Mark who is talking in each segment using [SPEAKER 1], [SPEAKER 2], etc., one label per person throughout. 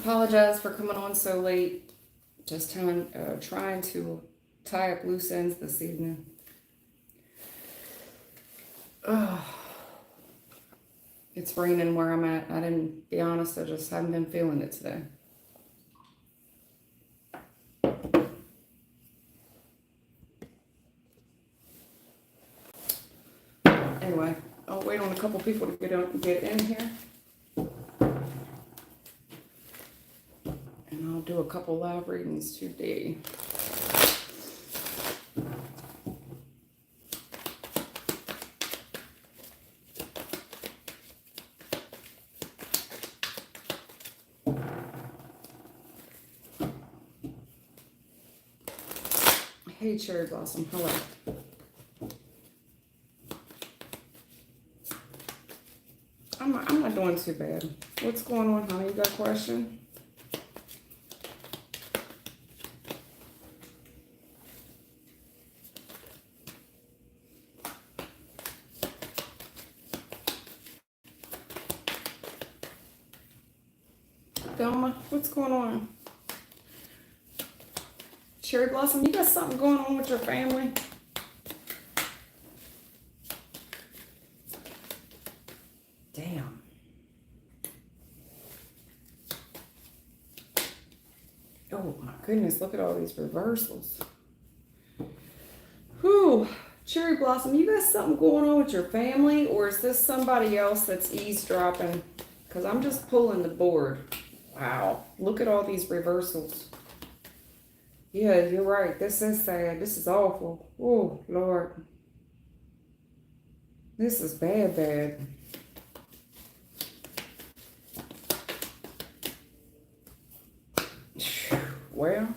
[SPEAKER 1] apologize for coming on so late. Just trying to tie up loose ends this evening. It's raining where I'm at. I didn't be honest, I just haven't been feeling it today. Anyway, I'll wait on a couple people to get in here. And I'll do a couple live readings today. Hey, Cherry Blossom, hello. I'm not doing too bad. What's going on, honey? You got a question? Thelma, what's going on? Cherry Blossom, you got something going on with your family? Damn. Oh my goodness, look at all these reversals. Whew. Cherry Blossom, you got something going on with your family, or is this somebody else that's eavesdropping? Because I'm just pulling the board. Wow. Look at all these reversals. Yeah, you're right. This is sad. This is awful. Oh, Lord. This is bad, bad. Well,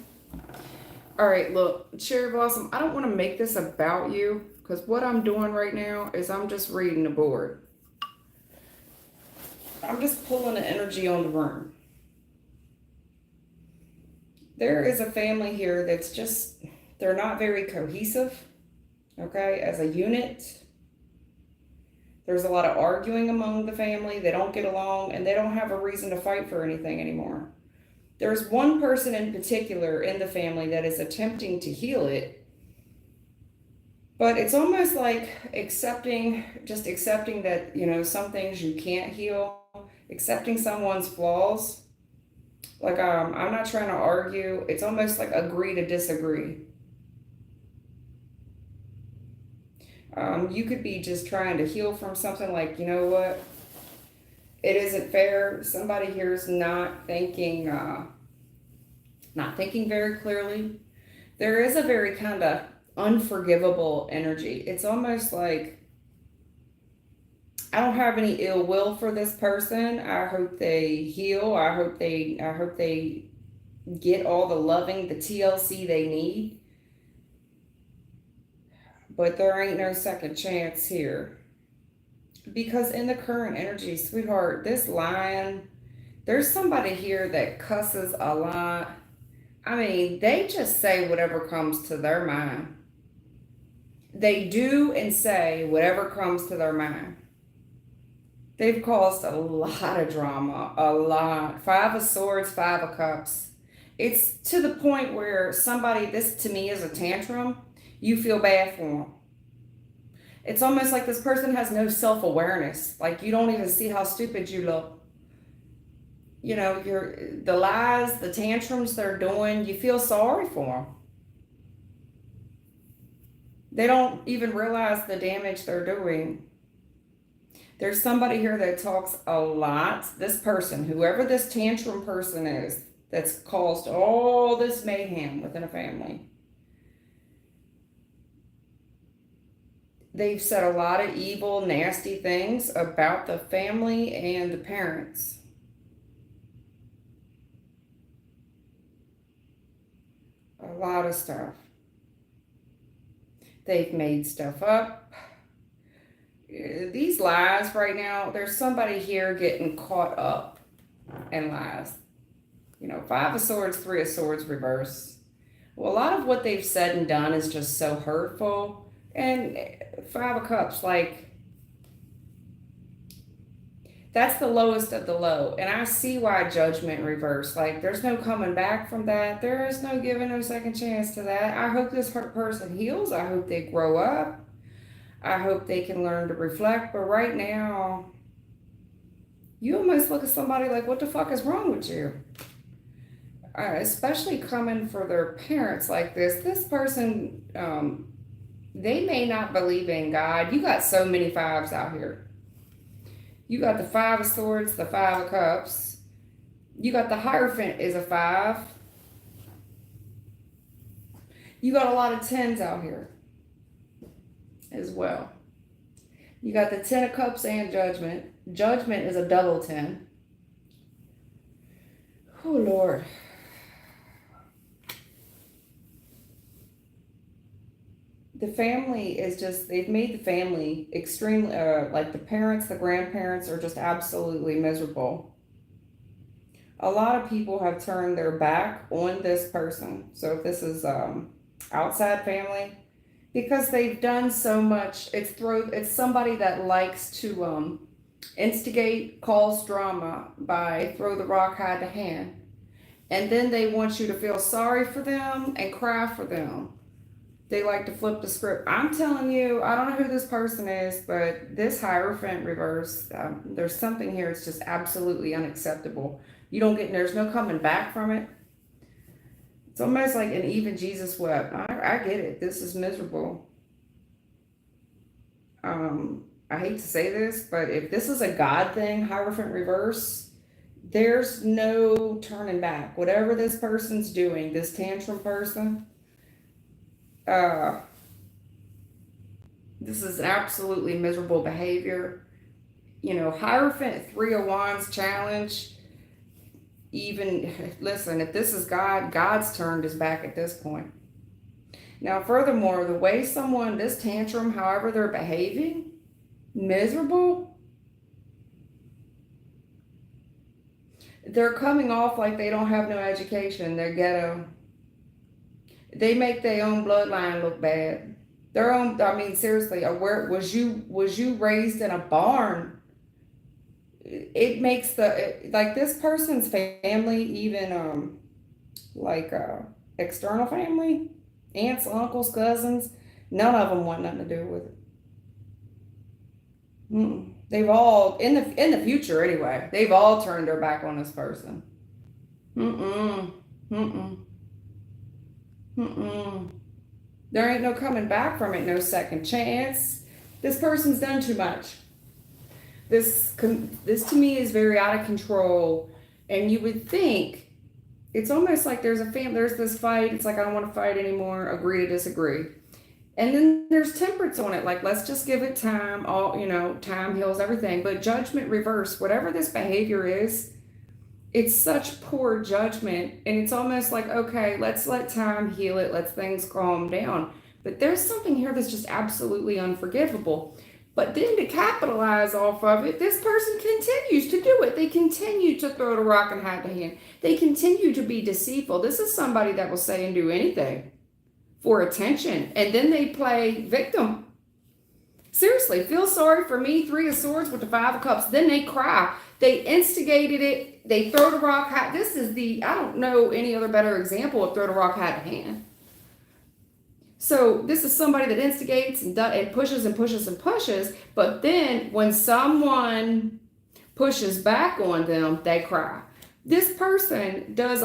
[SPEAKER 1] all right, look, Cherry Blossom, I don't want to make this about you, because what I'm doing right now is I'm just reading the board. I'm just pulling the energy on the room. There is a family here that's just, they're not very cohesive, okay, as a unit. There's a lot of arguing among the family. They don't get along, and they don't have a reason to fight for anything anymore. There's one person in particular in the family that is attempting to heal it, but it's almost like accepting that, you know, some things you can't heal, accepting someone's flaws. Like, I'm not trying to argue. It's almost like agree to disagree. You could be just trying to heal from something, like, you know what? It isn't fair. Somebody here is not thinking very clearly. There is a very kind of unforgivable energy. It's almost like, I don't have any ill will for this person. I hope they heal. I hope they get all the loving, the TLC they need. But there ain't no second chance here. Because in the current energy, sweetheart, this lion, there's somebody here that cusses a lot. I mean, they just say whatever comes to their mind. They do and say whatever comes to their mind. They've caused a lot of drama, a lot. 5 of Swords, 5 of Cups. It's to the point where somebody, this to me is a tantrum, you feel bad for them. It's almost like this person has no self-awareness. Like, you don't even see how stupid you look. You know, the lies, the tantrums they're doing, you feel sorry for them. They don't even realize the damage they're doing. There's somebody here that talks a lot. This person, whoever this tantrum person is, that's caused all this mayhem within a family. They've said a lot of evil, nasty things about the family and the parents. A lot of stuff. They've made stuff up. These lies right now, there's somebody here getting caught up in lies. You know, 5 of Swords, 3 of Swords reverse. Well, a lot of what they've said and done is just so hurtful. And 5 of Cups, like, That's the lowest of the low. And I see why judgment reversed. Like, there's no coming back from that. There is no giving no second chance to that. I hope this person heals. I hope they grow up. I hope they can learn to reflect. But right now, you almost look at somebody like, what the fuck is wrong with you? Especially coming for their parents like this. This person, they may not believe in God. You got so many fives out here. You got the Five of Swords, the Five of Cups. You got the Hierophant is a 5. You got a lot of 10s out here as well. You got the 10 of Cups and Judgment. Judgment is a double 10. Oh, Lord. The family is just, they've made the family extremely, like the parents, the grandparents are just absolutely miserable. A lot of people have turned their back on this person. So if this is outside family, because they've done so much, it's somebody that likes to instigate, cause drama by throw the rock, hide the hand. And then they want you to feel sorry for them and cry for them. They like to flip the script. I'm telling you, I don't know who this person is, but this Hierophant reverse, there's something here that's just absolutely unacceptable. You don't get, there's no coming back from it. It's almost like an even Jesus wept. I get it. This is miserable. I hate to say this, but if this is a God thing, Hierophant reverse, there's no turning back. Whatever this person's doing, this tantrum person, this is absolutely miserable behavior. You know, Hierophant, 3 of Wands challenge. Even, listen, if this is God, God's turned his back at this point. Now, furthermore, the way someone, this tantrum, however they're behaving, miserable, they're coming off like they don't have no education. They're ghetto. They make their own bloodline look bad. Their own, I mean, seriously, where was you raised in a barn? It makes like this person's family, even external family, aunts, uncles, cousins, none of them want nothing to do with it. They've all, in the future anyway, they've all turned their back on this person. There ain't no coming back from it, no second chance. This person's done too much. This to me is very out of control, and you would think it's almost like there's this fight. It's like, I don't want to fight anymore. Agree to disagree. And then there's temperance on it. Like, let's just give it time. Time heals everything. But judgment reverse, whatever this behavior is, it's such poor judgment. And it's almost like, okay, let's let time heal it. Let things calm down. But there's something here that's just absolutely unforgivable. But then to capitalize off of it, this person continues to do it. They continue to throw the rock and hide the hand. They continue to be deceitful. This is somebody that will say and do anything for attention. And then they play victim. Seriously, feel sorry for me, 3 of Swords with the 5 of Cups. Then they cry. They instigated it. They throw the rock, hide. This is I don't know any other better example of throw the rock, hide the hand. So this is somebody that instigates and pushes and pushes and pushes, but then when someone pushes back on them, they cry. This person does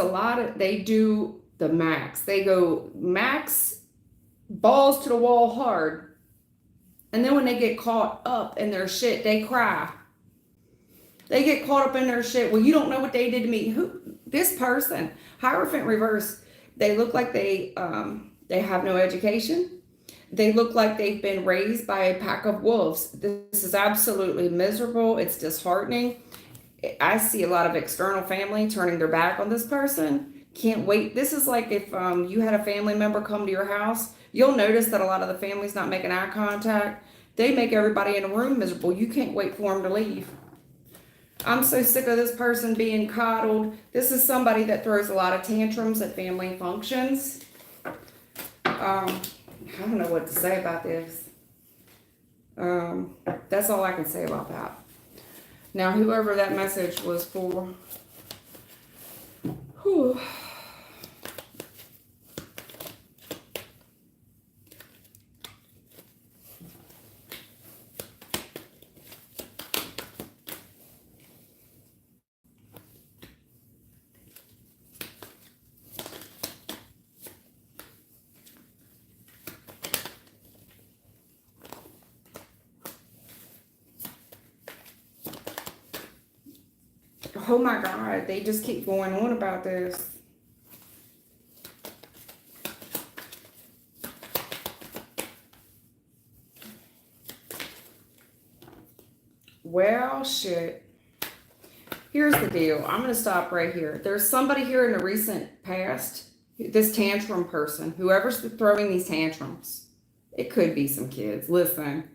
[SPEAKER 1] they do the max. They go max, balls to the wall hard. And then when they get caught up in their shit, they cry. They get caught up in their shit. Well, you don't know what they did to me. This person, Hierophant reverse, they look like they have no education. They look like they've been raised by a pack of wolves. This is absolutely miserable. It's disheartening. I see a lot of external family turning their back on this person. Can't wait. This is like if you had a family member come to your house, you'll notice that a lot of the family's not making eye contact. They make everybody in the room miserable. You can't wait for them to leave. I'm so sick of this person being coddled. This is somebody that throws a lot of tantrums at family functions. I don't know what to say about this. That's all I can say about that. Now, whoever that message was for, whew. Oh my God, they just keep going on about this. Well, shit. Here's the deal. I'm going to stop right here. There's somebody here in the recent past, this tantrum person, whoever's throwing these tantrums. It could be some kids. Listen,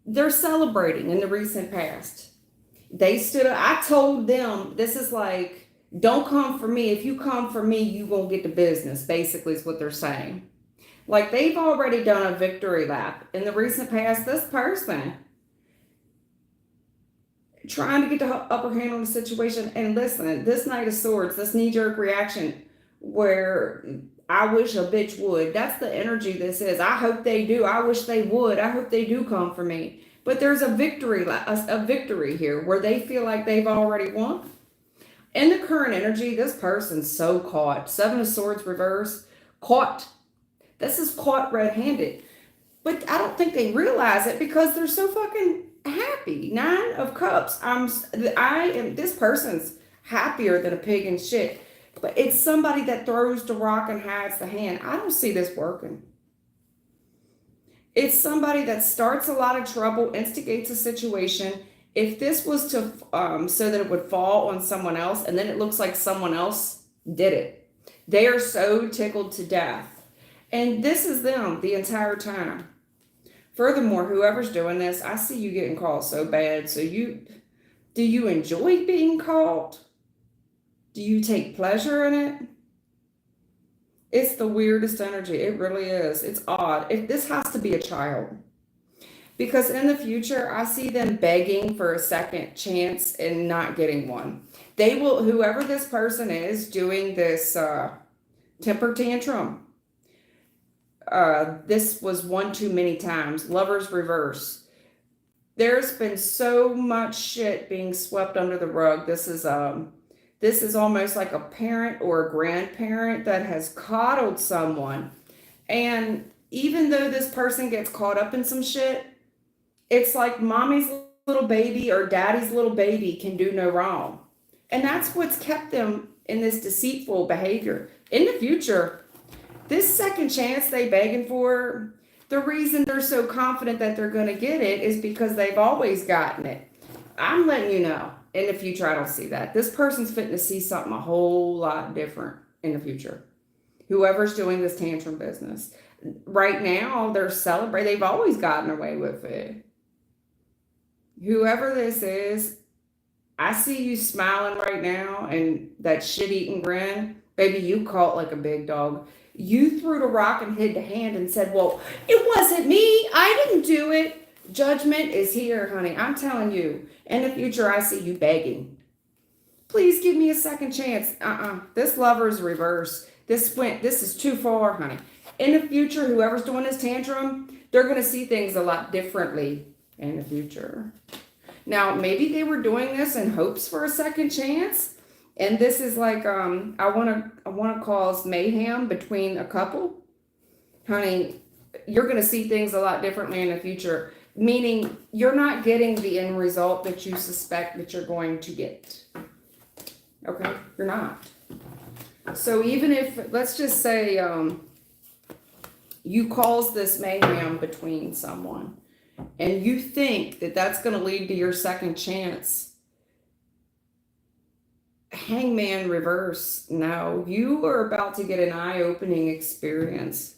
[SPEAKER 1] they're celebrating in the recent past. They stood up. I told them, this is like, don't come for me. If you come for me, you won't get the business, basically is what they're saying. Like, they've already done a victory lap. In the recent past, this person trying to get the upper hand on the situation. And listen, this Knight of Swords, this knee-jerk reaction where I wish a bitch would. That's the energy this is. I hope they do. I wish they would. I hope they do come for me. But there's a victory here where they feel like they've already won. In the current energy, this person's so caught. Seven of Swords reverse. Caught. This is caught red-handed. But I don't think they realize it because they're so fucking happy. Nine of Cups. This person's happier than a pig in shit. But it's somebody that throws the rock and hides the hand. I don't see this working. It's somebody that starts a lot of trouble, instigates a situation. If this was to, so that it would fall on someone else, and then it looks like someone else did it. They are so tickled to death. And this is them the entire time. Furthermore, whoever's doing this, I see you getting caught so bad. So do you enjoy being caught? Do you take pleasure in it? It's the weirdest energy. It really is. It's odd. This has to be a child. Because in the future, I see them begging for a second chance and not getting one. They will, whoever this person is doing this temper tantrum, this was one too many times. Lovers reverse. There's been so much shit being swept under the rug. This is almost like a parent or a grandparent that has coddled someone. And even though this person gets caught up in some shit, it's like mommy's little baby or daddy's little baby can do no wrong. And that's what's kept them in this deceitful behavior. In the future, this second chance they begging for, the reason they're so confident that they're going to get it is because they've always gotten it. I'm letting you know. In the future, I don't see that. This person's fitting to see something a whole lot different in the future. Whoever's doing this tantrum business. Right now, they're celebrating. They've always gotten away with it. Whoever this is, I see you smiling right now and that shit-eating grin. Baby, you caught like a big dog. You threw the rock and hid the hand and said, well, it wasn't me. I didn't do it. Judgment is here, honey. I'm telling you. In the future, I see you begging. Please give me a second chance. This lover's reverse. This is too far, honey. In the future, whoever's doing this tantrum, they're going to see things a lot differently in the future. Now, maybe they were doing this in hopes for a second chance. And this is like, I want to cause mayhem between a couple. Honey, you're going to see things a lot differently in the future. Meaning you're not getting the end result that you suspect that you're going to get. Okay? You're not. So even if, let's just say, you cause this mayhem between someone and you think that that's going to lead to your second chance, Hangman reverse. No, you are about to get an eye-opening experience.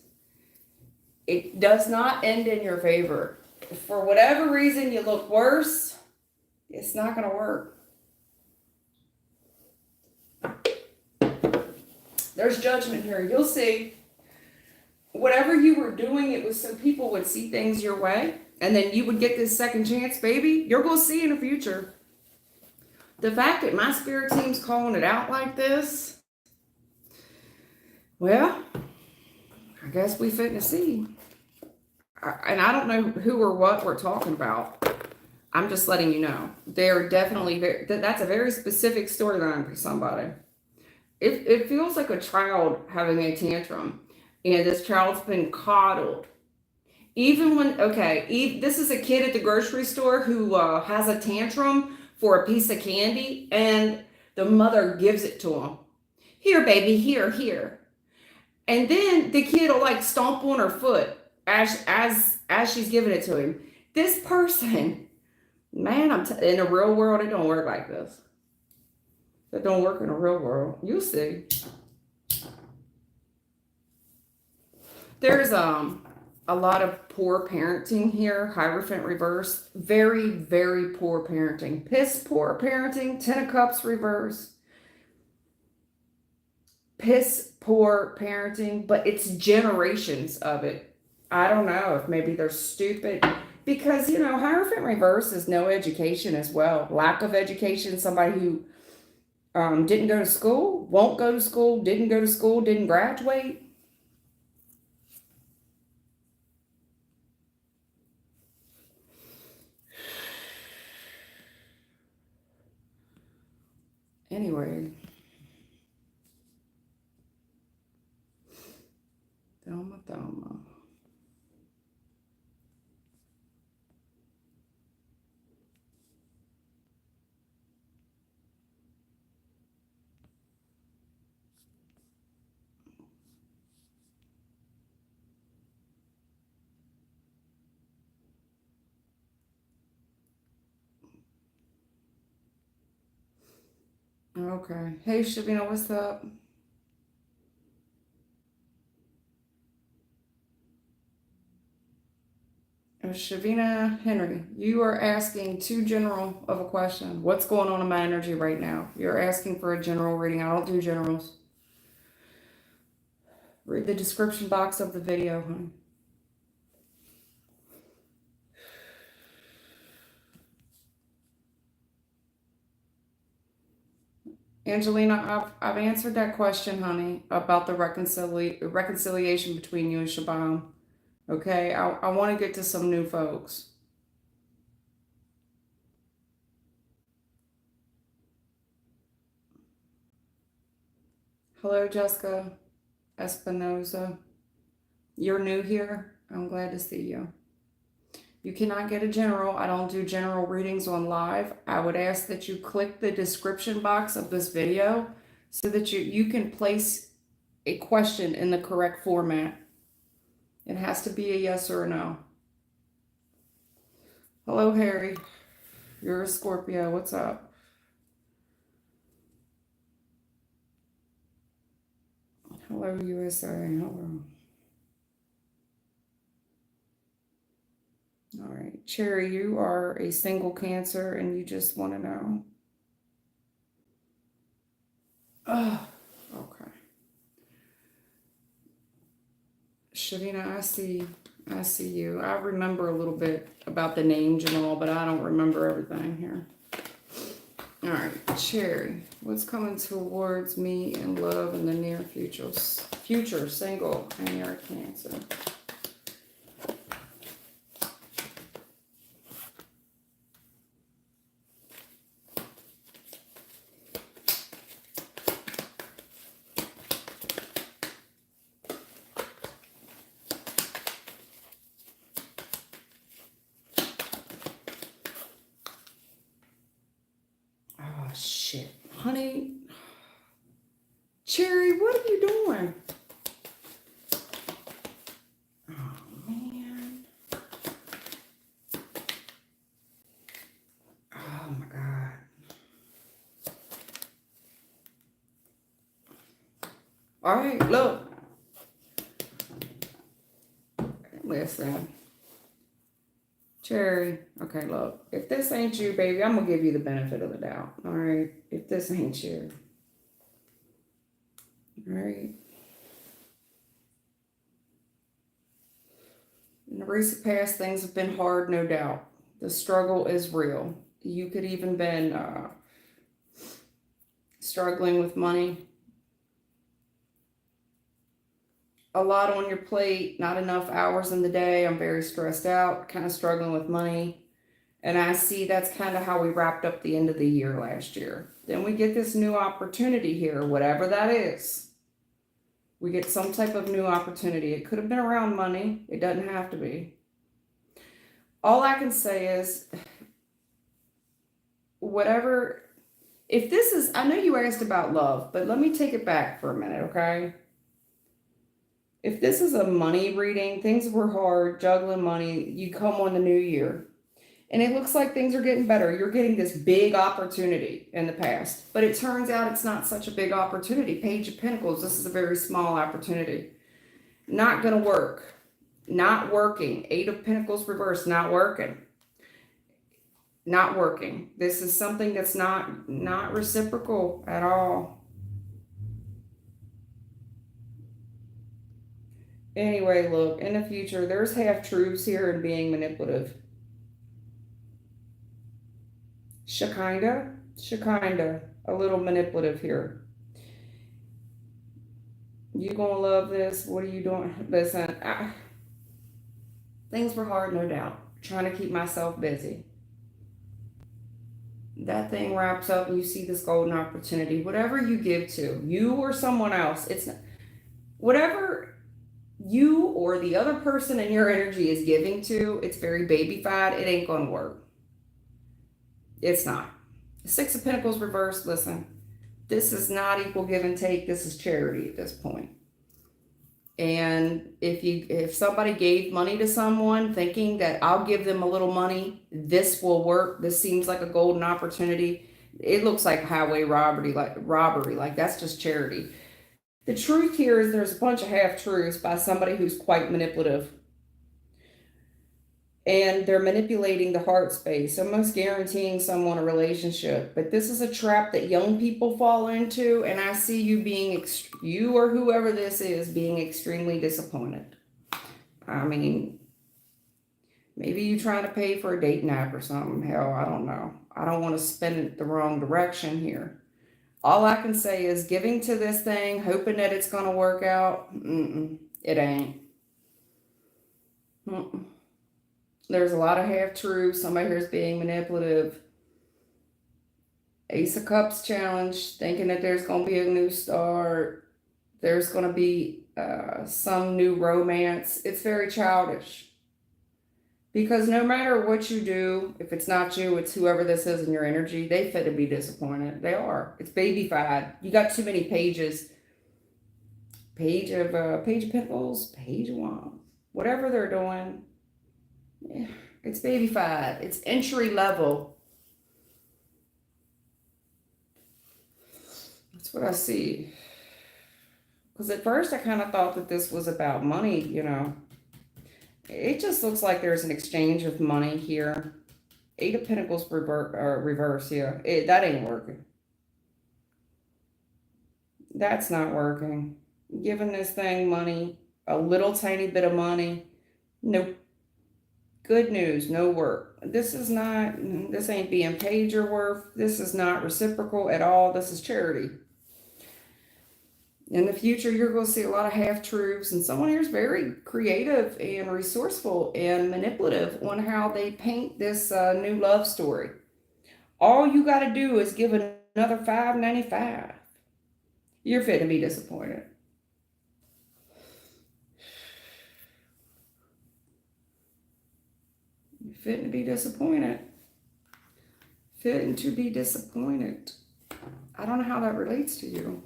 [SPEAKER 1] It does not end in your favor. If for whatever reason you look worse, it's not going to work. There's judgment here. You'll see. Whatever you were doing, it was so people would see things your way. And then you would get this second chance, baby. You're going to see in the future. The fact that my spirit team's calling it out like this, well, I guess we fitting to see. And I don't know who or what we're talking about. I'm just letting you know. They're definitely, that's a very specific storyline for somebody. It feels like a child having a tantrum. And this child's been coddled. Even when, okay, this is a kid at the grocery store who has a tantrum for a piece of candy, and the mother gives it to him. Here, baby, here. And then the kid will like stomp on her foot as she's giving it to him. This person, man, in the real world, it don't work like this. It don't work in the real world. You'll see. There's a lot of poor parenting here. Hierophant reverse. Very, very poor parenting. Piss poor parenting. Ten of Cups reverse. Piss poor parenting, but it's generations of it. I don't know if maybe they're stupid. Because, you know, Hierophant reverse is no education as well. Lack of education. Somebody who didn't go to school, won't go to school, didn't go to school, didn't graduate. Anyway, Thelma. Okay. Hey, Shavina, what's up? Shavina Henry, you are asking too general of a question. What's going on in my energy right now? You're asking for a general reading. I don't do generals. Read the description box of the video, honey. Angelina, I've answered that question, honey, about the reconciliation between you and Shabam. Okay, I want to get to some new folks. Hello, Jessica Espinoza. You're new here. I'm glad to see you. You cannot get a general. I don't do general readings on live. I would ask that you click the description box of this video so that you can place a question in the correct format. It has to be a yes or a no. Hello, Harry. You're a Scorpio. What's up? Hello, USA. Hello. All right. Cherry, you are a single Cancer and you just want to know. Oh, okay. Shavina, I see you. I remember a little bit about the names and all, but I don't remember everything here. All right, Cherry, what's coming towards me in love in the near future? Future, single, and you're a Cancer. Oh, shit. Honey. Cherry, what are you doing? Oh, man. Oh, my God. All right, look. Listen. Cherry, okay, look. If this ain't you, baby, I'm going to give you the benefit of the doubt. All right? If this ain't you. All right? In the recent past, things have been hard, no doubt. The struggle is real. You could even been struggling with money. A lot on your plate, not enough hours in the day. I'm very stressed out, kind of struggling with money. And I see that's kind of how we wrapped up the end of the year last year. Then we get this new opportunity here, whatever that is. We get some type of new opportunity. It could have been around money. It doesn't have to be. All I can say is, whatever, if this is, I know you asked about love, but let me take it back for a minute, okay? If this is a money reading, things were hard, juggling money, you come on the new year, and it looks like things are getting better. You're getting this big opportunity in the past, but it turns out it's not such a big opportunity. Page of Pentacles, this is a very small opportunity. Not going to work. Not working. Eight of Pentacles reversed, not working. Not working. This is something that's not reciprocal at all. Anyway, look, in the future, there's half-truths here and being manipulative. Shekinah, a little manipulative here. You gonna love this? What are you doing? Listen, things were hard, no doubt. Trying to keep myself busy. That thing wraps up and you see this golden opportunity. Whatever you give to, you or someone else, it's not, whatever you or the other person in your energy is giving to, it's very babyfied. It ain't gonna work. It's not. Six of Pentacles reversed. Listen, this is not equal give and take. This is charity at this point. And if somebody gave money to someone thinking that I'll give them a little money, this will work. This seems like a golden opportunity. It looks like highway robbery, like that's just charity. The truth here is there's a bunch of half-truths by somebody who's quite manipulative. And they're manipulating the heart space, almost guaranteeing someone a relationship. But this is a trap that young people fall into, and I see you being, you or whoever this is, being extremely disappointed. I mean, maybe you're trying to pay for a date night or something. Hell, I don't know. I don't want to spin it the wrong direction here. All I can say is giving to this thing, hoping that it's going to work out. It ain't. There's a lot of half-truths. Somebody here is being manipulative. Ace of Cups challenge, thinking that there's going to be a new start. There's going to be some new romance. It's very childish. Because no matter what you do, if it's not you, it's whoever this is in your energy, they fit to be disappointed. They are. It's babyfied. You got too many pages. Page of Pentacles, page of Wands. Whatever they're doing. Yeah, it's babyfied. It's entry level. That's what I see. Because at first I kind of thought that this was about money, you know. It just looks like there's an exchange of money here. Eight of Pentacles reverse here. That ain't working. That's not working. Giving this thing money, a little tiny bit of money. Nope. Good news, no work. This ain't being paid your worth. This is not reciprocal at all. This is charity. In the future, you're going to see a lot of half-truths, and someone here is very creative and resourceful and manipulative on how they paint this new love story. All you got to do is give another $5.95. You're fit to be disappointed. You're fitting to be disappointed. Fitting to be disappointed. I don't know how that relates to you.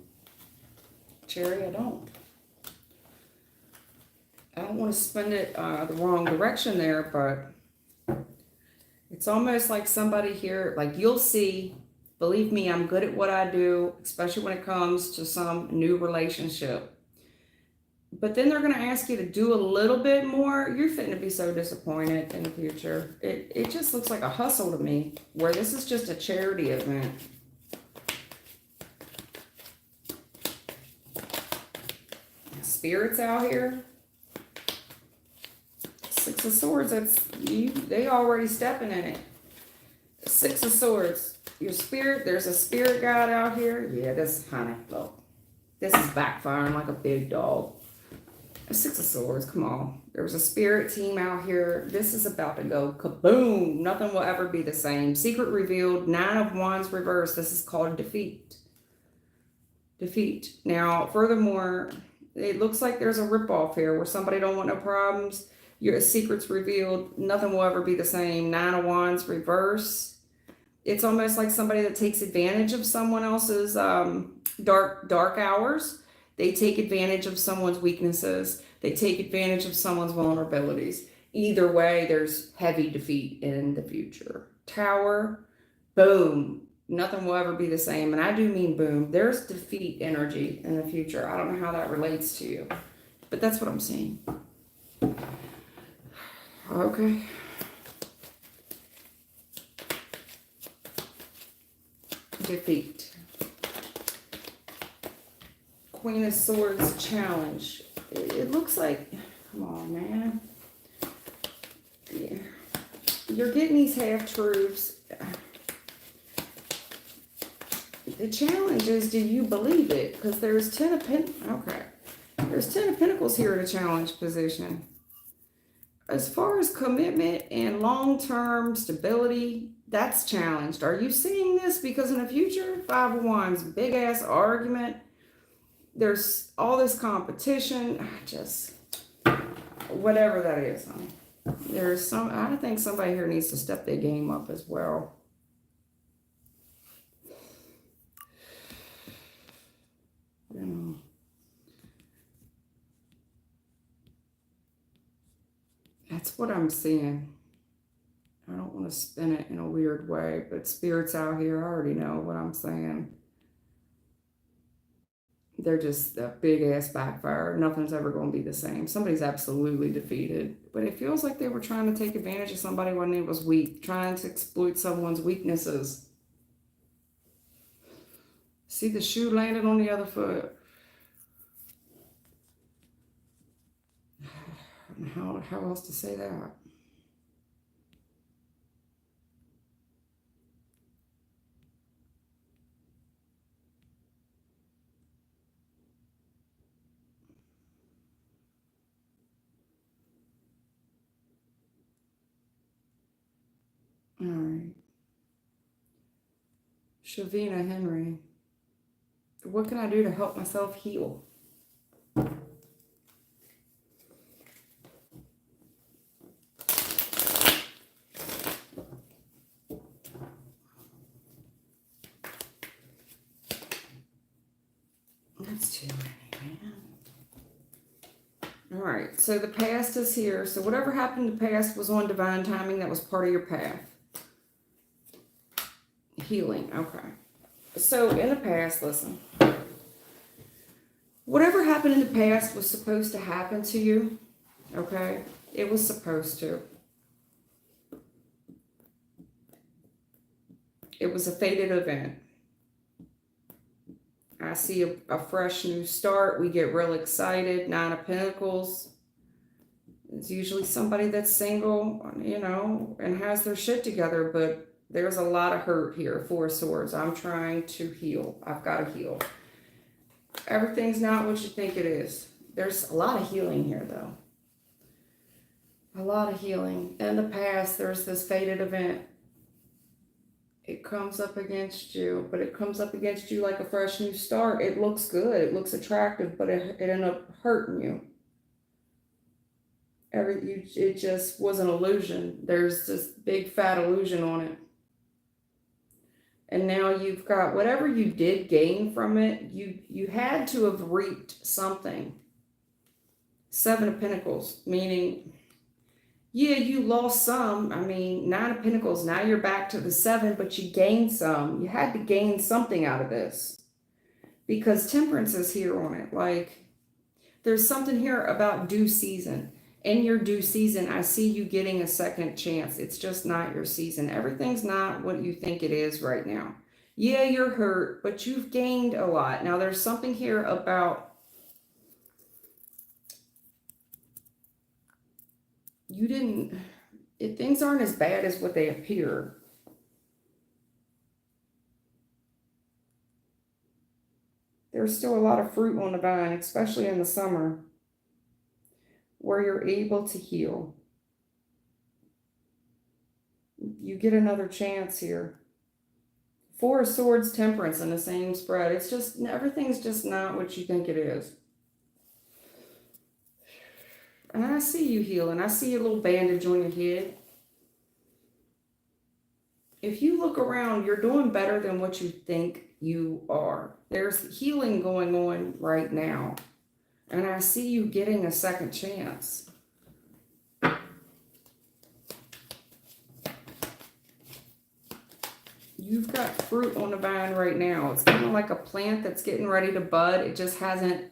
[SPEAKER 1] Cherry, I don't want to spin it the wrong direction there, but it's almost like somebody here, like you'll see, believe me, I'm good at what I do, especially when it comes to some new relationship. But then they're going to ask you to do a little bit more. You're fitting to be so disappointed in the future. It just looks like a hustle to me, where this is just a charity event. Spirits out here. Six of Swords, that's you. They already stepping in it. Six of Swords. Your spirit, there's a spirit guide out here. Yeah, this, honey, look. This is backfiring like a big dog. Six of Swords, come on. There's a spirit team out here. This is about to go kaboom. Nothing will ever be the same. Secret revealed. Nine of Wands reversed. This is called defeat. Defeat. Now, furthermore, it looks like there's a ripoff here where somebody don't want no problems. Your secret's revealed. Nothing will ever be the same. Nine of Wands reverse. It's almost like somebody that takes advantage of someone else's dark hours. They take advantage of someone's weaknesses. They take advantage of someone's vulnerabilities. Either way, there's heavy defeat in the future. Tower, boom. Nothing will ever be the same. And I do mean boom. There's defeat energy in the future. I don't know how that relates to you, but that's what I'm seeing. Okay. Defeat. Queen of Swords challenge. It looks like, come on, man. Yeah. You're getting these half-truths. The challenge is, do you believe it? Because there's 10 of Pentacles. Okay. There's 10 of Pentacles here in a challenge position. As far as commitment and long-term stability, that's challenged. Are you seeing this? Because in the future, Five of Wands, big-ass argument. There's all this competition. Just whatever that is. There's some. I think somebody here needs to step their game up as well. You know. That's what I'm seeing. I don't want to spin it in a weird way, but spirits out here already know what I'm saying. They're just a big-ass backfire. Nothing's ever going to be the same. Somebody's absolutely defeated. But it feels like they were trying to take advantage of somebody when they was weak, trying to exploit someone's weaknesses. See the shoe landed on the other foot. How else to say that? All right. Shavina Henry. What can I do to help myself heal? That's too many, man. All right, so the past is here. So whatever happened in the past was on divine timing. That was part of your path. Healing, okay. So in the past, listen. Whatever happened in the past was supposed to happen to you, okay? It was supposed to. It was a fated event. I see a fresh new start. We get real excited. Nine of Pentacles. It's usually somebody that's single, you know, and has their shit together, but there's a lot of hurt here. Four of Swords. I'm trying to heal. I've got to heal. Everything's not what you think it is. There's a lot of healing here, though. A lot of healing. In the past, there's this fated event. It comes up against you, but it comes up against you like a fresh new start. It looks good. It looks attractive, but it ended up hurting you. It just was an illusion. There's this big fat illusion on it. And now you've got whatever you did gain from it, you had to have reaped something. Seven of Pentacles, meaning, yeah, you lost some. I mean, Nine of Pentacles, now you're back to the seven, but you gained some. You had to gain something out of this. Because Temperance is here on it. Like, there's something here about due season. In your due season, I see you getting a second chance. It's just not your season. Everything's not what you think it is right now. Yeah, you're hurt, but you've gained a lot. Now, there's something here about You didn't, things aren't as bad as what they appear. There's still a lot of fruit on the vine, especially in the summer, where you're able to heal. You get another chance here. Four of Swords, Temperance in the same spread. It's just, everything's just not what you think it is. And I see you healing. I see a little bandage on your head. If you look around, you're doing better than what you think you are. There's healing going on right now. And I see you getting a second chance. You've got fruit on the vine right now. It's kind of like a plant that's getting ready to bud. It just hasn't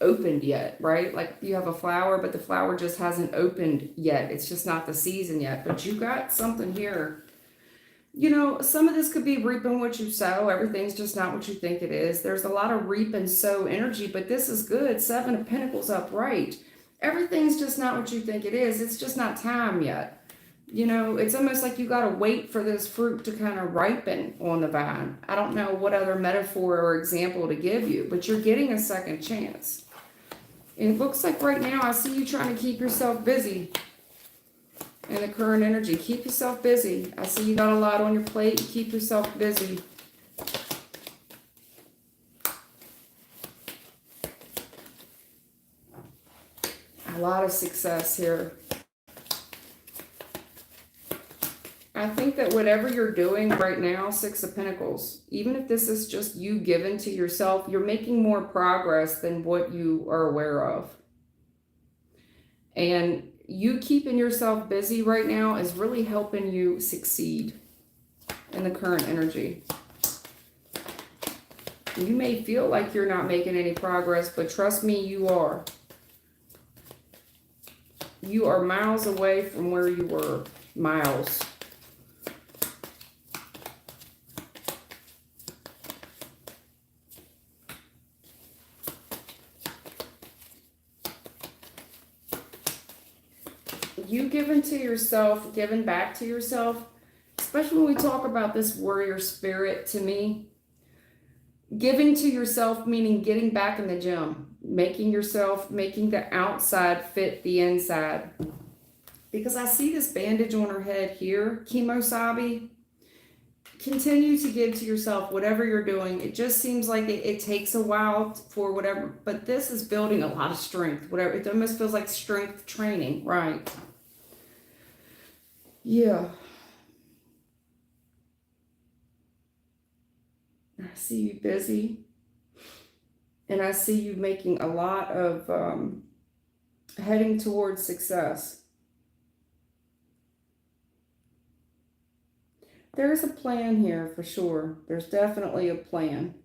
[SPEAKER 1] opened yet, right? Like you have a flower, but the flower just hasn't opened yet. It's just not the season yet. But you got something here. You know, some of this could be reaping what you sow. Everything's just not what you think it is. There's a lot of reap and sow energy, but this is good. Seven of Pentacles upright. Everything's just not what you think it is. It's just not time yet. You know, it's almost like you got to wait for this fruit to kind of ripen on the vine. I don't know what other metaphor or example to give you, but you're getting a second chance. It looks like right now I see you trying to keep yourself busy in the current energy. Keep yourself busy. I see you got a lot on your plate. Keep yourself busy. A lot of success here. I think that whatever you're doing right now, Six of Pentacles, even if this is just you given to yourself, you're making more progress than what you are aware of. And you keeping yourself busy right now is really helping you succeed in the current energy. You may feel like you're not making any progress, but trust me, you are. You are miles away from where you were. Miles. You giving to yourself, giving back to yourself, especially when we talk about this warrior spirit, to me, giving to yourself meaning getting back in the gym, making the outside fit the inside. Because I see this bandage on her head here, s.o.b. Continue to give to yourself whatever you're doing. It just seems like it takes a while for whatever, but this is building a lot of strength. Whatever, it almost feels like strength training, right? Yeah. I see you busy. And I see you making a lot of heading towards success. There's a plan here for sure. There's definitely a plan.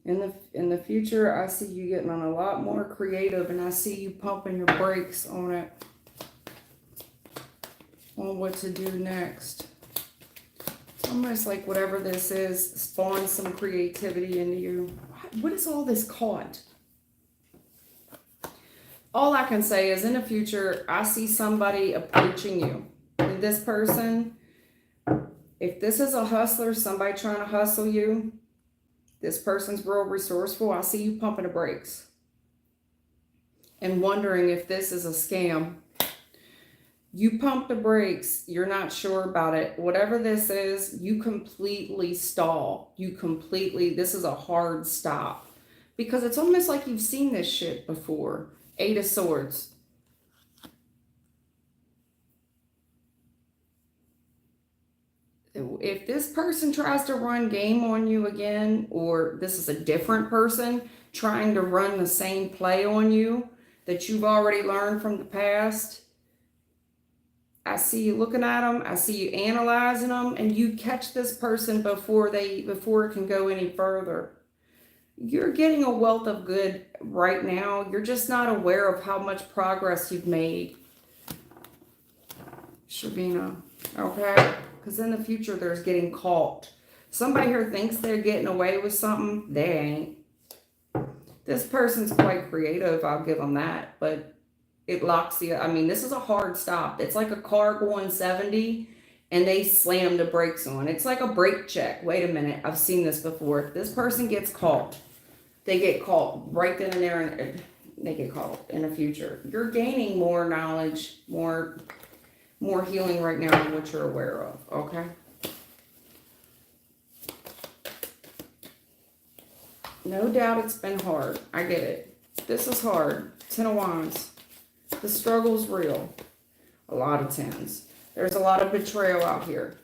[SPEAKER 1] In the future, I see you getting on a lot more creative, and I see you pumping your brakes on it. On what to do next. It's almost like whatever this is spawns some creativity into you. What is all this caught? All I can say is in the future, I see somebody approaching you. And this person, if this is a hustler, somebody trying to hustle you, this person's real resourceful. I see you pumping the brakes and wondering if this is a scam. You pump the brakes, you're not sure about it. Whatever this is, you completely stall. This is a hard stop. Because it's almost like you've seen this shit before. Eight of Swords. If this person tries to run game on you again, or this is a different person trying to run the same play on you that you've already learned from the past, I see you looking at them, I see you analyzing them, and you catch this person before it can go any further. You're getting a wealth of good right now. You're just not aware of how much progress you've made, Shabina. Okay? Because in the future, there's getting caught. Somebody here thinks they're getting away with something. They ain't. This person's quite creative, I'll give them that. But It locks the, I mean, this is a hard stop. It's like a car going 70 and they slam the brakes on. It's like a brake check. Wait a minute. I've seen this before. If this person gets caught, they get caught right then and there, and they get caught in the future. You're gaining more knowledge, more healing right now than what you're aware of, okay? No doubt it's been hard. I get it. This is hard. 10 of Wands. The struggle's real. A lot of tens. There's a lot of betrayal out here.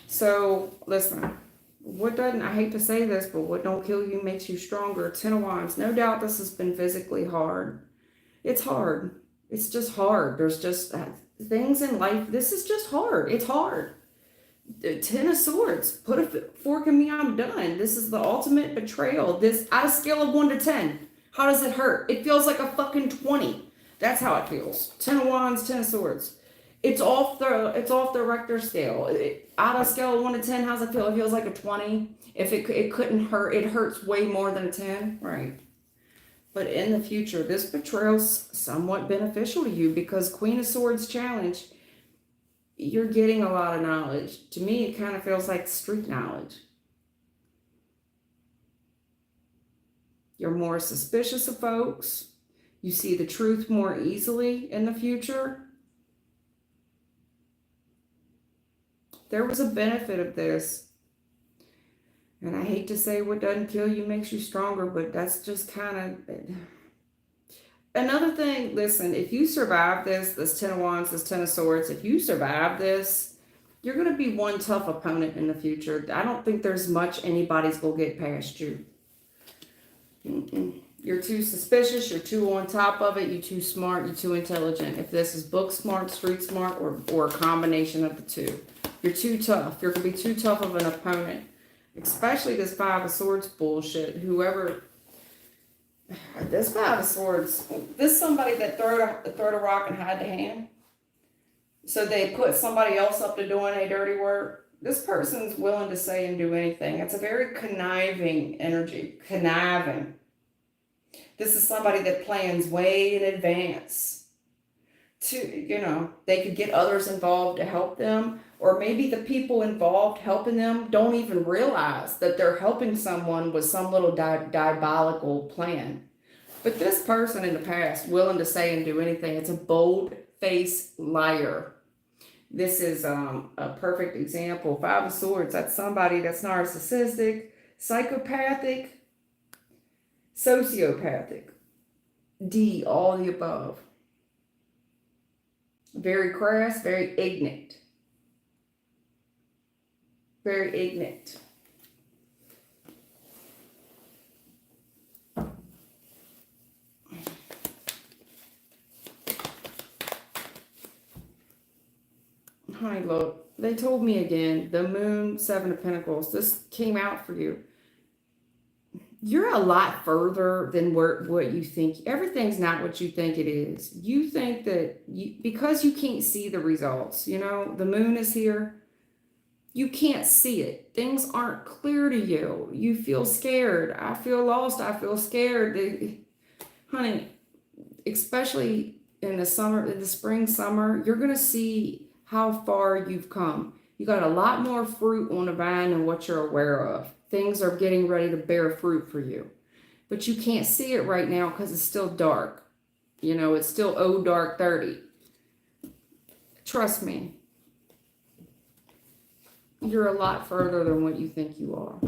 [SPEAKER 1] So, listen. What doesn't, I hate to say this, but what don't kill you makes you stronger. 10 of Wands. No doubt this has been physically hard. It's hard. It's just hard. There's just things in life. This is just hard. It's hard. 10 of Swords. Put a fork in me, I'm done. This is the ultimate betrayal. This, out of scale of 1 to 10, how does it hurt? It feels like a fucking 20. That's how it feels. 10 of Wands, 10 of Swords. It's off the Richter scale. Out of scale of 1 to 10, how's it feel? It feels like a 20. If it couldn't hurt, it hurts way more than a 10. Right. But in the future, this betrayal's somewhat beneficial to you because Queen of Swords challenge, you're getting a lot of knowledge. To me, it kind of feels like street knowledge. You're more suspicious of folks. You see the truth more easily in the future. There was a benefit of this. And I hate to say what doesn't kill you makes you stronger, but that's just kind of... Another thing, listen, if you survive this 10 of Wands, this 10 of Swords, if you survive this, you're going to be one tough opponent in the future. I don't think there's much anybody's going to get past you. You're too suspicious, you're too on top of it, you're too smart, you're too intelligent. If this is book smart, street smart, or a combination of the two. You're too tough. You're going to be too tough of an opponent. Especially this 5 of Swords bullshit. Whoever... This 5 of Swords, this is somebody that throwed a rock and hide the hand. So they put somebody else up to doing a dirty work. This person's willing to say and do anything. It's a very conniving energy. Conniving. This is somebody that plans way in advance. To, they could get others involved to help them. Or maybe the people involved helping them don't even realize that they're helping someone with some little diabolical plan. But this person in the past, willing to say and do anything, it's a bold-faced liar. This is a perfect example. 5 of Swords, that's somebody that's narcissistic, psychopathic, sociopathic. D, all the above. Very crass, very ignorant. Very ignorant. Honey, look, they told me again, the Moon, 7 of Pentacles, this came out for you. You're a lot further than what you think. Everything's not what you think it is. You think that, because you can't see the results, the Moon is here. You can't see it. Things aren't clear to you. You feel scared. I feel lost. I feel scared. Honey, especially in the summer, in the spring, summer, you're going to see how far you've come. You got a lot more fruit on the vine than what you're aware of. Things are getting ready to bear fruit for you. But you can't see it right now because it's still dark. It's still dark 30. Trust me. You're a lot further than what you think you are.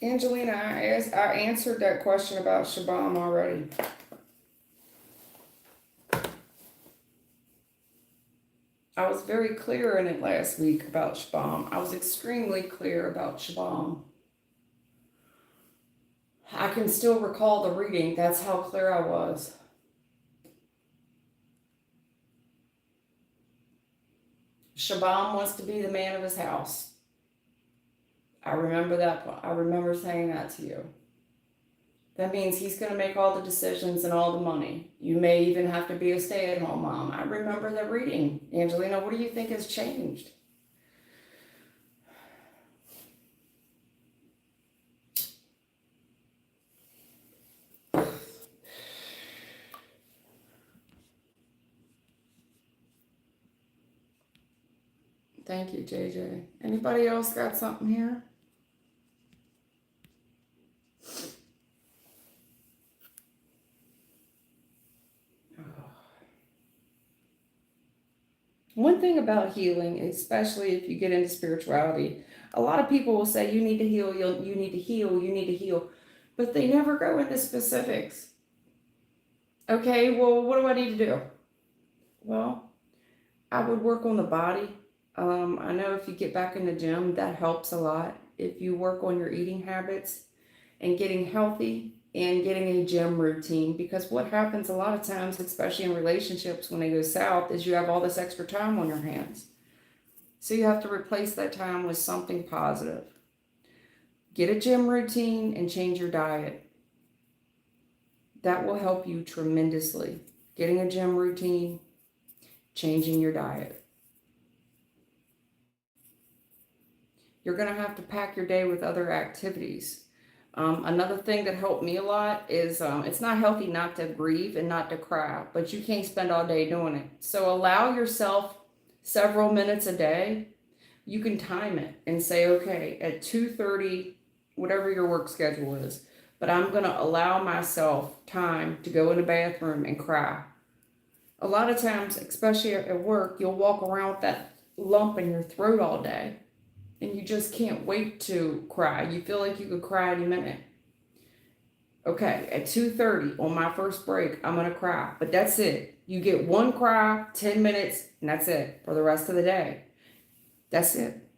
[SPEAKER 1] Angelina, I answered that question about s.o.b already. I was very clear in it last week about s.o.b. I was extremely clear about s.o.b. I can still recall the reading. That's how clear I was. s.o.b wants to be the man of his house. I remember that. I remember saying that to you. That means he's going to make all the decisions and all the money. You may even have to be a stay-at-home mom. I remember the reading. Angelina, what do you think has changed? Thank you, JJ. Anybody else got something here? One thing about healing, especially if you get into spirituality, a lot of people will say, you need to heal, you need to heal, you need to heal, but they never go into specifics. Okay, well, what do I need to do? Well, I would work on the body. I know if you get back in the gym, that helps a lot. If you work on your eating habits and getting healthy and getting a gym routine, because what happens a lot of times, especially in relationships when they go south, is you have all this extra time on your hands. So you have to replace that time with something positive. Get a gym routine and change your diet. That will help you tremendously. Getting a gym routine, changing your diet. You're going to have to pack your day with other activities. Another thing that helped me a lot is it's not healthy not to grieve and not to cry, but you can't spend all day doing it. So allow yourself several minutes a day. You can time it and say, okay, at 2:30, whatever your work schedule is, but I'm going to allow myself time to go in the bathroom and cry. A lot of times, especially at work, you'll walk around with that lump in your throat all day. And you just can't wait to cry. You feel like you could cry any minute. Okay, at 2:30 on my first break, I'm going to cry. But that's it. You get one cry, 10 minutes, and that's it for the rest of the day. That's it.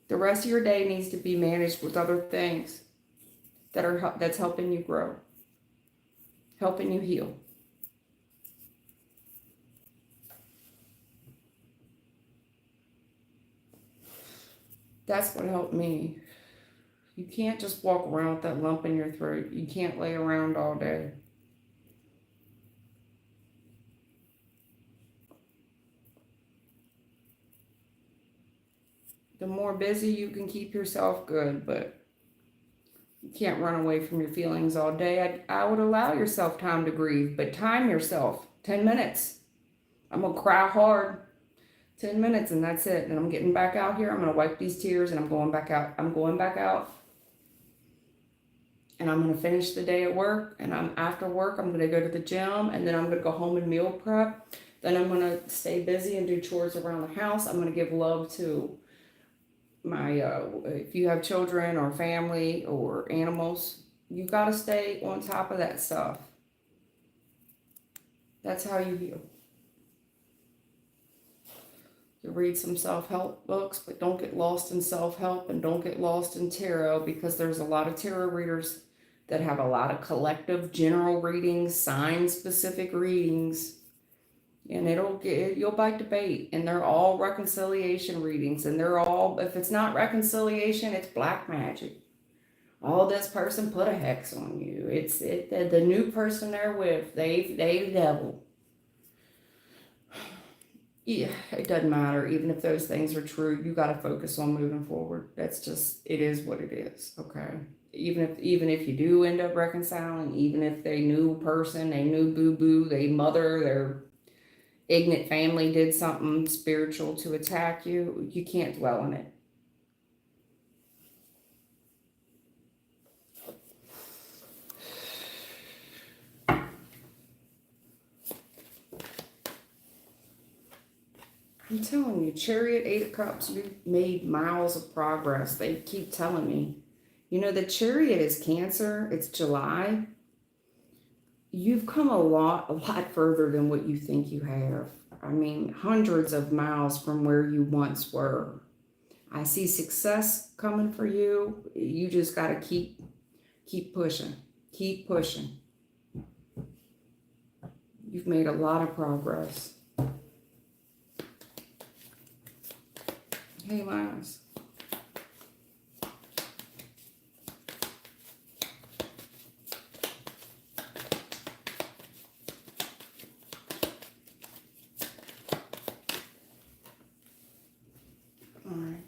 [SPEAKER 1] The rest of your day needs to be managed with other things that's helping you grow, helping you heal. That's what helped me. You can't just walk around with that lump in your throat. You can't lay around all day. The more busy you can keep yourself, good, but you can't run away from your feelings all day. I would allow yourself time to grieve, but time yourself 10 minutes. I'm going to cry hard 10 minutes and that's it. And I'm getting back out here. I'm going to wipe these tears and I'm going back out. I'm going back out and I'm going to finish the day at work. And after work, I'm going to go to the gym and then I'm going to go home and meal prep. Then I'm going to stay busy and do chores around the house. I'm going to give love to my if you have children or family or animals, you got to stay on top of that stuff. That's how you heal. You read some self-help books, but don't get lost in self-help and don't get lost in tarot, because there's a lot of tarot readers that have a lot of collective general readings, sign specific readings, and you'll bite the bait, and they're all reconciliation readings, and they're all, if it's not reconciliation, it's black magic. Oh, this person put a hex on you. The new person they're with, they the devil. Yeah, it doesn't matter. Even if those things are true, you got to focus on moving forward. That's just, it is what it is. Okay. Even if you do end up reconciling, even if they knew person, they knew boo boo, they mother, their ignorant family did something spiritual to attack you, you can't dwell on it. I'm telling you, Chariot, 8 of Cups, you've made miles of progress. They keep telling me. You know, the Chariot is Cancer. It's July. You've come a lot further than what you think you have. I mean, hundreds of miles from where you once were. I see success coming for you. You just got to keep pushing. Keep pushing. You've made a lot of progress. Hey, Linus.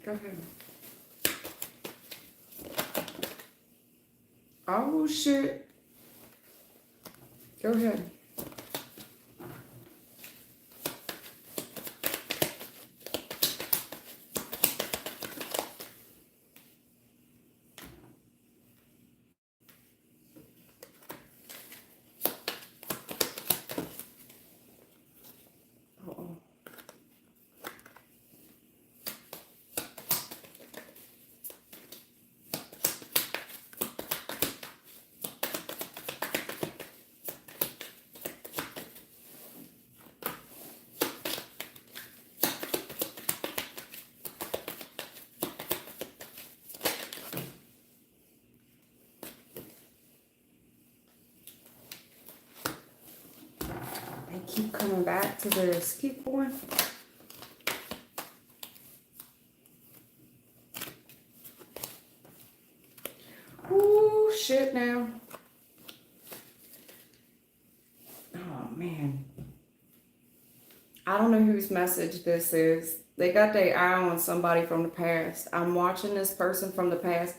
[SPEAKER 1] Go ahead. Oh, shit. Go ahead. Uh-oh. They keep coming back to this. Keep going. Ooh, shit now. Oh, man. I don't know whose message this is. They got their eye on somebody from the past. I'm watching this person from the past.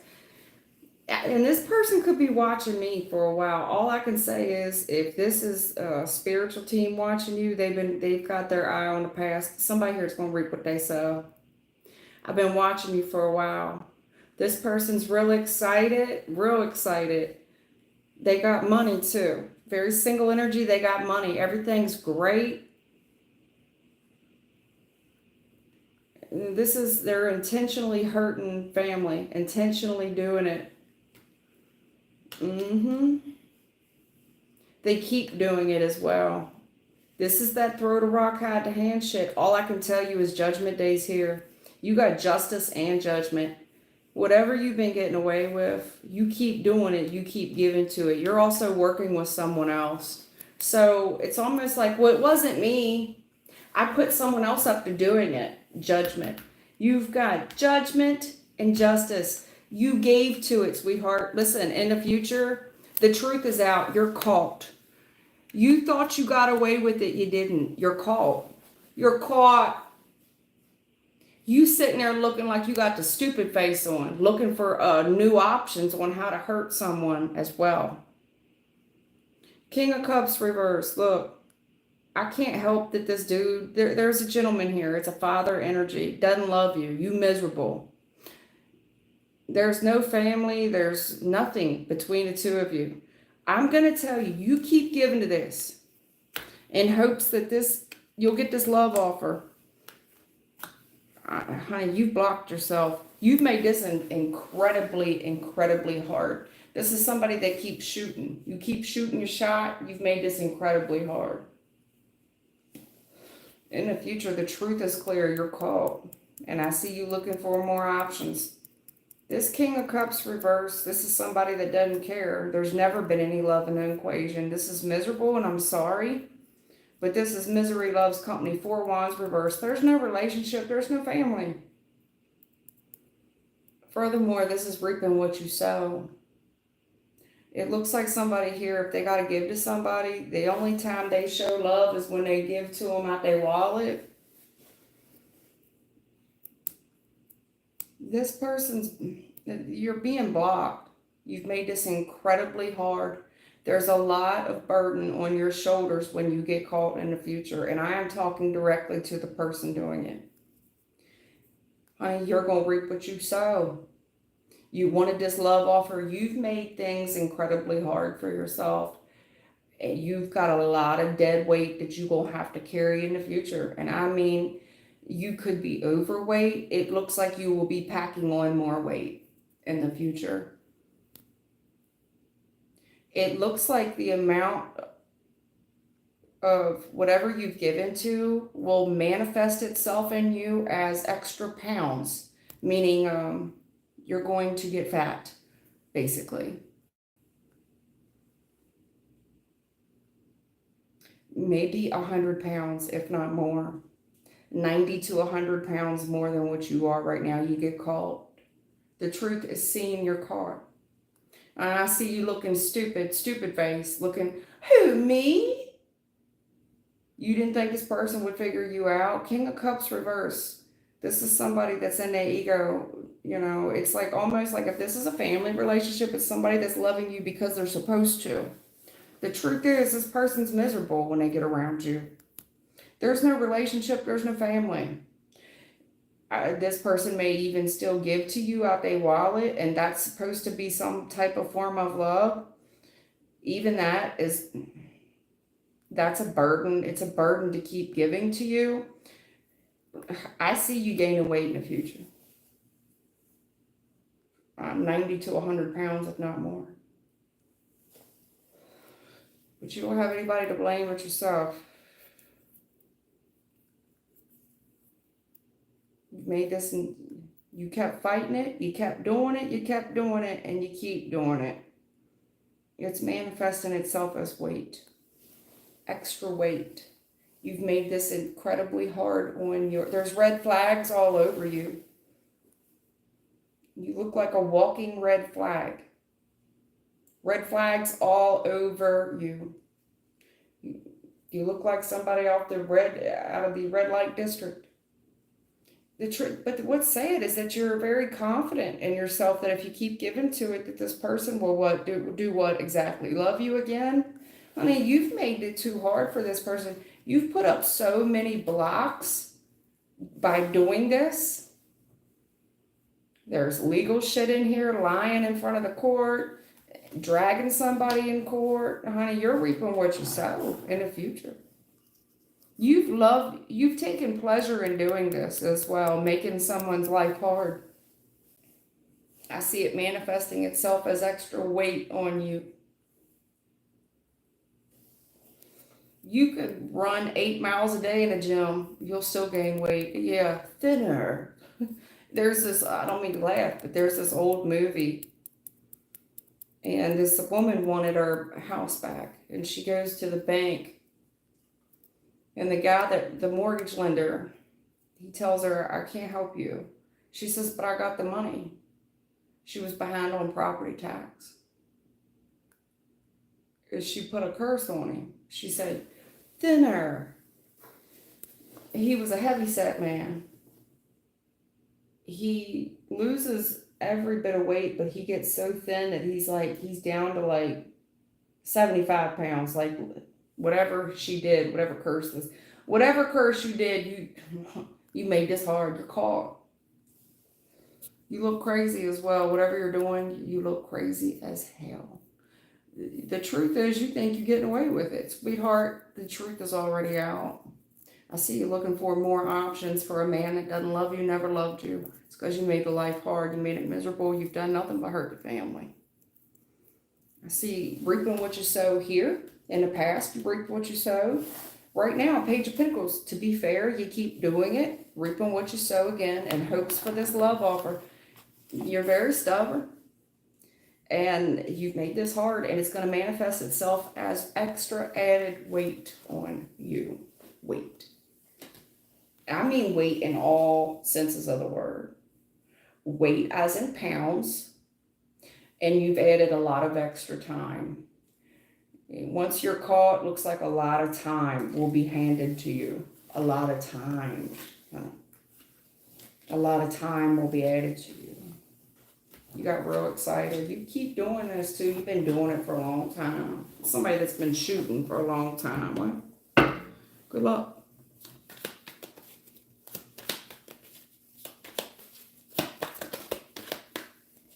[SPEAKER 1] And this person could be watching me for a while. All I can say is, if this is a spiritual team watching you, they've got their eye on the past. Somebody here is gonna reap what they sow. I've been watching you for a while. This person's real excited, real excited. They got money too. Very single energy, they got money. Everything's great. They're intentionally hurting family, intentionally doing it. They keep doing it as well. This is that throw the rock, hide the hand shit. All I can tell you is judgment day's here. You got justice and judgment. Whatever you've been getting away with, you keep doing it. You keep giving to it. You're also working with someone else. So it's almost like, well, it wasn't me. I put someone else up to doing it. Judgment. You've got judgment and justice. You gave to it, sweetheart. Listen, in the future, the truth is out. You're caught. You thought you got away with it. You didn't. You're caught. You're caught. You sitting there looking like you got the stupid face on, looking for new options on how to hurt someone as well. King of Cups reverse. Look, I can't help that this dude, there's a gentleman here. It's a father energy. Doesn't love you. You miserable. There's no family. There's nothing between the two of you. I'm going to tell you, you keep giving to this in hopes that you'll get this love offer. Honey, you've blocked yourself. You've made this incredibly, incredibly hard. This is somebody that keeps shooting. You keep shooting your shot. You've made this incredibly hard. In the future, the truth is clear. You're caught. And I see you looking for more options. This King of Cups reverse, this is somebody that doesn't care. There's never been any love in the equation. This is miserable, and I'm sorry. But this is misery loves company. 4 Wands reverse. There's no relationship. There's no family. Furthermore, this is reaping what you sow. It looks like somebody here, if they got to give to somebody, the only time they show love is when they give to them out their wallet. This person's, you're being blocked. You've made this incredibly hard. There's a lot of burden on your shoulders when you get caught in the future. And I am talking directly to the person doing it. Honey, you're going to reap what you sow. You wanted this love offer. You've made things incredibly hard for yourself. And you've got a lot of dead weight that you're going to have to carry in the future. And I mean, you could be overweight. It looks like you will be packing on more weight in the future. It looks like the amount of whatever you've given to will manifest itself in you as extra pounds, meaning you're going to get fat, basically. Maybe 100 pounds, if not more. 90 to 100 pounds more than what you are right now. You get caught. The truth is seeing your caught. And I see you looking stupid face, looking, who, me? You didn't think this person would figure you out? King of Cups reverse. This is somebody that's in their ego. You know, it's like almost like if this is a family relationship, it's somebody that's loving you because they're supposed to. The truth is, this person's miserable when they get around you. There's no relationship, there's no family. This person may even still give to you out their wallet, and that's supposed to be some type of form of love. Even that's a burden. It's a burden to keep giving to you. I see you gaining weight in the future. 90 to 100 pounds, if not more. But you don't have anybody to blame but yourself. You made this, and you kept fighting it, you kept doing it, and you keep doing it. It's manifesting itself as weight, extra weight. You've made this incredibly hard on there's red flags all over you. You look like a walking red flag. Red flags all over you. You look like somebody out of the red light district. The truth, but what's sad is that you're very confident in yourself that if you keep giving to it, that this person will do what exactly? Love you again? Honey, you've made it too hard for this person. You've put up so many blocks by doing this. There's legal shit in here, lying in front of the court, dragging somebody in court. Honey, you're reaping what you sow in the future. You've taken pleasure in doing this as well, making someone's life hard. I see it manifesting itself as extra weight on you. You could run 8 miles a day in a gym, you'll still gain weight. Yeah, thinner. There's this, I don't mean to laugh, but there's this old movie, and this woman wanted her house back, and she goes to the bank. And the mortgage lender, he tells her, I can't help you. She says, but I got the money. She was behind on property tax. She put a curse on him. She said, thinner. He was a heavyset man. He loses every bit of weight, but he gets so thin that he's down to like 75 pounds, like whatever she did, whatever curse you did, you made this hard. You're caught. You look crazy as well. Whatever you're doing, you look crazy as hell. The truth is, you think you're getting away with it. Sweetheart, the truth is already out. I see you looking for more options for a man that doesn't love you, never loved you. It's because you made the life hard. You made it miserable. You've done nothing but hurt the family. I see reaping what you sow here. In the past, you reaped what you sow. Right now, Page of Pentacles, to be fair, you keep doing it, reaping what you sow again, in hopes for this love offer. You're very stubborn, and you've made this hard, and it's going to manifest itself as extra added weight on you. Weight. I mean weight in all senses of the word. Weight as in pounds, and you've added a lot of extra time. Once you're caught, it looks like a lot of time will be handed to you. A lot of time. A lot of time will be added to you. You got real excited. You keep doing this too. You've been doing it for a long time. Somebody that's been shooting for a long time. Well, good luck.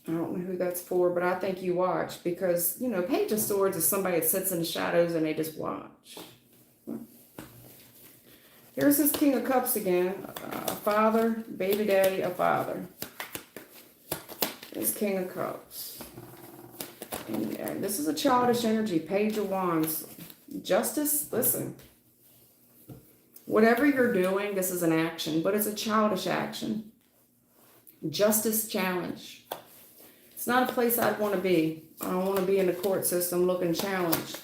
[SPEAKER 1] I don't know who that's for, but I think you watch because, Page of Swords is somebody that sits in the shadows and they just watch. Here's this King of Cups again. A father, baby daddy, a father. This King of Cups. And this is a childish energy. Page of Wands. Justice, listen. Whatever you're doing, this is an action, but it's a childish action. Justice challenge. It's not a place I'd want to be. I don't want to be in the court system looking challenged.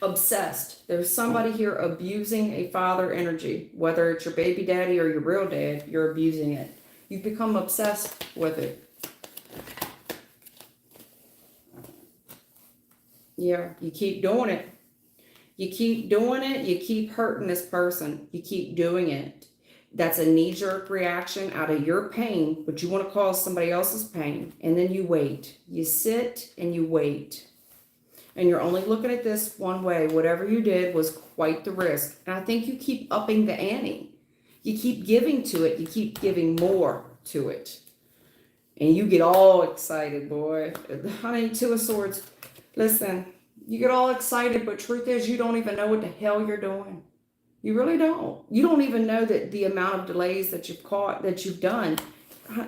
[SPEAKER 1] Obsessed. There's somebody here abusing a father energy. Whether it's your baby daddy or your real dad, you're abusing it. You've become obsessed with it. Yeah, you keep doing it. You keep doing it, you keep hurting this person, you keep doing it. That's a knee-jerk reaction out of your pain, but you want to cause somebody else's pain. And then you wait. You sit and you wait. And you're only looking at this one way. Whatever you did was quite the risk. And I think you keep upping the ante. You keep giving to it. You keep giving more to it. And you get all excited, boy. Honey, Two of Swords. Listen, you get all excited, but truth is you don't even know what the hell you're doing. You really don't. You don't even know that the amount of delays that you've caught, that you've done.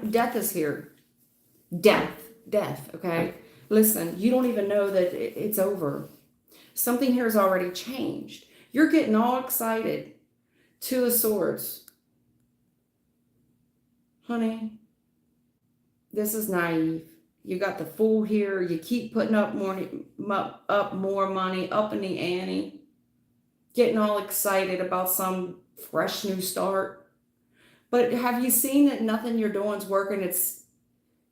[SPEAKER 1] Death is here. Death, okay? Listen, you don't even know that it's over. Something here has already changed. You're getting all excited. Two of Swords. Honey, this is naive. You got the Fool here. You keep putting up more money, up in the ante. Getting all excited about some fresh new start. But have you seen that nothing you're doing is working?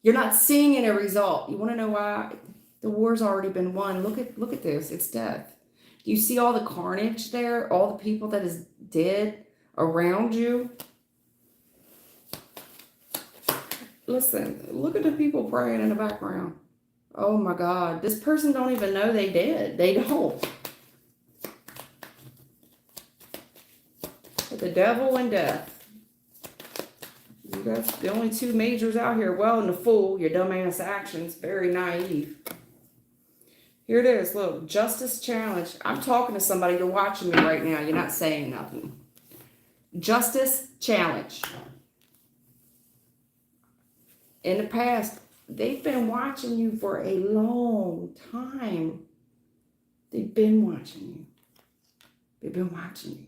[SPEAKER 1] You're not seeing any result. You want to know why? The war's already been won. Look at this. It's death. You see all the carnage there? All the people that is dead around you? Listen, look at the people praying in the background. Oh my God. This person don't even know they did. They don't. The devil and death. That's the only two majors out here. Well, and the Fool, your dumbass actions, very naive. Here it is, look, justice challenge. I'm talking to somebody, you're watching me right now, you're not saying nothing. Justice challenge. In the past, they've been watching you for a long time. They've been watching you. They've been watching you.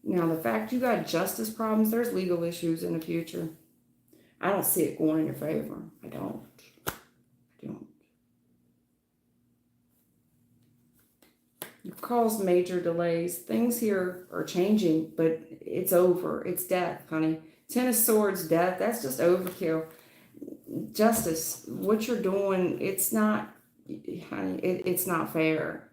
[SPEAKER 1] Now, the fact you got justice problems, there's legal issues in the future. I don't see it going in your favor. I don't. You've caused major delays. Things here are changing, but it's over. It's death, honey. Ten of Swords, death. That's just overkill. Justice, what you're doing, it's not, honey, it's not fair.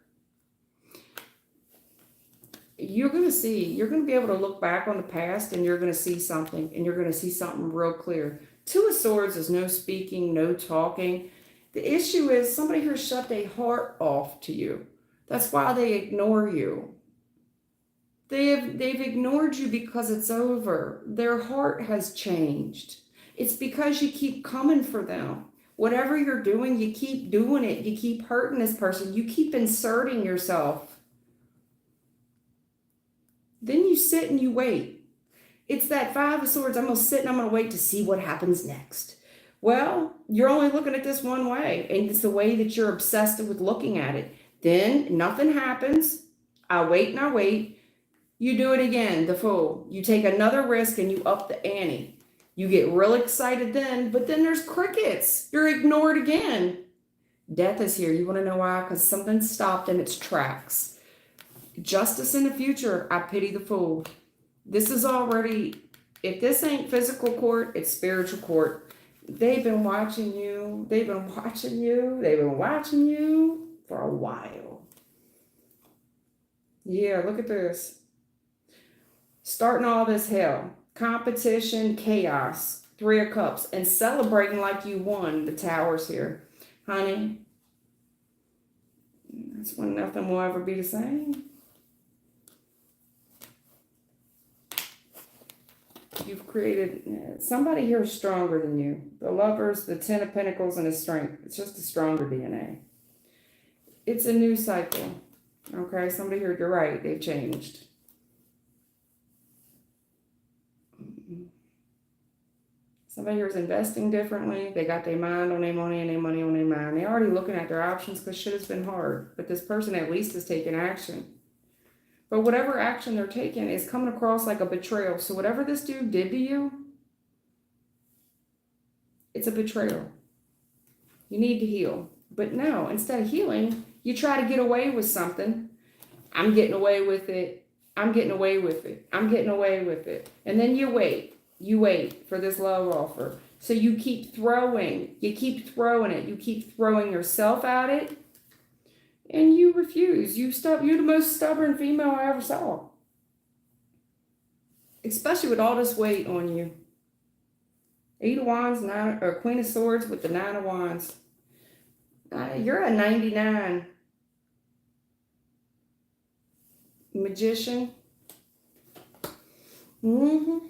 [SPEAKER 1] You're going to be able to look back on the past and you're going to see something, and you're going to see something real clear. Two of Swords is no speaking, no talking. The issue is somebody here shut their heart off to you. That's why they ignore you. They've ignored you because it's over. Their heart has changed. It's because you keep coming for them. Whatever you're doing, you keep doing it. You keep hurting this person. You keep inserting yourself. Then you sit and you wait. It's that Five of Swords. I'm going to sit and I'm going to wait to see what happens next. Well, you're only looking at this one way, and it's the way that you're obsessed with looking at it. Then nothing happens. I wait and I wait. You do it again, the Fool. You take another risk and you up the ante. You get real excited then, but then there's crickets. You're ignored again. Death is here. You want to know why? Because something stopped in its tracks. Justice in the future. I pity the Fool. This is already, if this ain't physical court, it's spiritual court. They've been watching you. They've been watching you. They've been watching you for a while. Yeah, look at this. Starting all this hell. Competition, chaos. Three of Cups. And celebrating like you won. The Towers here. Honey, that's when nothing will ever be the same. You've created, somebody here is stronger than you. The Lovers, the Ten of Pentacles, and the Strength. It's just a stronger DNA. It's a new cycle. Okay, somebody here, you're right, they've changed. Somebody here is investing differently. They got their mind on their money and their money on their mind. They're already looking at their options because shit has been hard. But this person at least is taking action. But whatever action they're taking is coming across like a betrayal. So whatever this dude did to you, it's a betrayal. You need to heal. But no, instead of healing, you try to get away with something. I'm getting away with it. I'm getting away with it. I'm getting away with it. And then you wait. You wait for this love offer. So you keep throwing. You keep throwing it. You keep throwing yourself at it. And you refuse. You're the most stubborn female I ever saw. Especially with all this weight on you. 8 of Wands, Queen of Swords with the 9 of Wands. You're a 99. Magician. You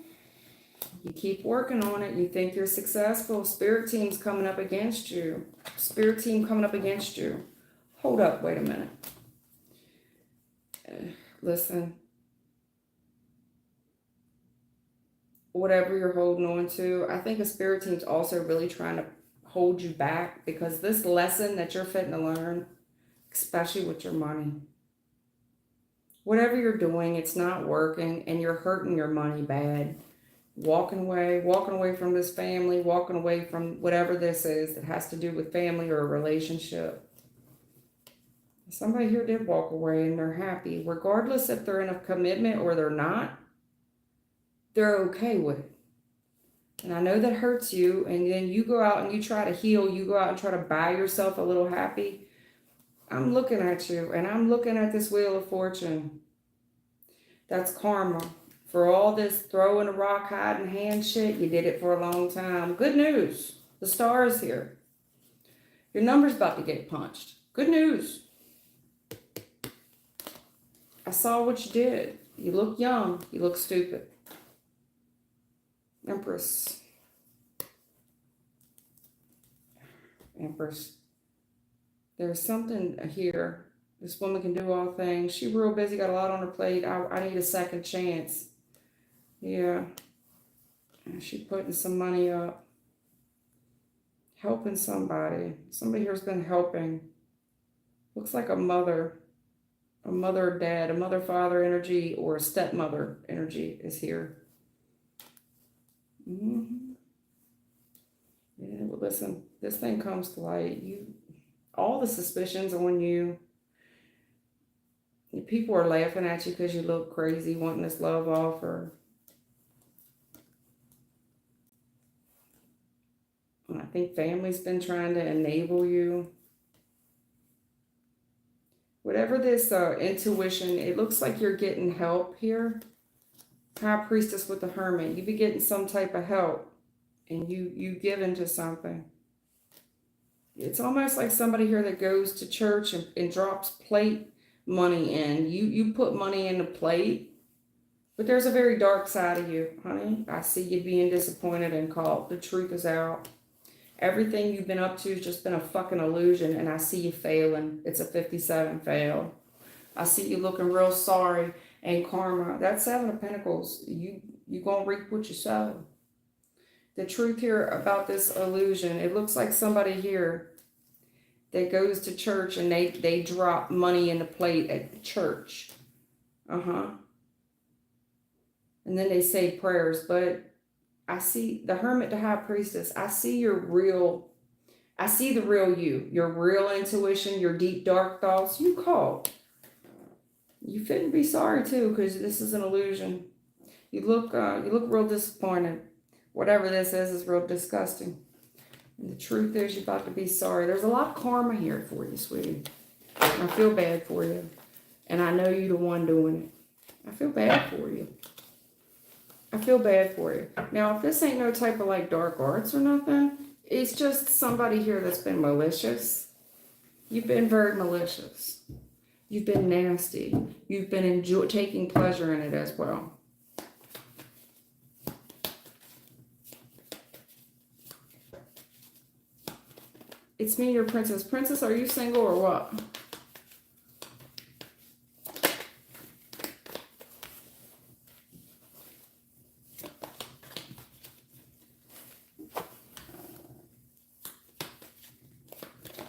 [SPEAKER 1] keep working on it. You think you're successful. Spirit team's coming up against you. Spirit team coming up against you. Hold up. Wait a minute. Listen. Whatever you're holding on to, I think a spirit team's also really trying to hold you back, because this lesson that you're fitting to learn, especially with your money, whatever you're doing, it's not working and you're hurting your money bad. Walking away from this family, walking away from whatever this is that has to do with family or a relationship. Somebody here did walk away and they're happy, regardless if they're in a commitment or they're not. They're okay with it. And I know that hurts you, and then you go out and you try to heal. You go out and try to buy yourself a little happy. I'm looking at you, and I'm looking at this Wheel of Fortune. That's karma. For all this throwing a rock, hiding hand shit, you did it for a long time. Good news. The star is here. Your number's about to get punched. Good news. I saw what you did. You look young. You look stupid. Empress. There's something here. This woman can do all things. She's real busy, got a lot on her plate. I need a second chance. Yeah. She's putting some money up. Helping somebody. Somebody here's been helping. Looks like a mother or dad, a mother-father energy, or a stepmother energy is here. Yeah, well, listen, this thing comes to light. All the suspicions on you. People are laughing at you because you look crazy, wanting this love offer. I think family's been trying to enable you. Whatever this intuition, it looks like you're getting help here. High Priestess with the Hermit. You be getting some type of help, and you give into something. It's almost like somebody here that goes to church and drops plate money in. You put money in the plate, but there's a very dark side of you, honey. I see you being disappointed and caught. The truth is out. Everything you've been up to has just been a fucking illusion, and I see you failing. It's a 57 fail. I see you looking real sorry, and karma. That 7 of Pentacles, you gonna reap what you sow. The truth here about this illusion, it looks like somebody here that goes to church and they drop money in the plate at the church. And then they say prayers, but I see the Hermit to High Priestess. I see the real you, your real intuition, your deep, dark thoughts. You called. You shouldn't be sorry too, because this is an illusion. You look real disappointed. Whatever this is real disgusting. And the truth is, you're about to be sorry. There's a lot of karma here for you, sweetie. And I feel bad for you. And I know you're the one doing it. I feel bad for you. I feel bad for you. Now, if this ain't no type of like dark arts or nothing, it's just somebody here that's been malicious. You've been very malicious. You've been nasty. You've been taking pleasure in it as well. It's me, your princess. Princess, are you single or what?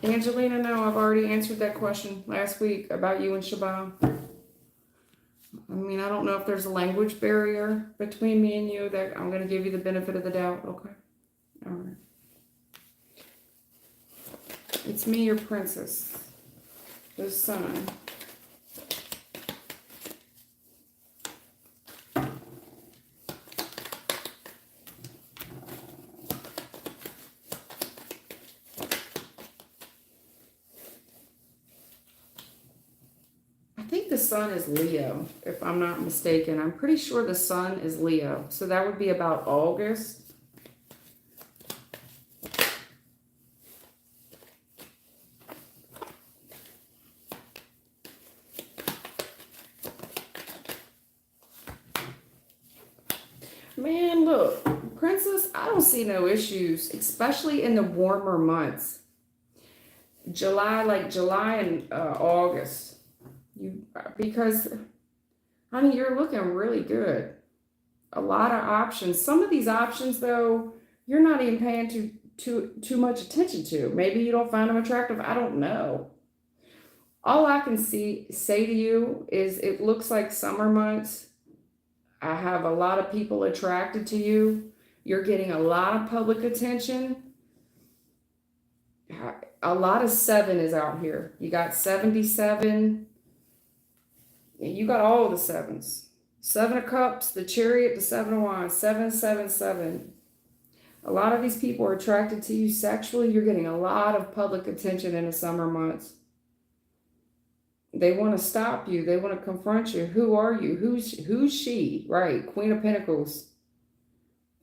[SPEAKER 1] Angelina, no, I've already answered that question last week about you and Shabam. I mean, I don't know if there's a language barrier between me and you that I'm going to give you the benefit of the doubt. Okay. All right. It's me, your princess. The sun. believe the sun is Leo, if I'm not mistaken. I'm pretty sure the sun is Leo. So that would be about August. Man, look, Princess, I don't see no issues, especially in the warmer months. July, like July and August. Because, honey, you're looking really good. A lot of options. Some of these options, though, you're not even paying too much attention to. Maybe you don't find them attractive. I don't know. All I can say to you is it looks like summer months. I have a lot of people attracted to you. You're getting a lot of public attention. A lot of 7 is out here. You got 77. You got all the 7s. 7 of Cups, the Chariot, the 7 of Wands, 777. A lot of these people are attracted to you sexually. You're getting a lot of public attention in the summer months. They want to stop you. They want to confront you. Who are you? Who's she? Right, Queen of Pentacles.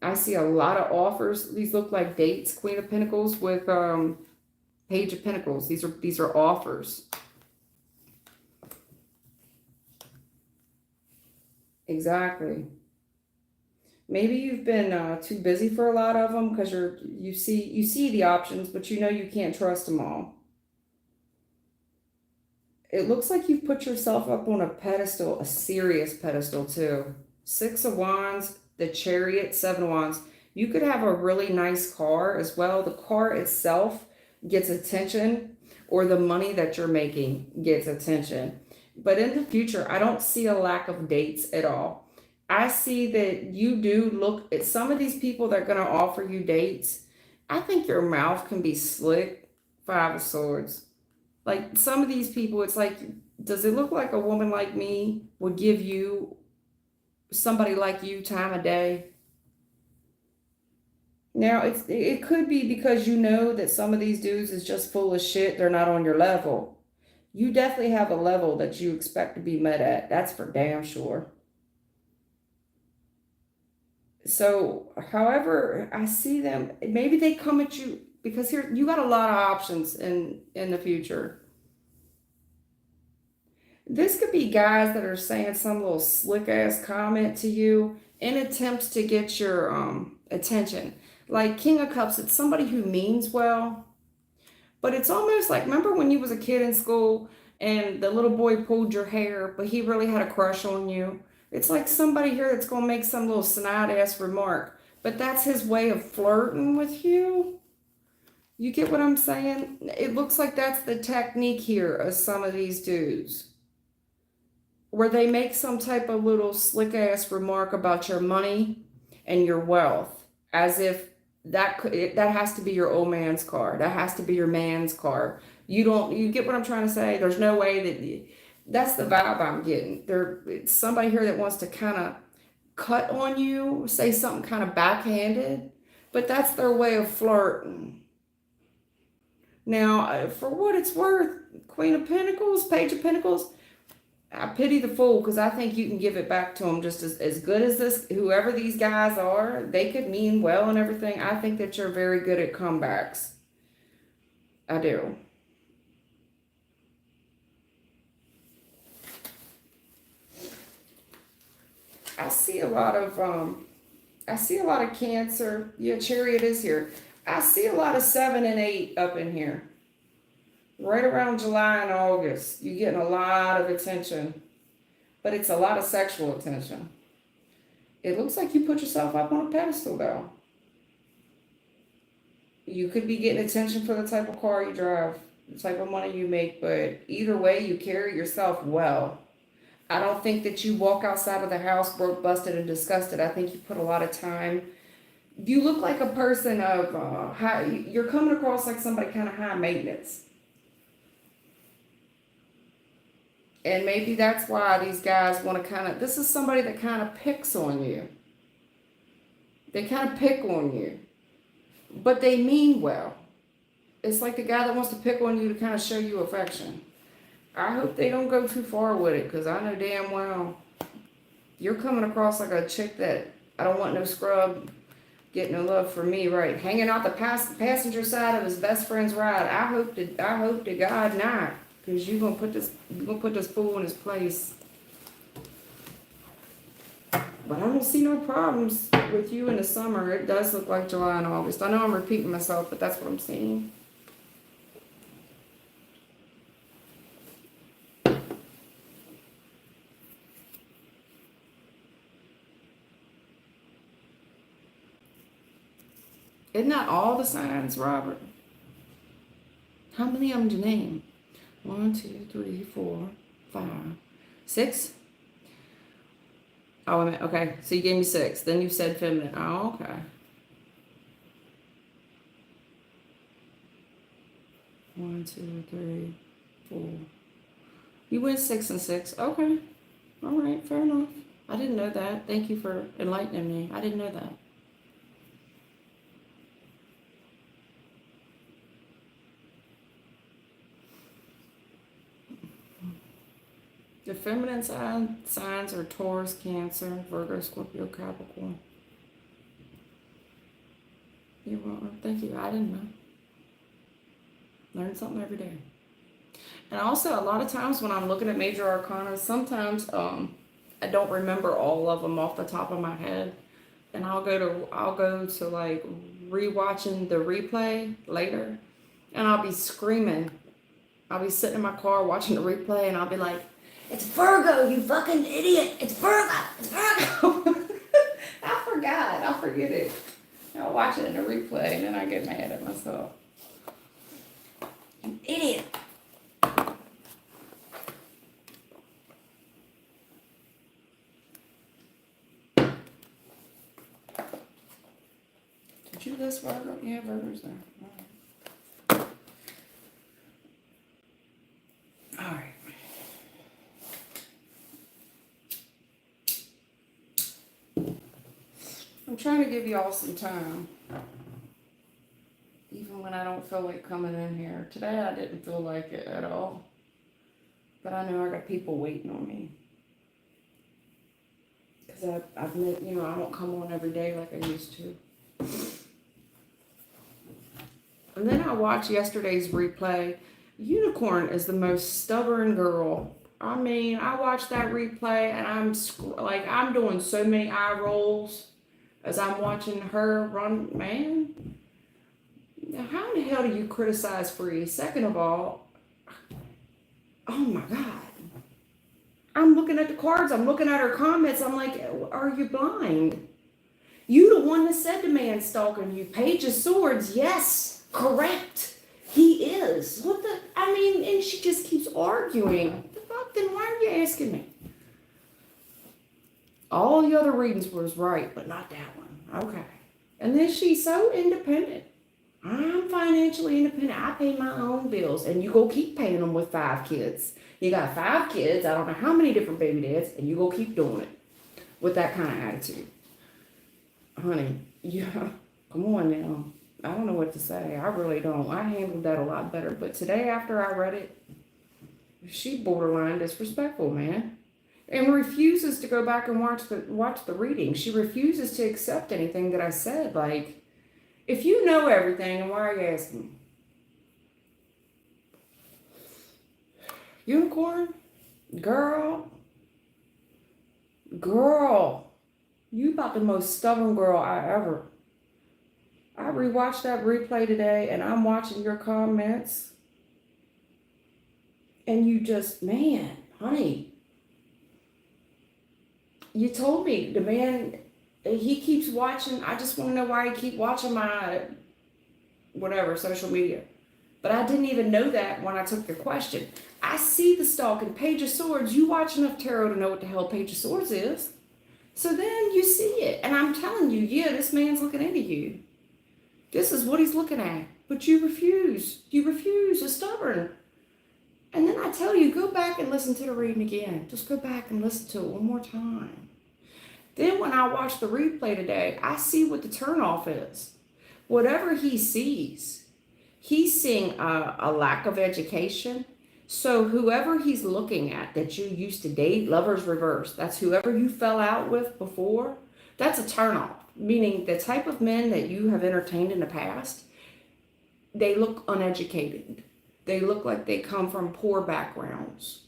[SPEAKER 1] I see a lot of offers. These look like dates. Queen of Pentacles with Page of Pentacles. These are offers. Exactly. Maybe you've been too busy for a lot of them because you see the options, but you know you can't trust them all. It looks like you've put yourself up on a pedestal, a serious pedestal too. 6 of Wands, the Chariot, 7 of Wands. You could have a really nice car as well. The car itself gets attention, or the money that you're making gets attention. But in the future, I don't see a lack of dates at all. I see that you do look at some of these people that are going to offer you dates. I think your mouth can be slick. 5 of Swords. Like some of these people, it's like, does it look like a woman like me would give you somebody like you time of day? Now, it could be because you know that some of these dudes is just full of shit. They're not on your level. You definitely have a level that you expect to be met at. That's for damn sure. So, however, I see them, maybe they come at you because here you got a lot of options in the future. This could be guys that are saying some little slick ass comment to you in attempts to get your attention. Like King of Cups, it's somebody who means well, but it's almost like, remember when you was a kid in school and the little boy pulled your hair, but he really had a crush on you? It's like somebody here that's going to make some little snide ass remark, but that's his way of flirting with you. You get what I'm saying? It looks like that's the technique here of some of these dudes, where they make some type of little slick ass remark about your money and your wealth, as if that has to be your old man's car. That has to be your man's car. You get what I'm trying to say? There's no way that's the vibe I'm getting. It's somebody here that wants to kind of cut on you, say something kind of backhanded, but that's their way of flirting. Now, for what it's worth, Queen of Pentacles, Page of Pentacles, I pity the fool, because I think you can give it back to them just as good as this. Whoever these guys are, they could mean well and everything. I think that you're very good at comebacks. I do. I see a lot of Cancer. Yeah, Chariot is here. I see a lot of 7 and 8 up in here. Right around July and August, you're getting a lot of attention, but it's a lot of sexual attention. It looks like you put yourself up on a pedestal, though. You could be getting attention for the type of car you drive, the type of money you make, but either way, you carry yourself well. I don't think that you walk outside of the house broke, busted, and disgusted. I think you put a lot of time. You look like a person of you're coming across like somebody kind of high maintenance. And maybe that's why these guys want to this is somebody that kind of picks on you. They kind of pick on you, but they mean well. It's like the guy that wants to pick on you to kind of show you affection. I hope they don't go too far with it, because I know damn well you're coming across like a chick that I don't want no scrub, get no love from me, right? Hanging out the passenger side of his best friend's ride. I hope to God not, because you're gonna put this fool in his place. But I don't see no problems with you in the summer. It does look like July and August. I know I'm repeating myself, but that's what I'm seeing. Isn't that all the signs, Robert? How many of them do you name? 1, 2, 3, 4, 5, 6? Oh, wait a minute. Okay, so you gave me 6. Then you said feminine. Oh, okay. One, 2, 3, 4. You went 6 and 6. Okay. All right, fair enough. I didn't know that. Thank you for enlightening me. I didn't know that. The feminine signs are Taurus, Cancer, Virgo, Scorpio, Capricorn. You're welcome. Thank you. I didn't know. Learn something every day. And also, a lot of times when I'm looking at major arcana, sometimes I don't remember all of them off the top of my head, and I'll go to like rewatching the replay later, and I'll be screaming. I'll be sitting in my car watching the replay, and I'll be like, "It's Virgo, you fucking idiot! It's Virgo! It's Virgo!" I forgot. I'll forget it. I'll watch it in the replay, and then I get mad at myself. You idiot! Did you list Virgo? Yeah, Virgo's there. All right. I'm trying to give y'all some time, even when I don't feel like coming in here. Today I didn't feel like it at all, but I know I got people waiting on me. Because I don't come on every day like I used to. And then I watched yesterday's replay. Unicorn is the most stubborn girl. I mean, I watched that replay and I'm doing so many eye rolls as I'm watching her run. Man, how in the hell do you criticize free? Second of all, oh my God. I'm looking at the cards. I'm looking at her comments. I'm like, are you blind? You the one that said the man stalking you. Page of Swords, yes, correct. He is. And she just keeps arguing. What the fuck? Then why are you asking me? All the other readings was right, but not that one. Okay. And then she's so independent. I'm financially independent. I pay my own bills. And you go keep paying them with 5 kids. You got 5 kids. I don't know how many different baby dads. And you go keep doing it with that kind of attitude. Honey, yeah, come on now. I don't know what to say. I really don't. I handled that a lot better. But today, after I read it, she borderline disrespectful, man. And refuses to go back and watch the reading. She refuses to accept anything that I said. Like, if you know everything, then why are you asking me? Unicorn? Girl, you about the most stubborn girl I ever. I rewatched that replay today and I'm watching your comments. And you just, man, honey. You told me the man, he keeps watching. I just want to know why he keep watching my social media. But I didn't even know that when I took your question. I see the stalking. Page of Swords. You watch enough tarot to know what the hell Page of Swords is. So then you see it. And I'm telling you, yeah, this man's looking into you. This is what he's looking at. But you refuse. You refuse. You're stubborn. And then I tell you, go back and listen to the reading again. Just go back and listen to it one more time. Then when I watch the replay today, I see what the turnoff is. Whatever he sees, he's seeing a lack of education. So whoever he's looking at that you used to date, lovers reverse, that's whoever you fell out with before, that's a turnoff. Meaning the type of men that you have entertained in the past, they look uneducated. They look like they come from poor backgrounds.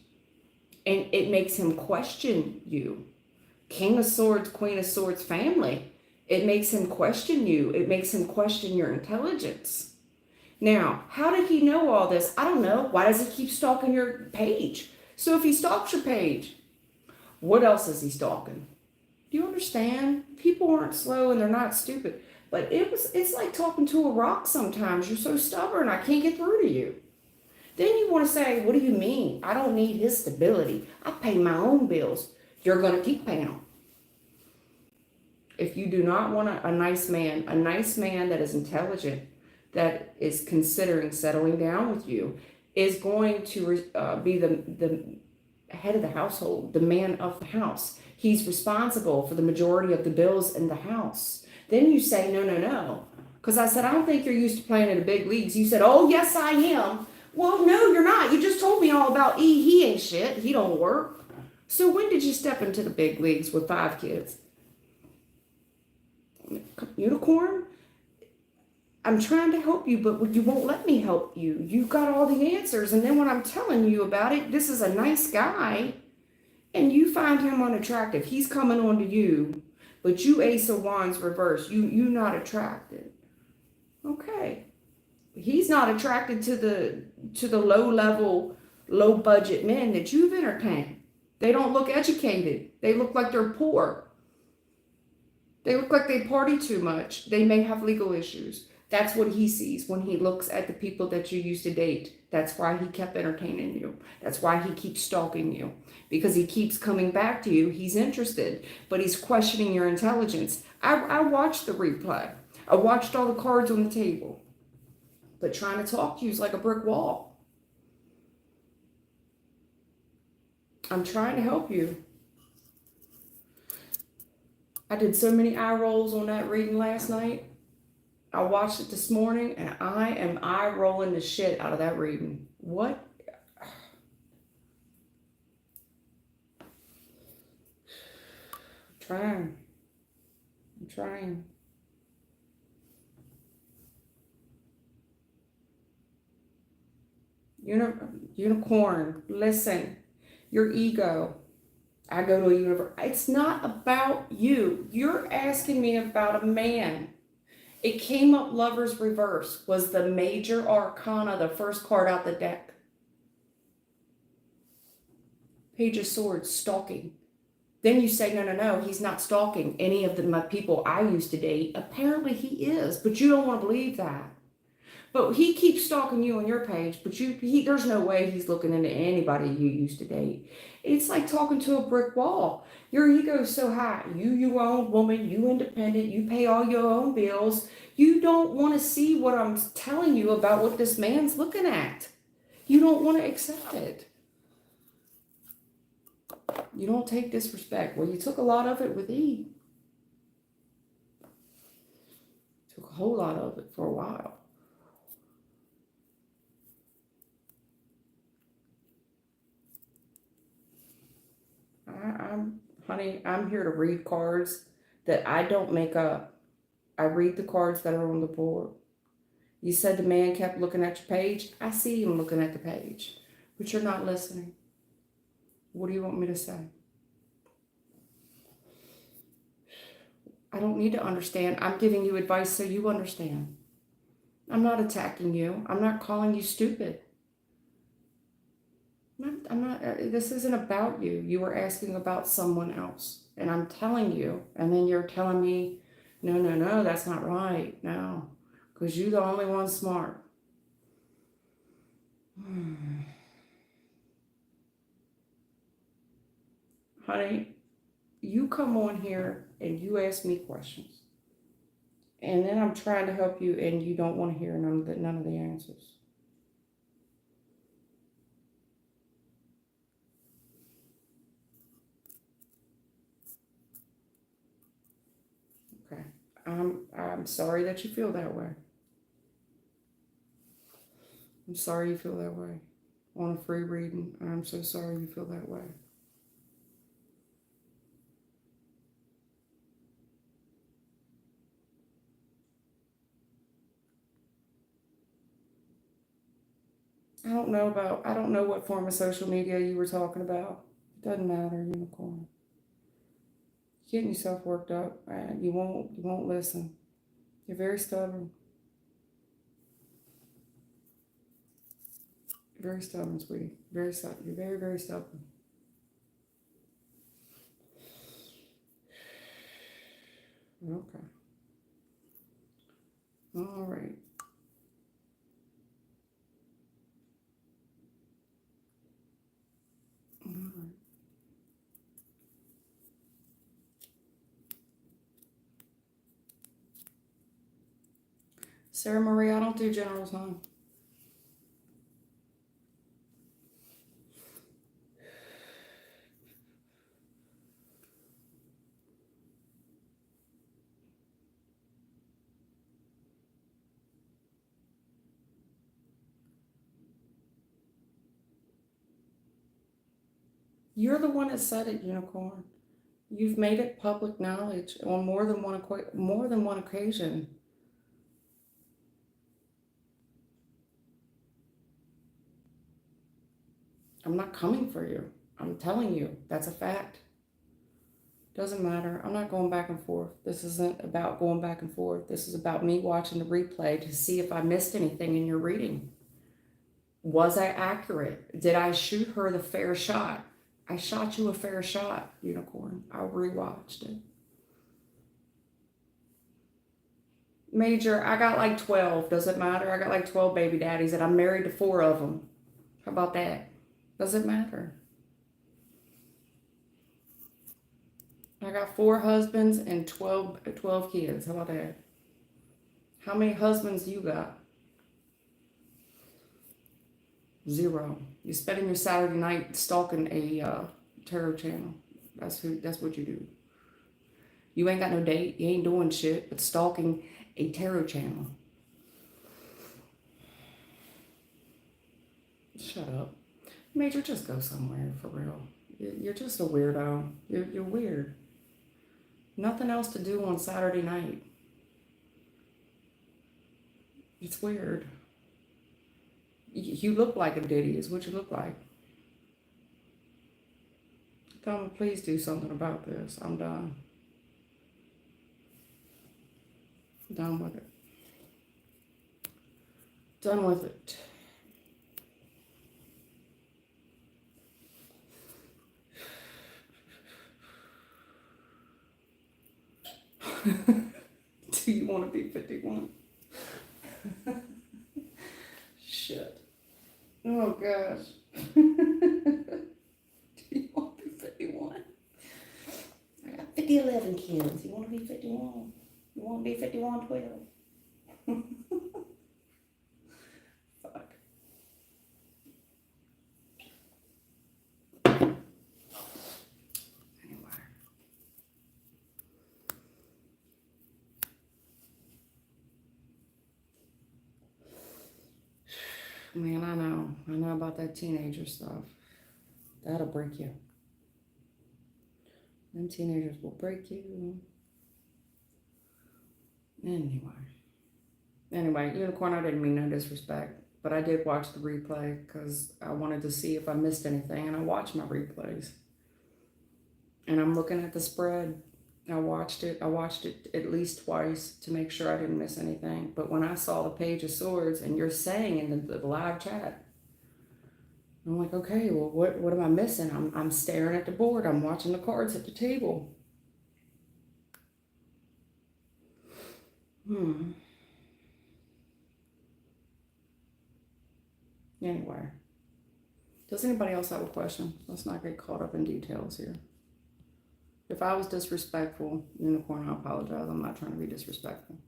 [SPEAKER 1] And it makes him question you. King of Swords, Queen of Swords family. It makes him question you. It makes him question your intelligence. Now, how did he know all this? I don't know. Why does he keep stalking your page? So if he stalks your page, what else is he stalking? Do you understand? People aren't slow and they're not stupid. But it's like talking to a rock sometimes. You're so stubborn, I can't get through to you. Then you want to say, what do you mean? I don't need his stability. I pay my own bills. You're going to keep paying them. If you do not want a nice man that is intelligent, that is considering settling down with you, is going to be the head of the household, the man of the house. He's responsible for the majority of the bills in the house. Then you say, no, no, no. Because I said, I don't think you're used to playing in the big leagues. You said, oh, yes, I am. Well, no, you're not. You just told me all about he ain't shit. He don't work. So when did you step into the big leagues with 5 kids? Unicorn? I'm trying to help you, but you won't let me help you. You've got all the answers. And then when I'm telling you about it, this is a nice guy, and you find him unattractive. He's coming on to you, but you Ace of Wands reverse. You not attracted. Okay. He's not attracted to the low level, low budget men that you've entertained. They don't look educated. They look like they're poor. They look like they party too much. They may have legal issues. That's what he sees when he looks at the people that you used to date. That's why he kept entertaining you. That's why he keeps stalking you. Because he keeps coming back to you. He's interested, but he's questioning your intelligence. I watched the replay. I watched all the cards on the table. But trying to talk to you is like a brick wall. I'm trying to help you. I did so many eye rolls on that reading last night. I watched it this morning, and I am eye rolling the shit out of that reading. What? I'm trying. I'm trying. Unicorn, listen. Your ego. I go to a universe. It's not about you. You're asking me about a man. It came up Lover's Reverse was the major arcana, the first card out the deck. Page of Swords, stalking. Then you say, no, no, no, he's not stalking any of my people I used to date. Apparently he is, but you don't want to believe that. But he keeps stalking you on your page, but there's no way he's looking into anybody you used to date. It's like talking to a brick wall. Your ego is so high. You your own woman, you independent, you pay all your own bills. You don't want to see what I'm telling you about what this man's looking at. You don't want to accept it. You don't take disrespect. Well, you took a lot of it with E. Took a whole lot of it for a while. Honey, I'm here to read cards that I don't make up. I read the cards that are on the board. You said the man kept looking at your page. I see him looking at the page, but you're not listening. What do you want me to say? I don't need to understand. I'm giving you advice so you understand. I'm not attacking you. I'm not calling you stupid. I'm not, this isn't about you. You were asking about someone else. And I'm telling you, and then you're telling me, no, no, no, that's not right. No, because you're the only one smart. Honey, you come on here and you ask me questions. And then I'm trying to help you and you don't want to hear none of the answers. Okay. I'm sorry that you feel that way. I'm sorry you feel that way. on a free reading. I'm so sorry you feel that way. I don't know what form of social media you were talking about. It doesn't matter, unicorn. You're getting yourself worked up. You won't listen. You're very stubborn. Very stubborn, sweetie. Very stubborn. You're very, very stubborn. Okay. All right. All right. Sarah Marie, I don't do generals, huh? You're the one that said it, unicorn. You've made it public knowledge on more than one occasion. I'm not coming for you. I'm telling you, that's a fact. Doesn't matter. I'm not going back and forth. This isn't about going back and forth. This is about me watching the replay to see if I missed anything in your reading. Was I accurate? Did I shoot her the fair shot? I shot you a fair shot, unicorn. I rewatched it. Major, I got like 12. Does it matter? I got like 12 baby daddies and I'm married to 4 of them. How about that? Does it matter? I got 4 husbands and 12 kids. How about that? How many husbands you got? 0. You're spending your Saturday night stalking a tarot channel. That's what you do. You ain't got no date. You ain't doing shit but stalking a tarot channel. Shut up. Major, just go somewhere for real. You're just a weirdo. You're weird. Nothing else to do on Saturday night. It's weird. You look like a ditty is what you look like. Tell me, please do something about this. I'm done. Done with it. Done with it. Do you want to be 51? Shit. Oh gosh. Do you want to be 51? I got 11 kids. You want to be 51? You want to be 51-12? Fuck. Anyway. Man, I know about that teenager stuff. That'll break you. Them teenagers will break you. Anyway, unicorn, I didn't mean no disrespect, but I did watch the replay because I wanted to see if I missed anything, and I watched my replays. And I'm looking at the spread. I watched it at least twice to make sure I didn't miss anything. But when I saw the Page of Swords, and you're saying in the live chat, I'm like, okay, well, what am I missing? I'm staring at the board. I'm watching the cards at the table. Anyway, does anybody else have a question? Let's not get caught up in details here. If I was disrespectful, unicorn, I apologize. I'm not trying to be disrespectful.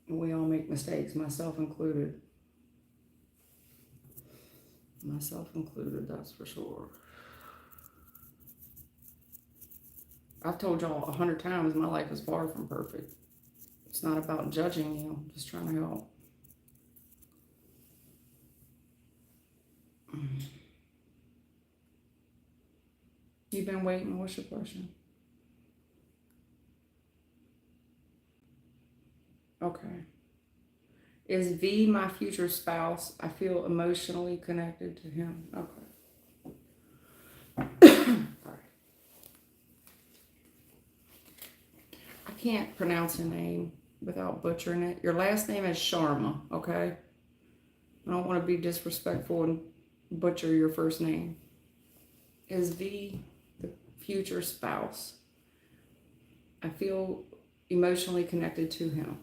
[SPEAKER 1] We all make mistakes, myself included. Myself included, that's for sure. I've told y'all 100 times my life is far from perfect. It's not about judging you, I'm just trying to help. You've been waiting. What's your question? Okay. Is V my future spouse? I feel emotionally connected to him. Okay. All right. I can't pronounce your name without butchering it. Your last name is Sharma, okay? I don't want to be disrespectful and butcher your first name. Is V the future spouse? I feel emotionally connected to him.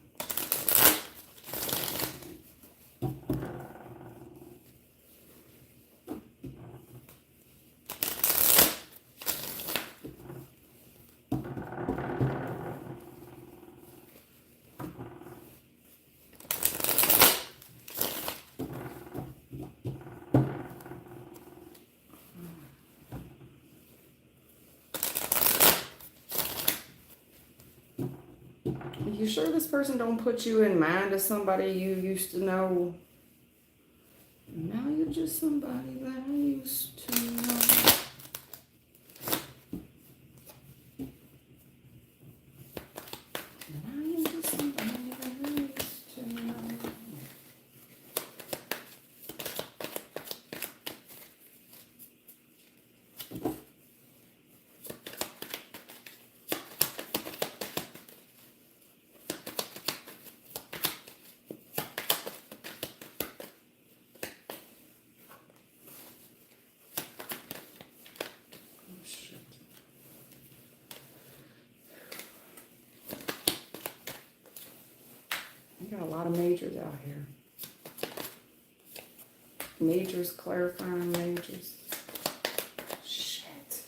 [SPEAKER 1] You sure this person don't put you in mind as somebody you used to know? Now you're just somebody that I used to know. Now you're just somebody that I used to know. Got a lot of majors out here. Majors, clarifying majors. Shit.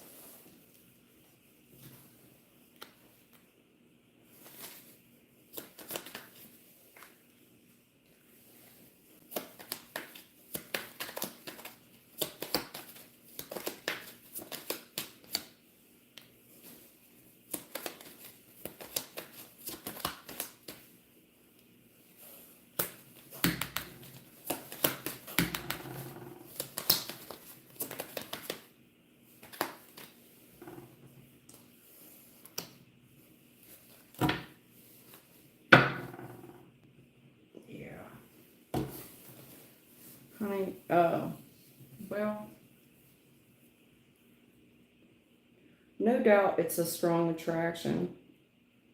[SPEAKER 1] Honey, well, no doubt it's a strong attraction.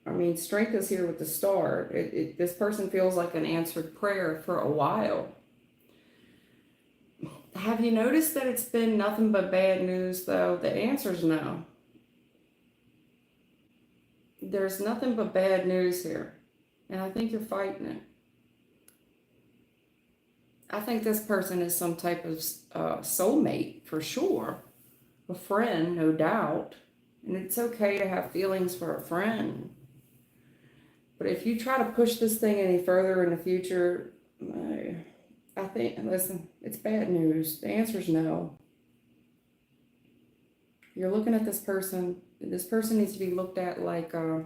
[SPEAKER 1] I mean, strength is here with the star. This person feels like an answered prayer for a while. Have you noticed that it's been nothing but bad news, though? The answer is no. There's nothing but bad news here. And I think you're fighting it. I think this person is some type of soulmate, for sure. A friend, no doubt. And it's okay to have feelings for a friend. But if you try to push this thing any further in the future, I think, listen, it's bad news. The answer is no. You're looking at this person. This person needs to be looked at like a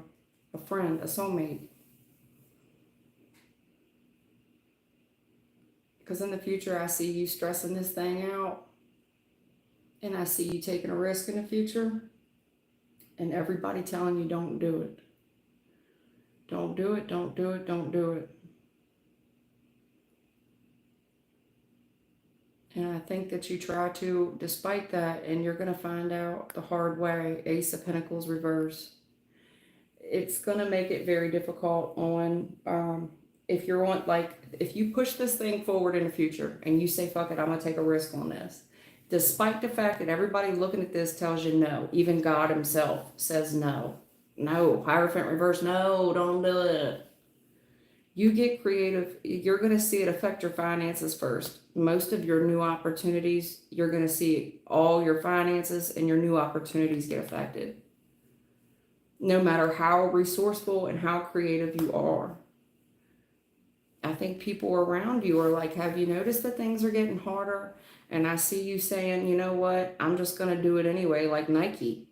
[SPEAKER 1] friend, a soulmate. Because in the future, I see you stressing this thing out. And I see you taking a risk in the future. And everybody telling you don't do it. Don't do it, don't do it, don't do it. And I think that you try to, despite that, and you're going to find out the hard way. Ace of Pentacles reverse. It's going to make it very difficult on, if you're on, like, if you push this thing forward in the future and you say, fuck it, I'm going to take a risk on this. Despite the fact that everybody looking at this tells you no. Even God himself says no. No. Hierophant reverse, no, don't do it. You get creative. You're going to see it affect your finances first. Most of your new opportunities, you're going to see all your finances and your new opportunities get affected. No matter how resourceful and how creative you are. I think people around you are like, have you noticed that things are getting harder? And I see you saying, you know what, I'm just going to do it anyway, like Nike.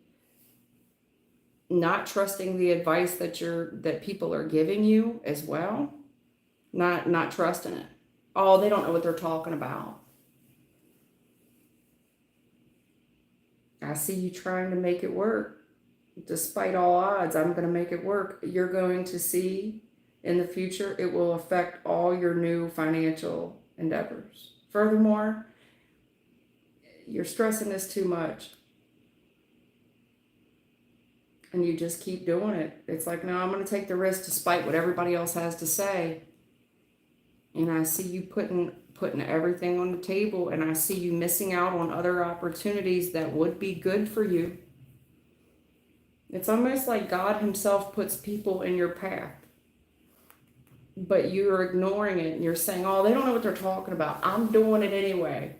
[SPEAKER 1] Not trusting the advice that people are giving you as well. Not trusting it. Oh, they don't know what they're talking about. I see you trying to make it work. Despite all odds, I'm going to make it work. You're going to see in the future, it will affect all your new financial endeavors. Furthermore, you're stressing this too much. And you just keep doing it. It's like, no, I'm going to take the risk despite what everybody else has to say. And I see you putting everything on the table, and I see you missing out on other opportunities that would be good for you. It's almost like God himself puts people in your path, but you're ignoring it and you're saying, oh, they don't know what they're talking about. I'm doing it anyway.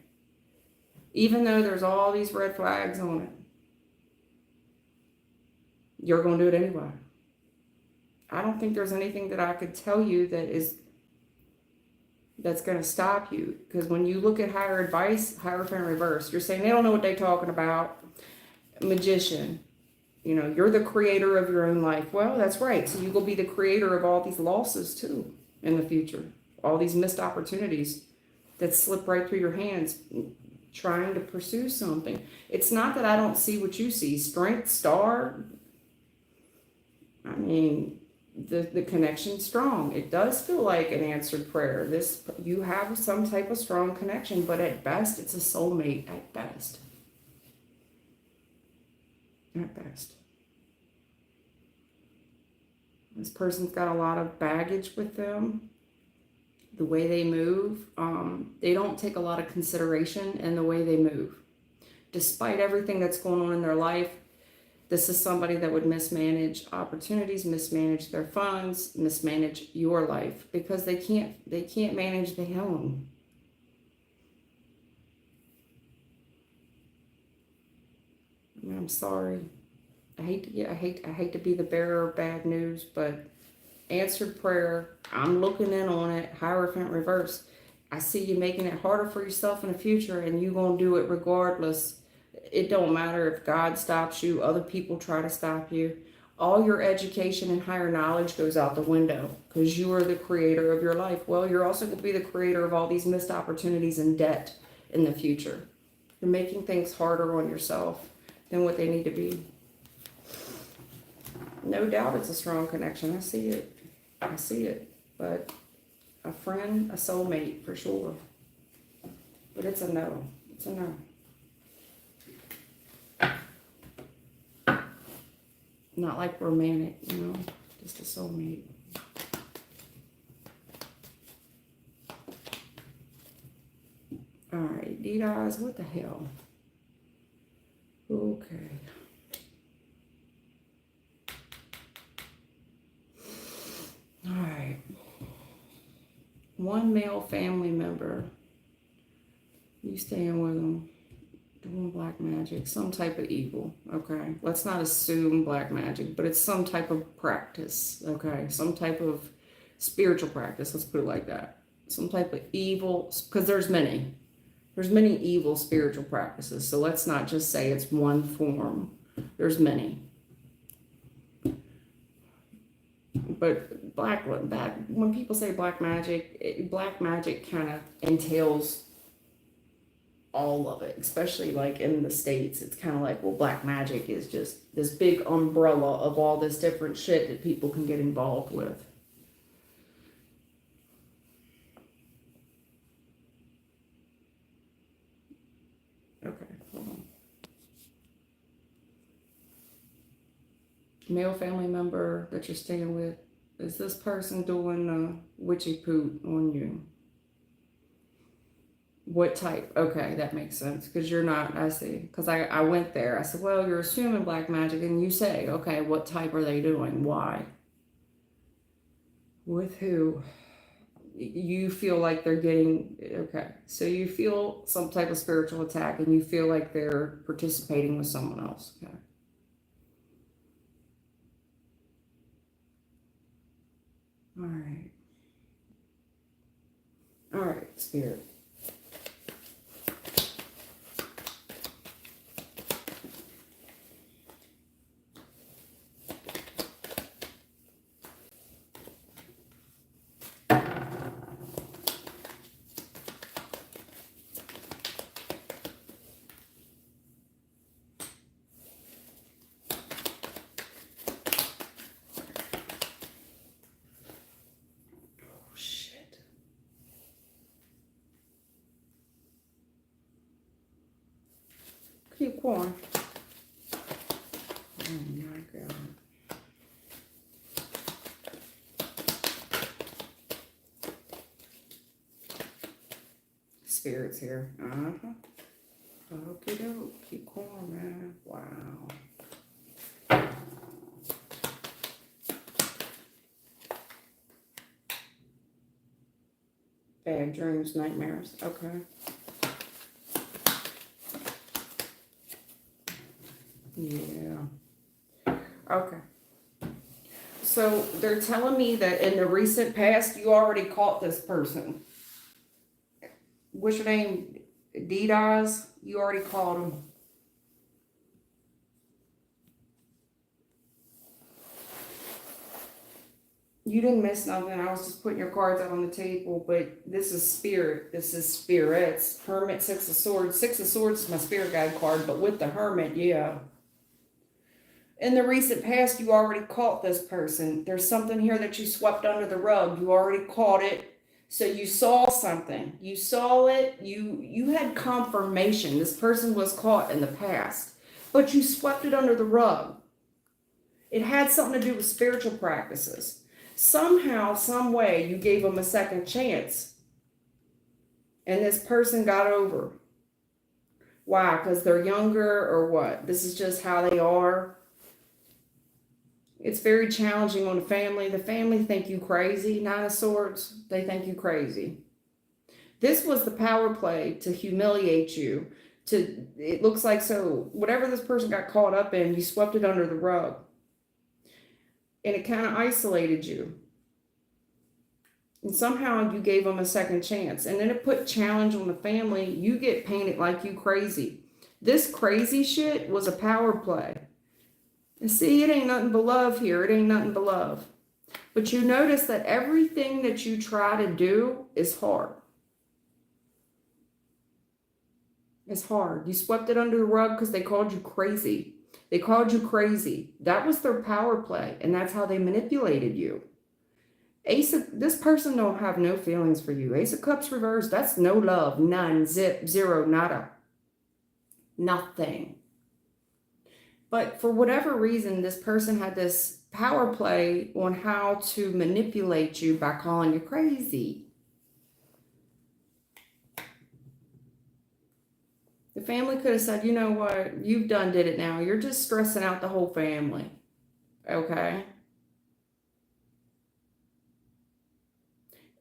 [SPEAKER 1] Even though there's all these red flags on it, you're going to do it anyway. I don't think there's anything that I could tell you that's going to stop you. Because when you look at higher advice, Hierophant reverse, you're saying they don't know what they're talking about. Magician, you know, you're the creator of your own life. Well, that's right. So you will be the creator of all these losses too in the future. All these missed opportunities that slip right through your hands trying to pursue something. It's not that I don't see what you see. Strength, star. I mean, the connection's strong. It does feel like an answered prayer. You have some type of strong connection, but at best, it's a soulmate. At best. At best. This person's got a lot of baggage with them. The way they move, they don't take a lot of consideration in the way they move. Despite everything that's going on in their life, this is somebody that would mismanage opportunities, mismanage their funds, mismanage your life because they can't manage the own. I mean, I'm sorry. I hate to be the bearer of bad news, but answered prayer, I'm looking in on it, Hierophant reverse. I see you making it harder for yourself in the future, and you're going to do it regardless. It don't matter if God stops you, other people try to stop you. All your education and higher knowledge goes out the window because you are the creator of your life. Well, you're also going to be the creator of all these missed opportunities and debt in the future. You're making things harder on yourself than what they need to be. No doubt it's a strong connection. I see it. But a friend, a soulmate for sure. But it's a no. It's a no. Not like romantic, you know, just a soulmate. All right, D-Eyes, what the hell? Okay. All right. One male family member. You staying with them. Doing black magic. Some type of evil. Okay. Let's not assume black magic, but it's some type of practice. Okay. Some type of spiritual practice. Let's put it like that. Some type of evil. Because there's many. There's many evil spiritual practices. So let's not just say it's one form. There's many. But when people say black magic kind of entails all of it, especially like in the States. It's kind of like, well, black magic is just this big umbrella of all this different shit that people can get involved with. Okay, hold on. Male family member that you're staying with, is this person doing witchy poot on you? What type? Okay, that makes sense. Because you're not, I see. Because I went there. I said, well, you're assuming black magic. And you say, okay, what type are they doing? Why? With who? You feel like they're getting, okay. So you feel some type of spiritual attack and you feel like they're participating with someone else. Okay. All right. All right, Spirit. Keep going. Oh my God. Spirits here. Okay, doke. Keep going, man. Wow. Bad dreams, nightmares. Okay. Yeah. Okay. So they're telling me that in the recent past, you already caught this person. What's your name? DDoS? You already caught him. You didn't miss nothing. I was just putting your cards out on the table, but this is spirit. This is spirits. Hermit, Six of Swords. Six of Swords is my spirit guide card, but with the Hermit, yeah. In the recent past, you already caught this person. There's something here that you swept under the rug. You already caught it. So you saw something. You saw it. You had confirmation. This person was caught in the past, but you swept it under the rug. It had something to do with spiritual practices. Somehow, some way, you gave them a second chance. And this person got over. Why? Because they're younger or what? This is just how they are. It's very challenging on the family. The family think you crazy. Nine of Swords, they think you crazy. This was the power play to humiliate you. It looks like, so whatever this person got caught up in, you swept it under the rug. And it kind of isolated you. And somehow you gave them a second chance. And then it put challenge on the family. You get painted like you crazy. This crazy shit was a power play. And see, it ain't nothing but love here. It ain't nothing but love. But you notice that everything that you try to do is hard. It's hard. You swept it under the rug because they called you crazy. They called you crazy. That was their power play, and that's how they manipulated you. This person don't have no feelings for you. Ace of Cups reversed, that's no love. None, zip, zero, nada. Nothing. But for whatever reason, this person had this power play on how to manipulate you by calling you crazy. The family could have said, you know what, you've did it now. You're just stressing out the whole family. Okay?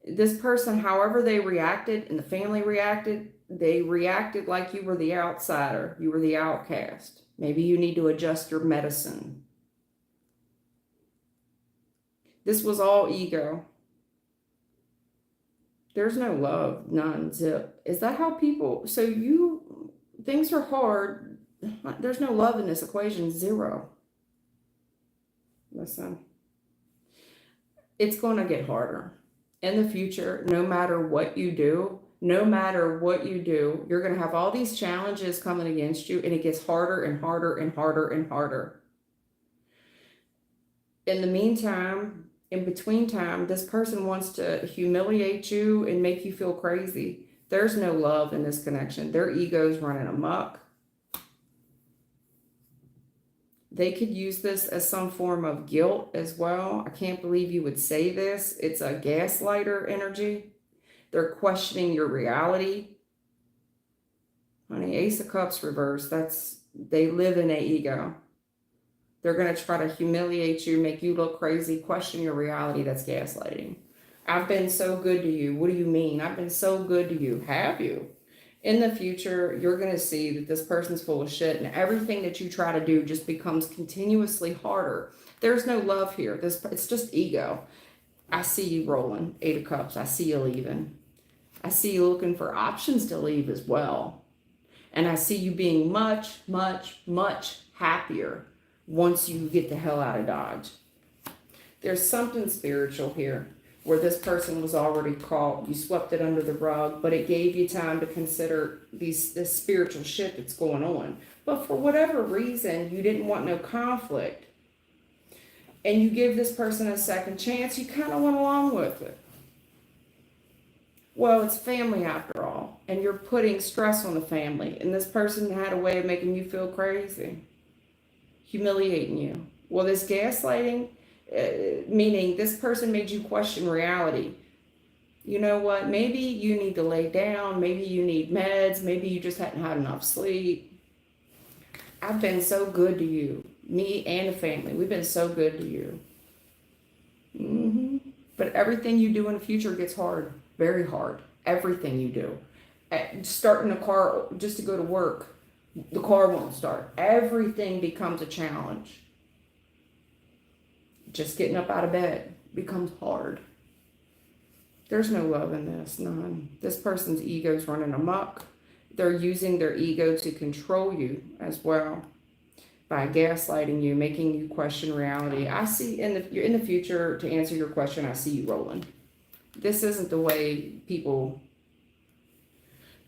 [SPEAKER 1] This person, however they reacted and the family reacted, they reacted like you were the outsider. You were the outcast. Maybe you need to adjust your medicine. This was all ego. There's no love, none, zip. Is that how people, things are hard. There's no love in this equation, zero. Listen, it's going to get harder. In the future, no matter what you do, you're going to have all these challenges coming against you, and it gets harder and harder and harder and harder. In the meantime, in between time, this person wants to humiliate you and make you feel crazy. There's no love in this connection. Their ego's running amok. They could use this as some form of guilt as well. I can't believe you would say this. It's a gaslighter energy. They're questioning your reality. Honey, Ace of Cups reversed. They live in their ego. They're going to try to humiliate you, make you look crazy, question your reality. That's gaslighting. I've been so good to you. What do you mean? I've been so good to you. Have you? In the future, you're going to see that this person's full of shit, and everything that you try to do just becomes continuously harder. There's no love here. It's just ego. I see you rolling. Eight of Cups. I see you leaving. I see you looking for options to leave as well. And I see you being much, much, much happier once you get the hell out of Dodge. There's something spiritual here where this person was already caught. You swept it under the rug, but it gave you time to consider this spiritual shit that's going on. But for whatever reason, you didn't want no conflict. And you give this person a second chance, you kind of went along with it. Well, it's family after all. now, and you're putting stress on the family, and this person had a way of making you feel crazy, humiliating you. Well, this gaslighting, meaning this person made you question reality. You know what? Maybe you need to lay down. Maybe you need meds. Maybe you just hadn't had enough sleep. I've been so good to you. Me and the family. We've been so good to you. But everything you do in the future gets hard. Very hard. Everything you do. Starting a car just to go to work, the car won't start. Everything becomes a challenge. Just getting up out of bed becomes hard. There's no love in this, none. This person's ego's running amok. They're using their ego to control you as well by gaslighting you, making you question reality. I see in the future, to answer your question, I see you rolling. This isn't the way people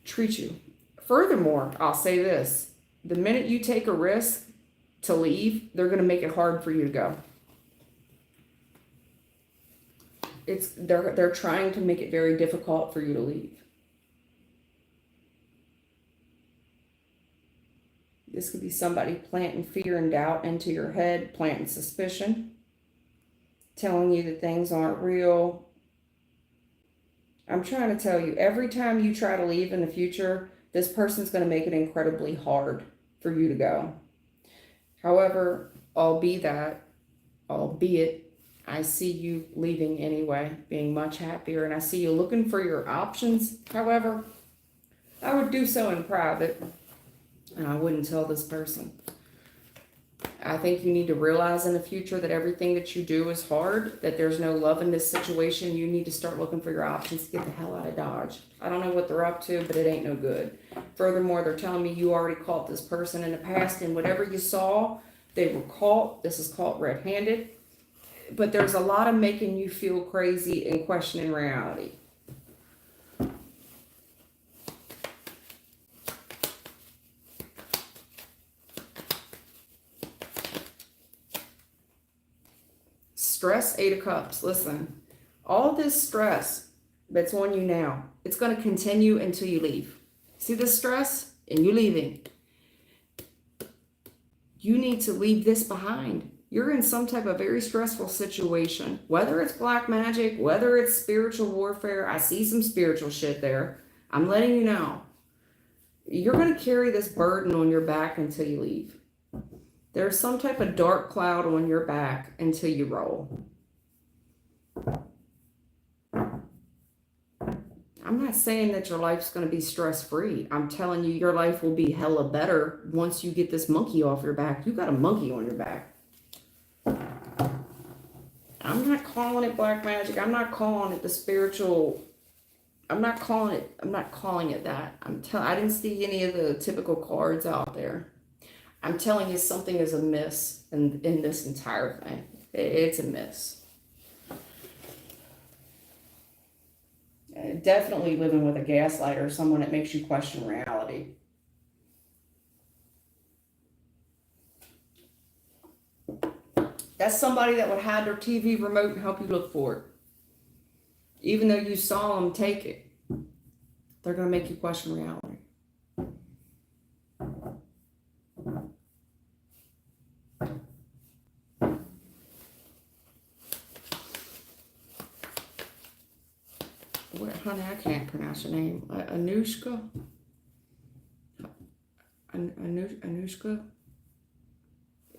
[SPEAKER 1] treat you. Furthermore, I'll say this. The minute you take a risk to leave, they're going to make it hard for you to go. They're trying to make it very difficult for you to leave. This could be somebody planting fear and doubt into your head, planting suspicion, telling you that things aren't real. I'm trying to tell you, every time you try to leave in the future, this person's going to make it incredibly hard for you to go. However, albeit I see you leaving anyway, being much happier, and I see you looking for your options. However, I would do so in private, and I wouldn't tell this person. I think you need to realize in the future that everything that you do is hard, that there's no love in this situation. You need to start looking for your options to get the hell out of Dodge. I don't know what they're up to, but it ain't no good. Furthermore, they're telling me you already caught this person in the past, and whatever you saw, they were caught. This is caught red-handed. But there's a lot of making you feel crazy and questioning reality. Stress, 8 of Cups. Listen, all this stress that's on you now, it's going to continue until you leave. See this stress? And you leaving. You need to leave this behind. You're in some type of very stressful situation, whether it's black magic, whether it's spiritual warfare. I see some spiritual shit there. I'm letting you know. You're going to carry this burden on your back until you leave. There's some type of dark cloud on your back until you roll. I'm not saying that your life's going to be stress-free. I'm telling you your life will be hella better once you get this monkey off your back. You got a monkey on your back. I'm not calling it black magic. I'm not calling it the spiritual. I'm not calling it that. I didn't see any of the typical cards out there. I'm telling you something is amiss in this entire thing. It's a miss. Definitely living with a gaslighter, someone that makes you question reality. That's somebody that would hide their TV remote and help you look for it. Even though you saw them take it, they're going to make you question reality. Honey, I can't pronounce your name. Anushka? Anushka?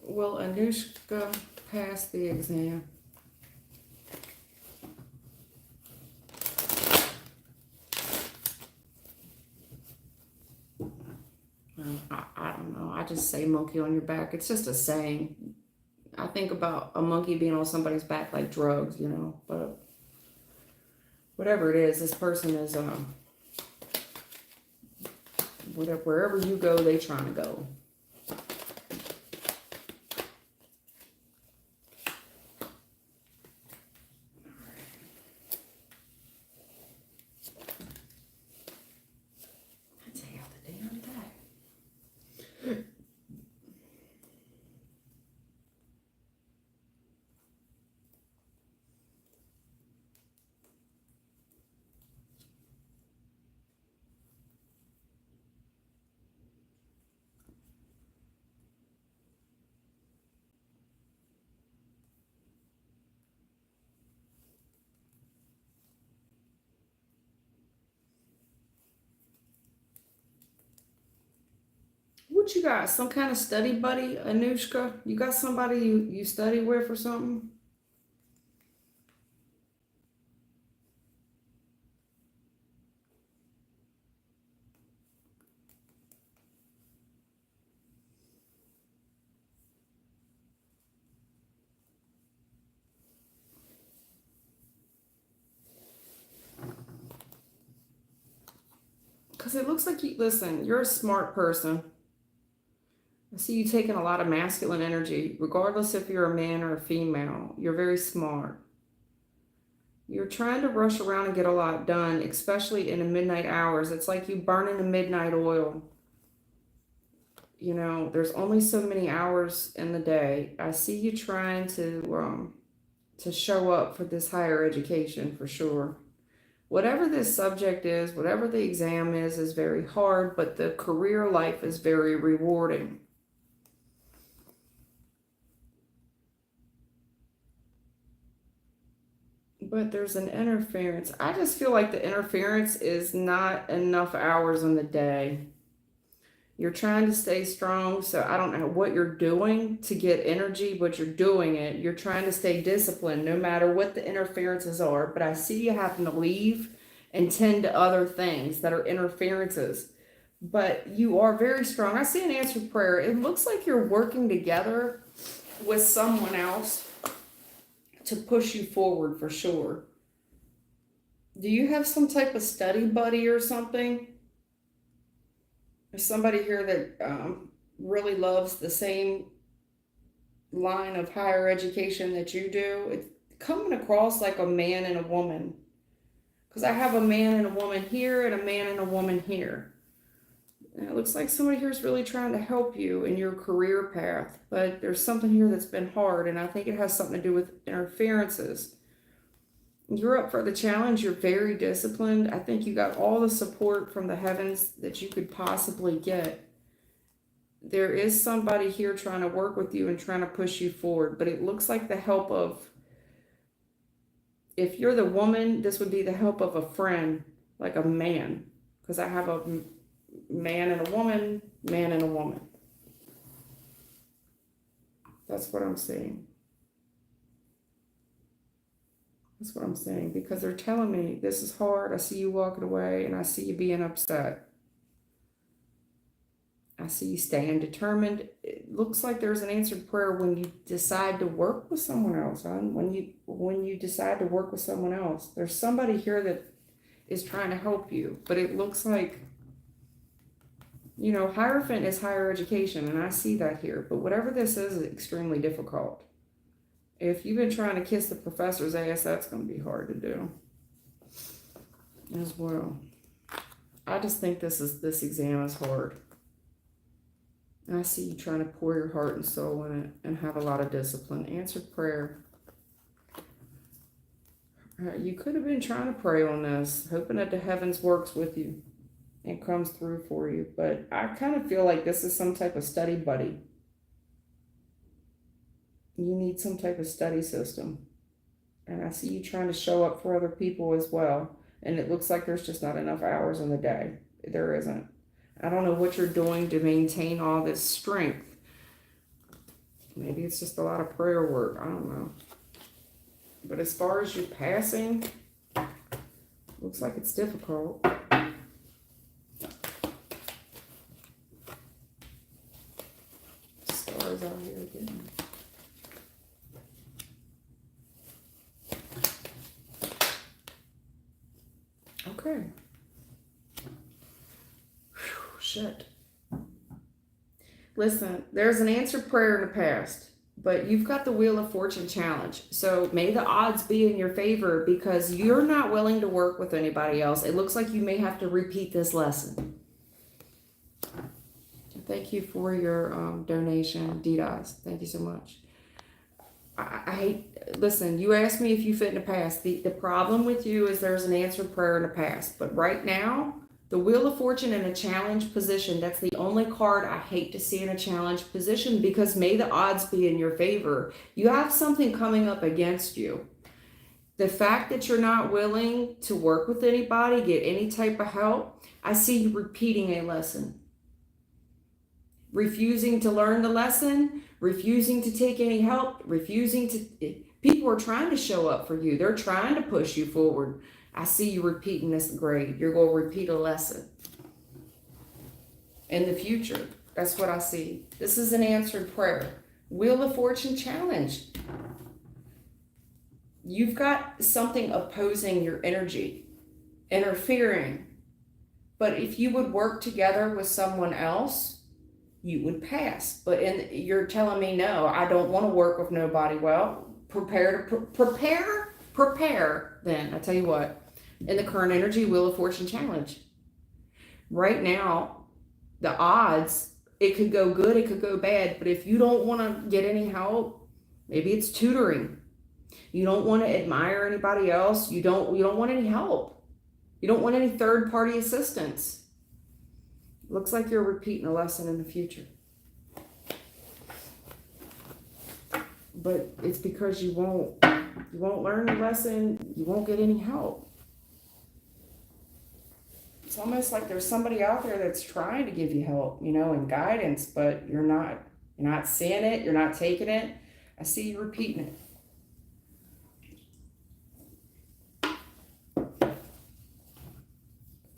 [SPEAKER 1] Well, Anushka passed the exam. I don't know. I just say monkey on your back. It's just a saying. I think about a monkey being on somebody's back like drugs, you know, but whatever it is, this person is, wherever you go, they trying to go. what you got? Some kind of study buddy, Anushka? You got somebody you study with or something? Because it looks like you, listen, you're a smart person. I see you taking a lot of masculine energy, regardless if you're a man or a female. You're very smart. You're trying to rush around and get a lot done, especially in the midnight hours. It's like you burning the midnight oil. You know, there's only so many hours in the day. I see you trying to show up for this higher education for sure. Whatever this subject is, whatever the exam is very hard, but the career life is very rewarding. But there's an interference. I just feel like the interference is not enough hours in the day. You're trying to stay strong, so I don't know what you're doing to get energy, but you're doing it. You're trying to stay disciplined no matter what the interferences are. But I see you having to leave and tend to other things that are interferences. But you are very strong. I see an answered prayer. It looks like you're working together with someone else to push you forward for sure. Do you have some type of study buddy or something? There's somebody here that really loves the same line of higher education that you do. It's coming across like a man and a woman. Because I have a man and a woman here and a man and a woman here. And it looks like somebody here is really trying to help you in your career path. But there's something here that's been hard, and I think it has something to do with interferences. You're up for the challenge. You're very disciplined. I think you got all the support from the heavens that you could possibly get. There is somebody here trying to work with you and trying to push you forward, but it looks like the help of, if you're the woman, this would be the help of a friend, like a man, because I have a man and a woman, man and a woman. That's what I'm seeing. That's what I'm saying, because they're telling me this is hard. I see you walking away and I see you being upset. I see you staying determined. It looks like there's an answered prayer when you decide to work with someone else, huh? When you decide to work with someone else. There's somebody here that is trying to help you, but it looks like, you know, Hierophant is higher education, and I see that here, but whatever this is extremely difficult. If you've been trying to kiss the professor's ass, that's going to be hard to do as well. I just think this exam is hard. And I see you trying to pour your heart and soul in it and have a lot of discipline. Answered prayer. You could have been trying to pray on this, hoping that the heavens works with you and comes through for you. But I kind of feel like this is some type of study buddy. You need some type of study system. And I see you trying to show up for other people as well. And it looks like there's just not enough hours in the day. There isn't. I don't know what you're doing to maintain all this strength. Maybe it's just a lot of prayer work. I don't know. But as far as you passing, looks like it's difficult. Stars out here again. Okay. Whew, shit. Listen, there's an answered prayer in the past, but you've got the Wheel of Fortune challenge. So may the odds be in your favor because you're not willing to work with anybody else. It looks like you may have to repeat this lesson. Thank you for your donation, DDoS. Thank you so much. I hate, listen, you asked me if you fit in the past. The problem with you is there's an answered prayer in the past. But right now, the Wheel of Fortune in a challenge position, that's the only card I hate to see in a challenge position because may the odds be in your favor. You have something coming up against you. The fact that you're not willing to work with anybody, get any type of help, I see you repeating a lesson. refusing to learn the lesson, refusing to take any help, refusing to. People are trying to show up for you. They're trying to push you forward. I see you repeating this grade. You're going to repeat a lesson in the future. That's what I see. This is an answered prayer. Wheel of Fortune challenge. You've got something opposing your energy, interfering. But if you would work together with someone else, you would pass. But you're telling me, no, I don't want to work with nobody. Well, prepare then. I tell you what, in the current energy Wheel of Fortune challenge. Right now, the odds, it could go good, it could go bad. But if you don't want to get any help, maybe it's tutoring. You don't want to admire anybody else. You don't want any help. You don't want any third-party assistance. Looks like you're repeating a lesson in the future. But it's because you won't learn the lesson. You won't get any help. It's almost like there's somebody out there that's trying to give you help, and guidance, but you're not seeing it. You're not taking it. I see you repeating it.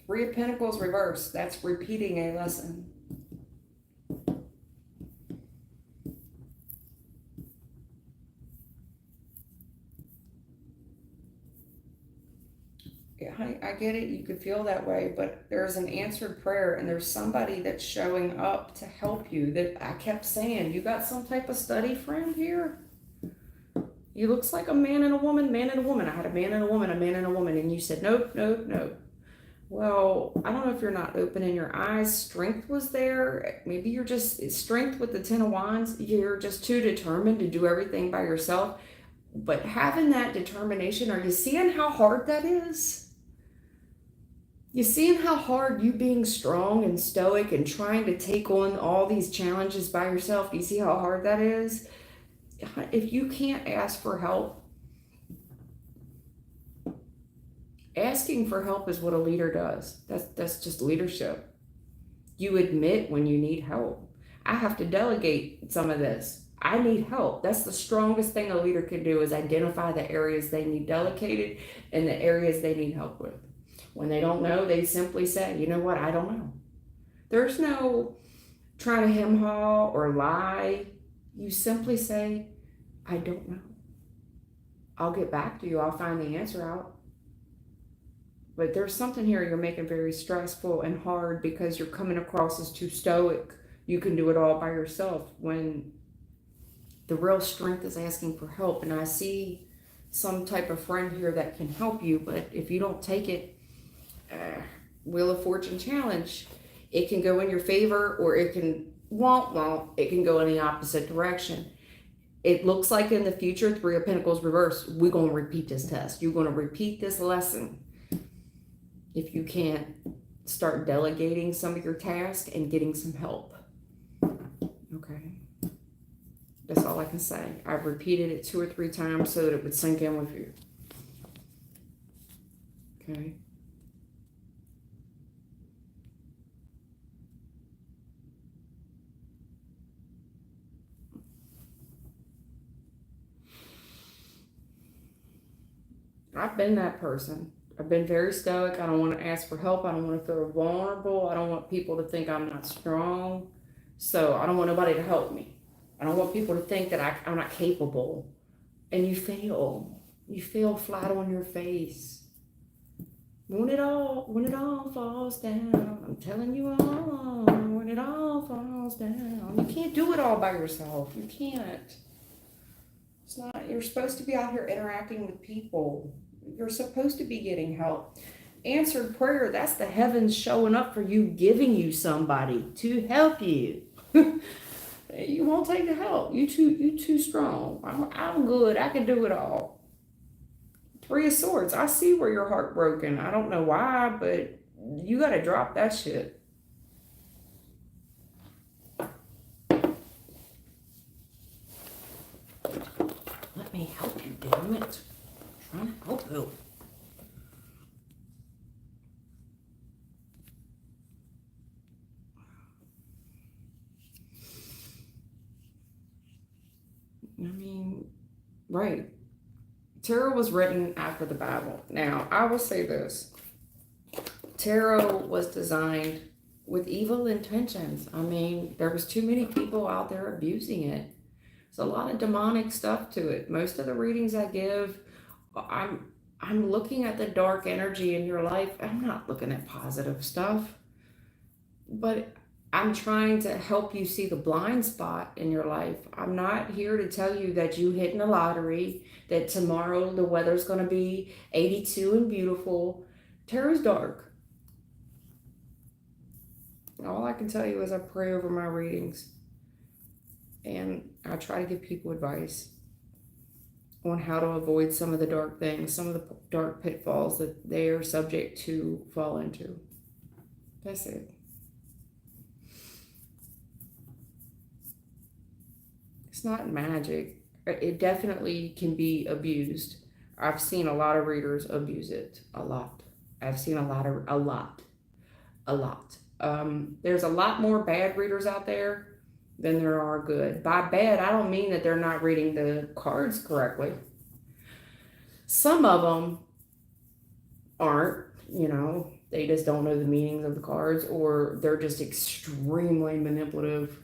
[SPEAKER 1] Three of Pentacles reversed. That's repeating a lesson. Yeah, I get it. You could feel that way, but there's an answered prayer, and there's somebody that's showing up to help you. That I kept saying, you got some type of study friend here? You looks like a man and a woman, man and a woman. I had a man and a woman, and you said, nope, nope, nope. Well, I don't know if you're not opening your eyes. Strength was there. Maybe you're just, strength with the Ten of Wands. You're just too determined to do everything by yourself. But having that determination, are you seeing how hard that is? You seeing how hard you being strong and stoic and trying to take on all these challenges by yourself? Do you see how hard that is? If you can't ask for help, asking for help is what a leader does. That's just leadership. You admit when you need help. I have to delegate some of this. I need help. That's the strongest thing a leader can do, is identify the areas they need delegated and the areas they need help with. When they don't know, they simply say, you know what, I don't know. There's no trying to hem-haw or lie. You simply say, I don't know. I'll get back to you. I'll find the answer out. But there's something here you're making very stressful and hard because you're coming across as too stoic. You can do it all by yourself, when the real strength is asking for help. And I see some type of friend here that can help you, but if you don't take it, Wheel of Fortune challenge, it can go in your favor, or it can it can go in the opposite direction. It looks like in the future, Three of Pentacles reverse, we're going to repeat this test. You're going to repeat this lesson. If you can't start delegating some of your tasks and getting some help. Okay. That's all I can say. I've repeated it 2 or 3 times so that it would sink in with you. Okay. I've been that person. I've been very stoic. I don't want to ask for help. I don't want to feel vulnerable. I don't want people to think I'm not strong. So I don't want nobody to help me. I don't want people to think that I'm not capable. And you fail. You fail flat on your face. When it all falls down, I'm telling you all, when it all falls down. You can't do it all by yourself. You can't. It's not, you're supposed to be out here interacting with people. You're supposed to be getting help. Answered prayer, that's the heavens showing up for you, giving you somebody to help you. You won't take the help. You too strong. I'm good. I can do it all. 3 of Swords. I see where you're heartbroken. I don't know why, but you got to drop that shit. Let me help you, damn it. I'm trying to help you. mean, right. Tarot was written after the Bible. Now, I will say this. Tarot was designed with evil intentions. I mean, there was too many people out there abusing it. There's a lot of demonic stuff to it. Most of the readings I give, I'm looking at the dark energy in your life. I'm not looking at positive stuff. But I'm trying to help you see the blind spot in your life. I'm not here to tell you that you hit in the lottery, that tomorrow the weather's going to be 82 and beautiful. Tarot's dark. All I can tell you is I pray over my readings. And I try to give people advice on how to avoid some of the dark things, some of the dark pitfalls that they are subject to fall into. That's it. It's not magic. It definitely can be abused. I've seen a lot of readers abuse it. A lot. I've seen a lot. There's a lot more bad readers out there than there are good. By bad, I don't mean that they're not reading the cards correctly. Some of them aren't, they just don't know the meanings of the cards, or they're just extremely manipulative.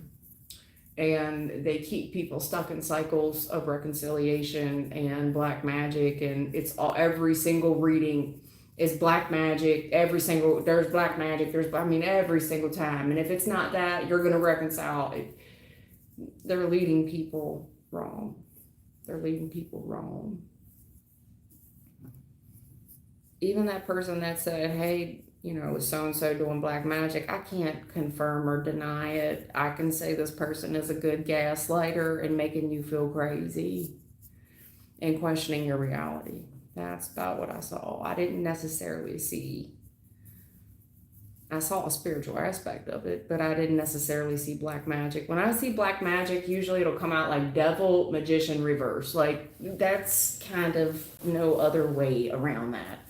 [SPEAKER 1] And they keep people stuck in cycles of reconciliation and black magic, and every single reading is black magic. There's black magic. Every single time. And if it's not that, you're going to reconcile. They're leading people wrong. Even that person that said, hey, is so-and-so doing black magic, I can't confirm or deny it. I can say this person is a good gaslighter and making you feel crazy and questioning your reality. That's about what I saw. I didn't necessarily see. I saw a spiritual aspect of it, but I didn't necessarily see black magic. When I see black magic, usually it'll come out like devil, magician, reverse. Like, that's kind of no other way around that,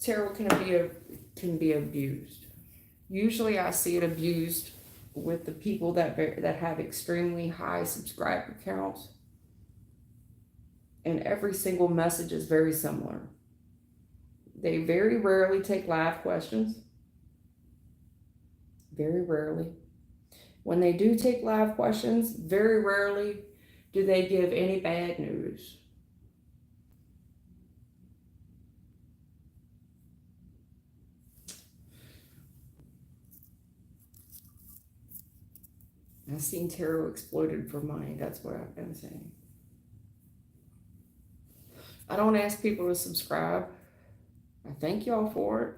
[SPEAKER 1] Tarot can be abused. Usually I see it abused with the people that have extremely high subscriber counts. And every single message is very similar. They very rarely take live questions. Very rarely. When they do take live questions, very rarely do they give any bad news. I've seen tarot exploited for money. That's what I've been saying. I don't ask people to subscribe. I thank y'all for it,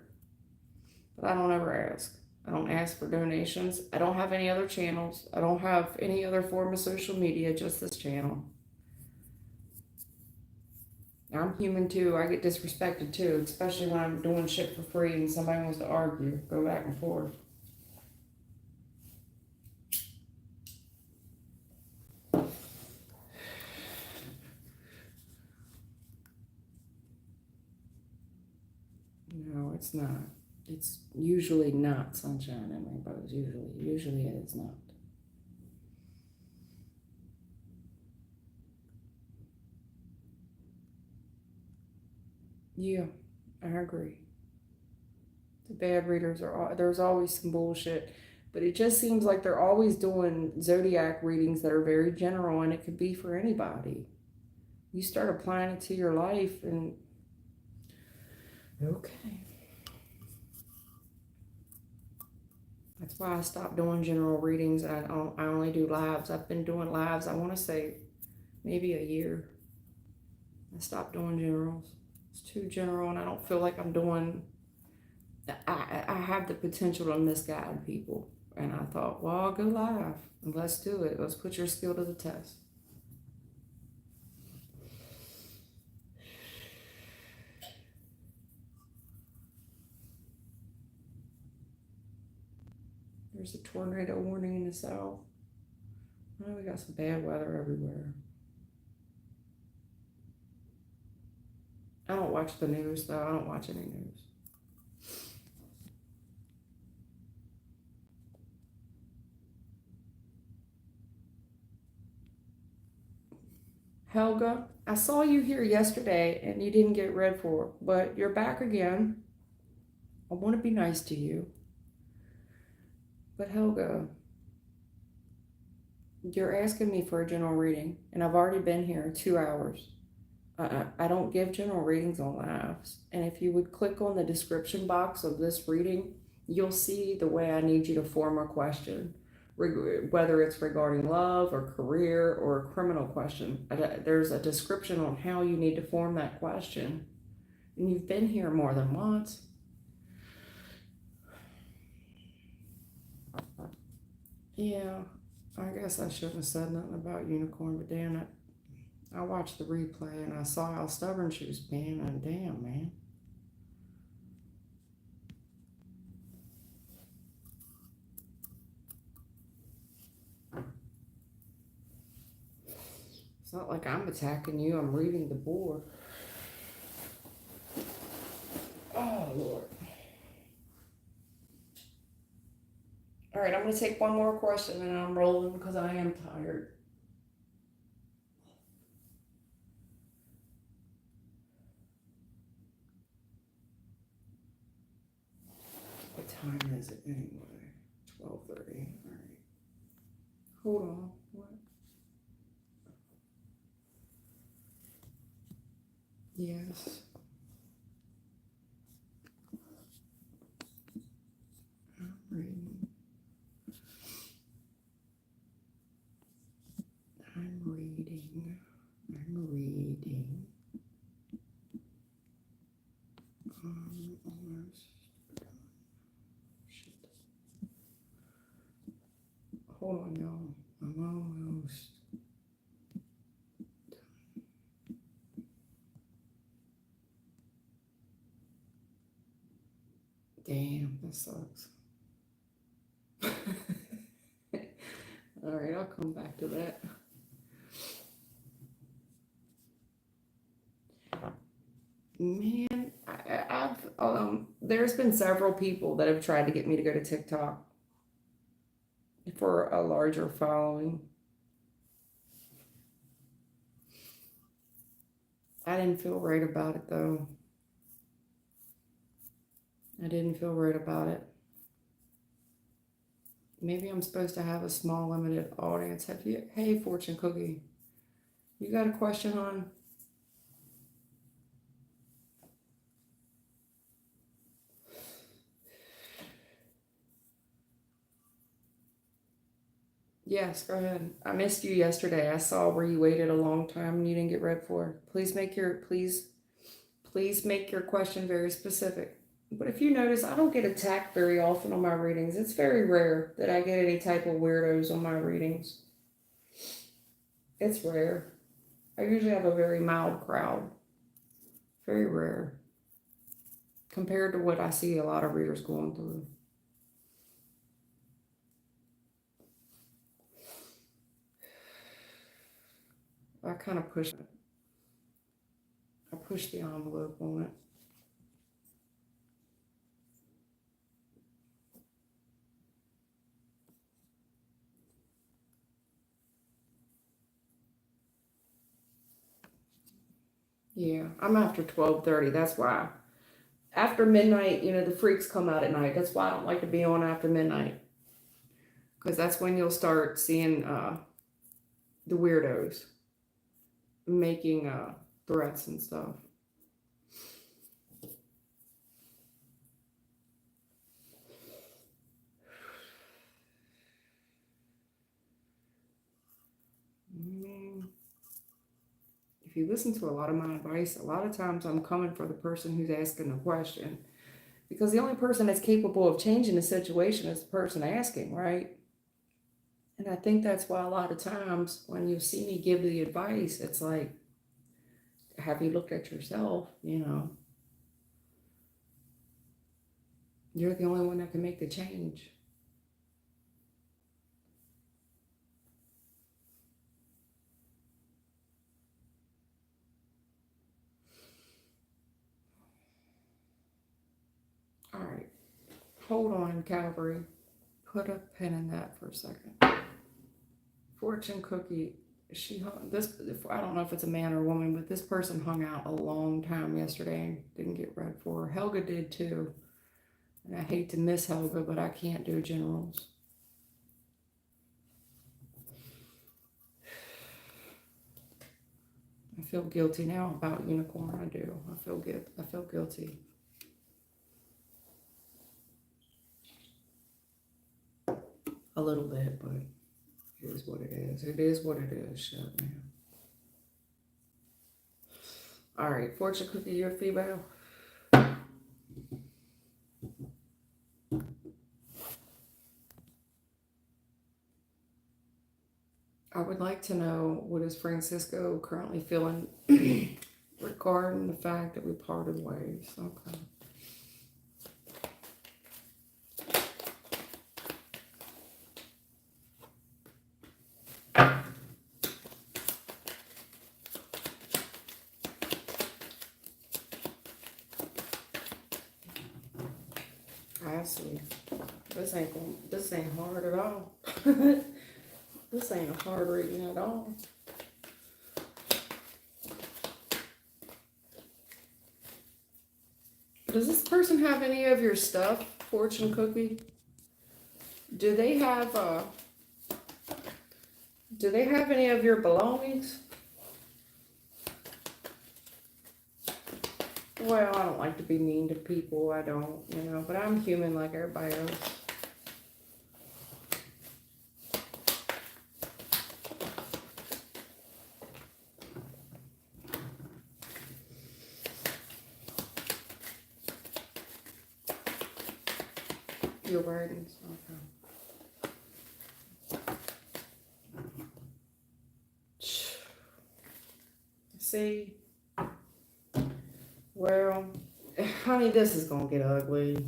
[SPEAKER 1] but I don't ever ask. I don't ask for donations. I don't have any other channels. I don't have any other form of social media, just this channel. I'm human too. I get disrespected too, especially when I'm doing shit for free and somebody wants to argue, go back and forth. No, it's not. It's usually not sunshine and rainbows. Usually it is not. Yeah, I agree. The bad readers there's always some bullshit, but it just seems like they're always doing zodiac readings that are very general, and it could be for anybody. You start applying it to your life, and okay. That's why I stopped doing general readings. I only do lives. I've been doing lives, I want to say, maybe a year. I stopped doing generals. It's too general, and I don't feel like I'm doing... I have the potential to misguide people. And I thought, well, I'll go live. And let's do it. Let's put your skill to the test. There's a tornado warning in the south. I know we got some bad weather everywhere. I don't watch the news, though. I don't watch any news. Helga, I saw you here yesterday and you didn't get read for, but you're back again. I want to be nice to you. But Helga, you're asking me for a general reading, and I've already been here 2 hours. I don't give general readings on lives. And if you would click on the description box of this reading, you'll see the way I need you to form a question, whether it's regarding love or career or a criminal question. There's a description on how you need to form that question. And you've been here more than once. Yeah, I guess I shouldn't have said nothing about unicorn, but damn it. I watched the replay and I saw how stubborn she was being, and damn, man. It's not like I'm attacking you, I'm reading the board. Oh, Lord. All right, I'm going to take one more question and I'm rolling because I am tired. What time is it anyway? 12:30. All right. Hold on. What? Yes. I'm reading. I'm reading. I'm reading. Almost. Shit. Hold on, y'all. I'm almost. Damn, that sucks. All right, I'll come back to that. Man, there's been several people that have tried to get me to go to TikTok for a larger following. I didn't feel right about it though. I didn't feel right about it. Maybe I'm supposed to have a small limited audience. Hey, Fortune Cookie, you got a question on? Yes, go ahead. I missed you yesterday. I saw where you waited a long time and you didn't get read for. Please make your question very specific. But if you notice, I don't get attacked very often on my readings. It's very rare that I get any type of weirdos on my readings. It's rare. I usually have a very mild crowd. Very rare. Compared to what I see a lot of readers going through. I kind of push the envelope on it. Yeah, I'm after 12:30. That's why. After midnight, the freaks come out at night. That's why I don't like to be on after midnight. Because that's when you'll start seeing the weirdos making threats and stuff. If you listen to a lot of my advice, a lot of times I'm coming for the person who's asking the question. Because the only person that's capable of changing the situation is the person asking, right? And I think that's why a lot of times when you see me give the advice, it's like, have you looked at yourself? You're the only one that can make the change. All right. Hold on, Calvary. Put a pin in that for a second. Fortune Cookie, she hung this. I don't know if it's a man or a woman, but this person hung out a long time yesterday and didn't get read for. Helga did too. And I hate to miss Helga, but I can't do generals. I feel guilty now about unicorn. I do. I feel good. I feel guilty. A little bit, but it is what it is. It is what it is. Shut man. All right, fortune cookie, you're female. I would like to know, what is Francisco currently feeling regarding the fact that we parted ways. Okay. I see. This ain't hard at all. This ain't a hard reading at all. Does this person have any of your stuff, fortune cookie? Do they have any of your belongings? Well, I don't like to be mean to people. I don't, but I'm human like everybody else. Your burdens, okay. See? Well, honey, this is going to get ugly.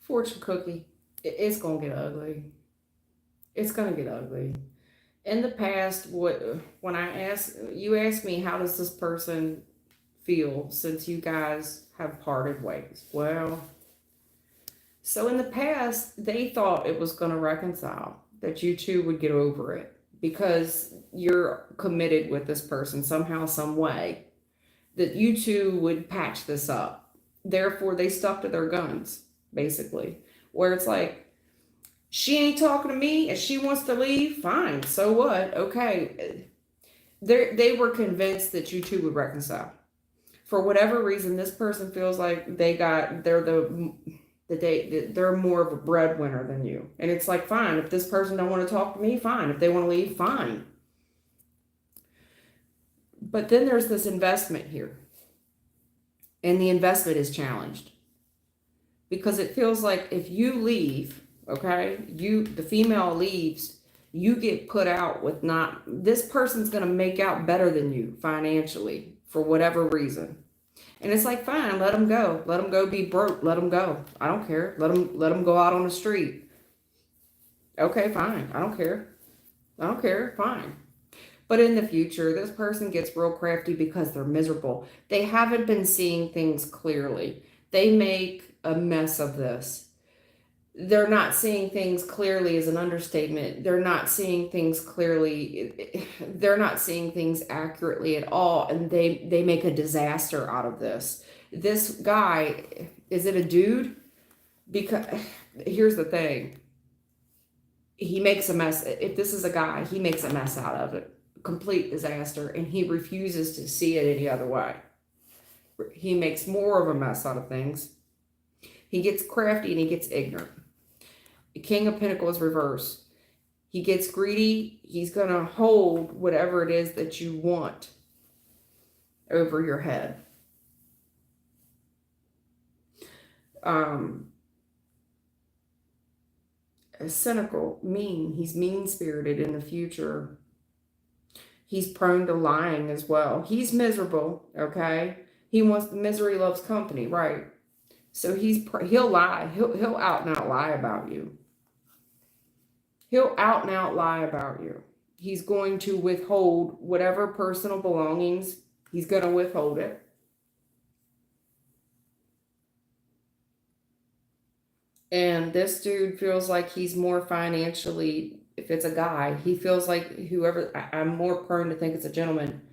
[SPEAKER 1] Fortune cookie, it's going to get ugly. It's going to get ugly. In the past, when you asked me, how does this person feel since you guys have parted ways? Well, so in the past, they thought it was going to reconcile, that you two would get over it because you're committed with this person somehow, some way, that you two would patch this up. Therefore, they stuck to their guns, basically, where it's like, she ain't talking to me and she wants to leave. Fine. So what? Okay. They were convinced that you two would reconcile. For whatever reason, this person feels like they're more of a breadwinner than you. And it's like, fine, if this person don't want to talk to me, fine. If they want to leave, fine. But then there's this investment here. And the investment is challenged. Because it feels like if you leave, okay, the female leaves, you get put out with this person's going to make out better than you financially for whatever reason. And it's like, fine, let them go. Let them go be broke. Let them go. I don't care. Let them go out on the street. Okay, fine. I don't care. Fine. But in the future, this person gets real crafty because they're miserable. They haven't been seeing things clearly. They make a mess of this. They're not seeing things clearly is an understatement. They're not seeing things clearly. They're not seeing things accurately at all. And they make a disaster out of this. This guy, is it a dude? Because here's the thing. He makes a mess. If this is a guy, he makes a mess out of it. Complete disaster. And he refuses to see it any other way. He makes more of a mess out of things. He gets crafty and he gets ignorant. The King of Pentacles reverse. He gets greedy. He's going to hold whatever it is that you want over your head. Cynical, mean. He's mean-spirited in the future. He's prone to lying as well. He's miserable, okay? He wants, misery loves company, right? So he'll lie. He'll out and out lie about you. He'll out and out lie about you. He's going to withhold whatever personal belongings. He's going to withhold it. And this dude feels like he's more financially if it's a guy, he feels like whoever, I'm more prone to think it's a gentleman.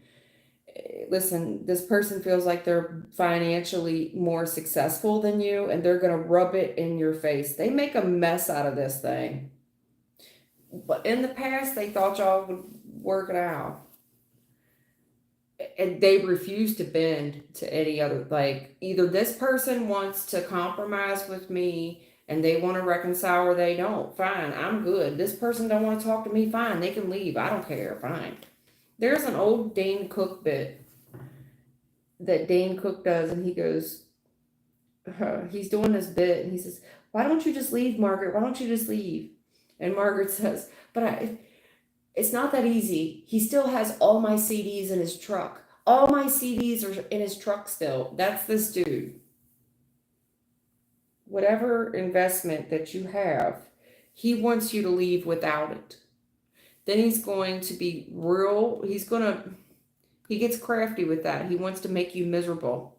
[SPEAKER 1] Listen, this person feels like they're financially more successful than you, and they're going to rub it in your face. They make a mess out of this thing. But in the past, they thought y'all would work it out. And they refuse to bend to any other, like, either this person wants to compromise with me and they want to reconcile, or they don't. Fine, I'm good. This person don't want to talk to me. Fine, they can leave. I don't care. Fine. There's an old Dane Cook bit that Dane Cook does, and he goes, he's doing this bit, and he says, "Why don't you just leave, Margaret? Why don't you just leave?" And Margaret says, "It's not that easy. He still has all my CDs in his truck. All my CDs are in his truck still." That's this dude. Whatever investment that you have, he wants you to leave without it. Then he's going to be real. He gets crafty with that. He wants to make you miserable.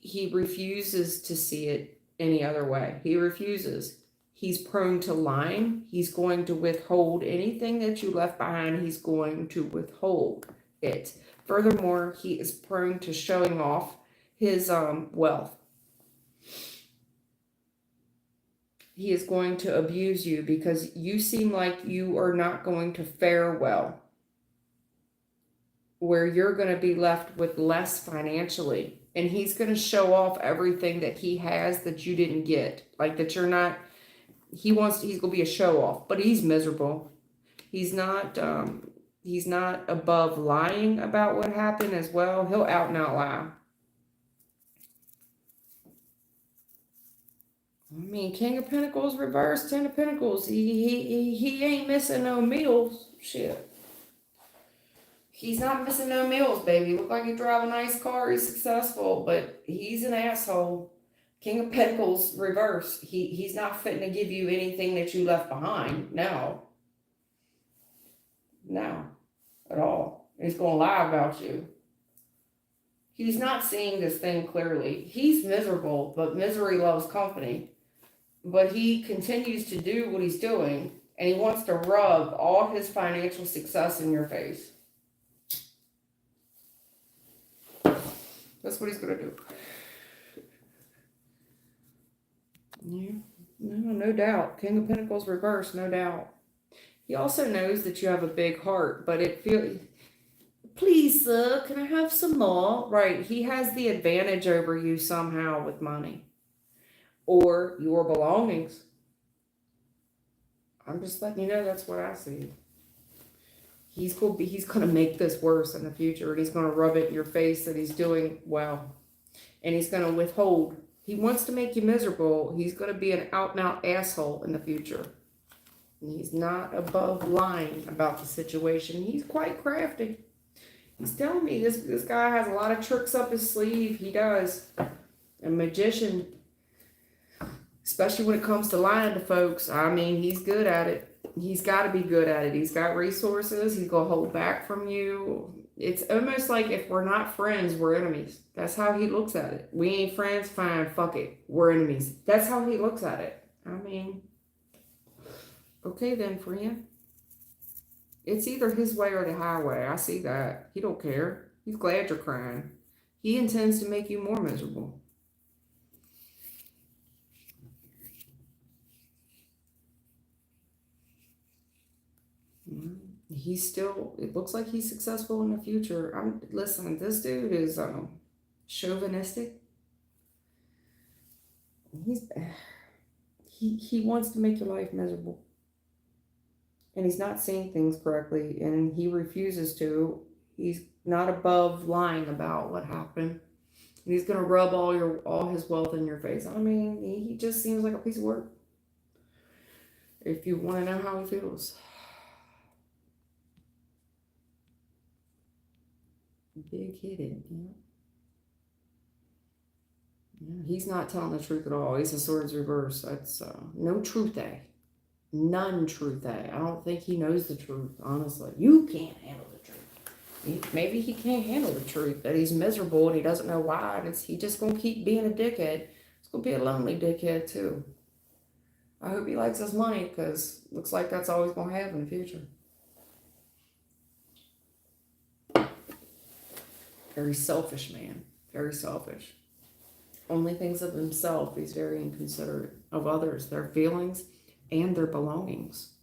[SPEAKER 1] He refuses to see it any other way. He refuses. He's prone to lying. He's going to withhold anything that you left behind. He's going to withhold it. Furthermore, he is prone to showing off his wealth. He is going to abuse you because you seem like you are not going to fare well, where you're going to be left with less financially. And he's going to show off everything that he has that you didn't get. Like that you're not, he's going to be a show off, but he's miserable. He's not above lying about what happened as well. He'll out and out lie. I mean, King of Pentacles reversed, 10 of Pentacles. He ain't missing no meals. Shit. He's not missing no meals, baby. Look like he drive a nice car. He's successful, but he's an asshole. King of Pentacles reverse. He's not fitting to give you anything that you left behind. No. No. At all. He's going to lie about you. He's not seeing this thing clearly. He's miserable, but misery loves company. But he continues to do what he's doing, and he wants to rub all his financial success in your face. That's what he's going to do. Yeah, no doubt. King of Pentacles reverse, no doubt. He also knows that you have a big heart, but it feels, "Please, sir, can I have some more?" Right, he has the advantage over you somehow with money or your belongings. I'm just letting you know that's what I see. He's going to make this worse in the future, and he's going to rub it in your face that he's doing well, and he's going to withhold. He wants to make you miserable. He's going to be an out-and-out asshole in the future. And he's not above lying about the situation. He's quite crafty. He's telling me this guy has a lot of tricks up his sleeve. He does. A magician, especially when it comes to lying to folks. I mean, he's good at it. He's got to be good at it. He's got resources. He's going to hold back from you. It's almost like if we're not friends, we're enemies. That's how he looks at it. We ain't friends, fine, fuck it. We're enemies. That's how he looks at it. I mean, okay then, friend. It's either his way or the highway. I see that. He don't care. He's glad you're crying. He intends to make you more miserable. He's still, it looks like he's successful in the future. Listen, this dude is chauvinistic. He wants to make your life miserable. And he's not seeing things correctly, and he refuses to. He's not above lying about what happened. And he's going to rub all his wealth in your face. I mean, he just seems like a piece of work. If you want to know how he feels. Big-headed, yeah. He's not telling the truth at all. He's a swords reverse. That's no truth-ay. None truth-ay. I don't think he knows the truth, honestly. You can't handle the truth. Maybe he can't handle the truth, that he's miserable and he doesn't know why. And he just going to keep being a dickhead. It's going to be a lonely dickhead, too. I hope he likes his money, because looks like that's all he's going to have in the future. Very selfish man. Very selfish. Only thinks of himself. He's very inconsiderate of others, their feelings, and their belongings.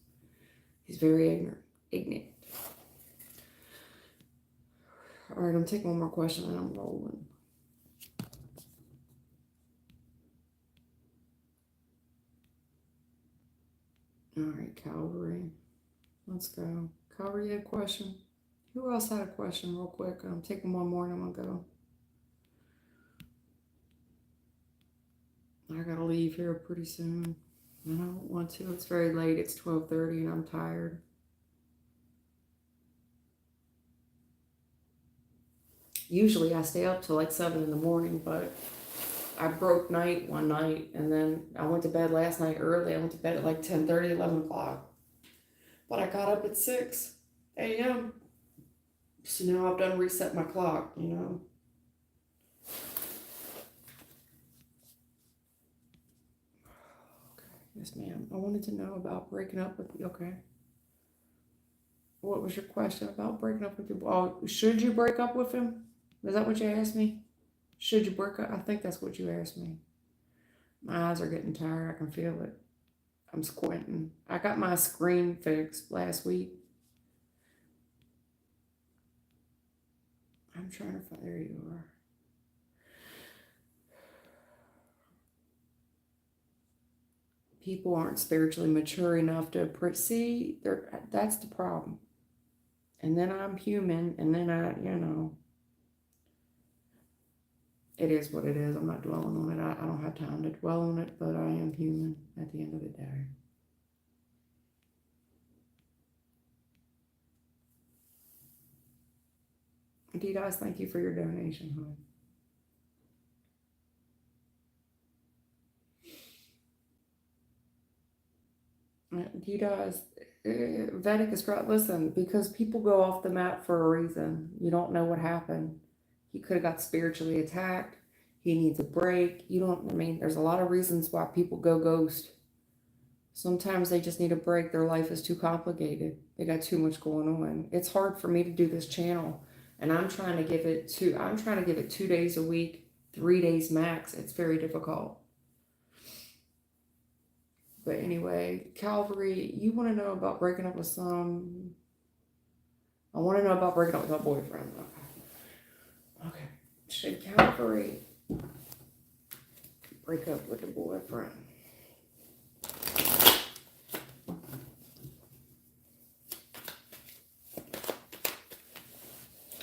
[SPEAKER 1] He's very ignorant. All right, I'm taking one more question and I'm rolling. All right, Calvary. Let's go. Calvary, you had a question? Who else had a question real quick? I'm taking one more and I'm going to go. I got to leave here pretty soon. I don't want to. It's very late. It's 12:30 and I'm tired. Usually I stay up till like 7 in the morning, but I broke night one night, and then I went to bed last night early. I went to bed at like 10:30, 11 o'clock. But I got up at 6 a.m. So now I've done reset my clock, you know. Okay, yes ma'am. I wanted to know about breaking up with you. Okay. What was your question about breaking up with you? Oh, should you break up with him? Is that what you asked me? Should you break up? I think that's what you asked me. My eyes are getting tired. I can feel it. I'm squinting. I got my screen fixed last week. I'm trying to find. There you are. People aren't spiritually mature enough to see. That's the problem. And then I'm human, and then it is what it is. I'm not dwelling on it. I don't have time to dwell on it, but I am human at the end of the day. D-Dice, thank you for your donation, hon. D-Dice, Vedic astrology, listen, because people go off the map for a reason. You don't know what happened. He could have got spiritually attacked. He needs a break. There's a lot of reasons why people go ghost. Sometimes they just need a break. Their life is too complicated. They got too much going on. It's hard for me to do this channel, and I'm trying to give it 2 days a week, 3 days max. It's very difficult. But anyway, Calvary, you want to know about breaking up with some? I want to know about breaking up with my boyfriend. Okay. Should Calvary break up with a boyfriend?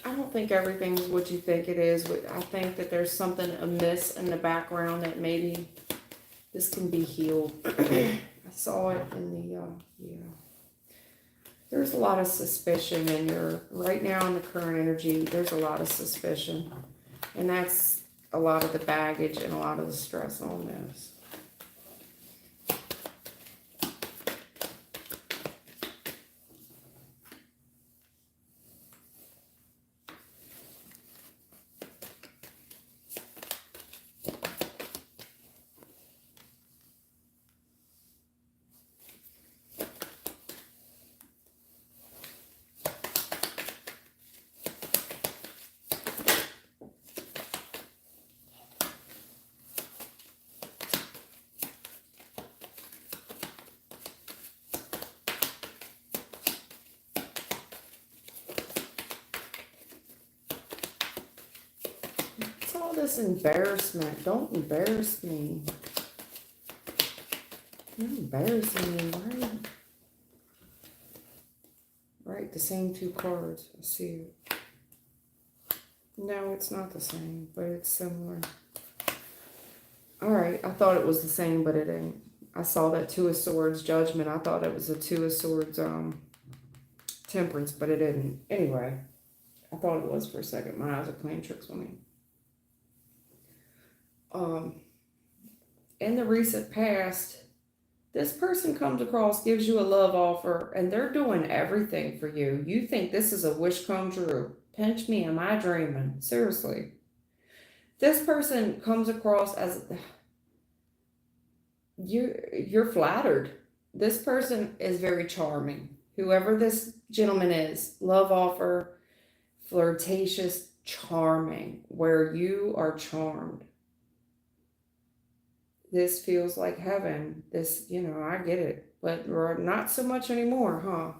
[SPEAKER 1] I don't think everything's what you think it is. I think that there's something amiss in the background that maybe this can be healed. I saw it in the, There's a lot of suspicion right now in the current energy, there's a lot of suspicion. And that's a lot of the baggage and a lot of the stress on this. All this embarrassment. Don't embarrass me. You're embarrassing me, right? Right, the same 2 cards. I see it. No, it's not the same, but it's similar. Alright, I thought it was the same, but it ain't. I saw that 2 of Swords Judgment. I thought it was a 2 of Swords Temperance, but it didn't. Anyway, I thought it was for a second. My eyes are playing tricks with me. In the recent past, this person comes across, gives you a love offer, and they're doing everything for you. You think this is a wish come true. Pinch me, am I dreaming? Seriously. This person comes across as You're flattered. This person is very charming. Whoever this gentleman is, love offer, flirtatious, charming, where you are charmed. This feels like heaven. This, I get it, but not so much anymore, huh?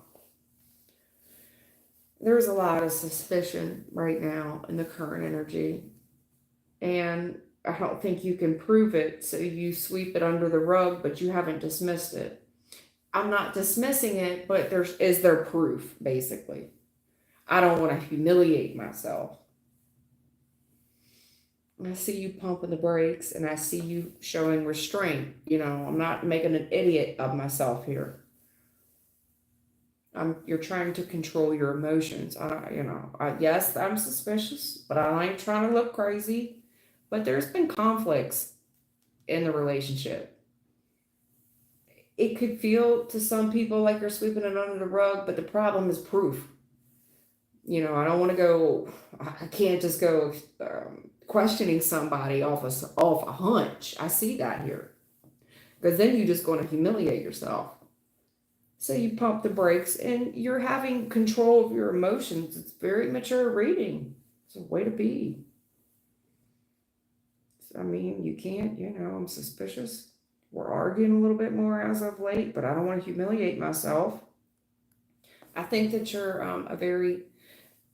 [SPEAKER 1] There's a lot of suspicion right now in the current energy, and I don't think you can prove it, so you sweep it under the rug, but you haven't dismissed it. I'm not dismissing it, but is there proof, basically. I don't want to humiliate myself. I see you pumping the brakes and I see you showing restraint. I'm not making an idiot of myself here. You're trying to control your emotions. Yes, I'm suspicious, but I ain't trying to look crazy. But there's been conflicts in the relationship. It could feel to some people like you're sweeping it under the rug, but the problem is proof. I don't want to go, I can't just go questioning somebody off a hunch. I see that here. Because then you're just going to humiliate yourself. So you pump the brakes and you're having control of your emotions. It's very mature reading. It's a way to be. I mean, you can't, I'm suspicious. We're arguing a little bit more as of late, but I don't want to humiliate myself. I think that you're a very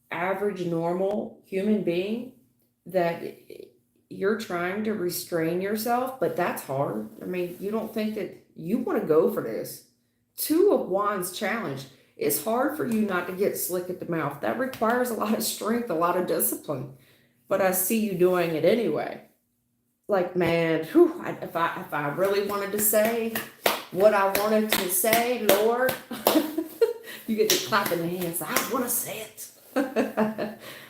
[SPEAKER 1] average, normal human being, that you're trying to restrain yourself, but that's hard. I mean, you don't think that you want to go for this. Two of Wands challenge. It's hard for you not to get slick at the mouth. That requires a lot of strength, a lot of discipline. But I see you doing it anyway. Like, man, whew, if I really wanted to say what I wanted to say, Lord, you get to clap in the hands. I want to say it.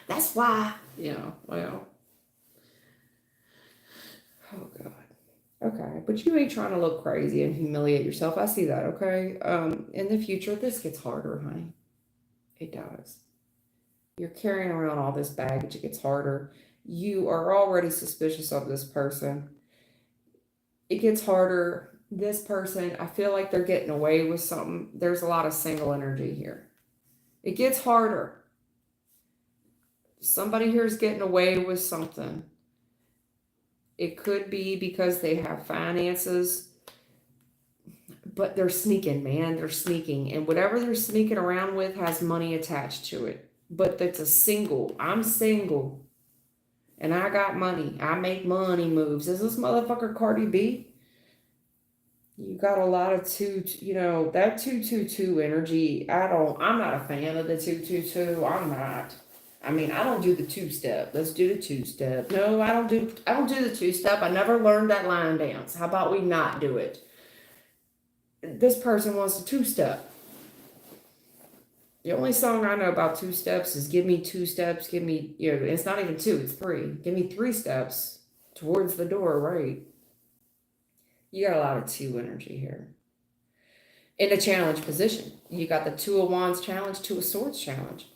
[SPEAKER 1] That's why, well. Oh, God. Okay, but you ain't trying to look crazy and humiliate yourself. I see that, okay? In the future, this gets harder, honey. It does. You're carrying around all this baggage. It gets harder. You are already suspicious of this person. It gets harder. This person, I feel like they're getting away with something. There's a lot of single energy here. It gets harder. Somebody here is getting away with something. It could be because they have finances, but they're sneaking, man. They're sneaking. And whatever they're sneaking around with has money attached to it. But that's I'm single. And I got money. I make money moves. Is this motherfucker Cardi B? You got a lot of that 222 energy. I'm not a fan of the 222. I'm not. I mean, I don't do the two-step. Let's do the two-step. No, I don't do the two-step. I never learned that line dance. How about we not do it? This person wants a two-step. The only song I know about two steps is Give Me Two Steps. Give me, it's not even two, it's three. Give me 3 steps towards the door, right? You got a lot of 2 energy here. In a challenge position. You got the 2 of Wands challenge, 2 of Swords challenge.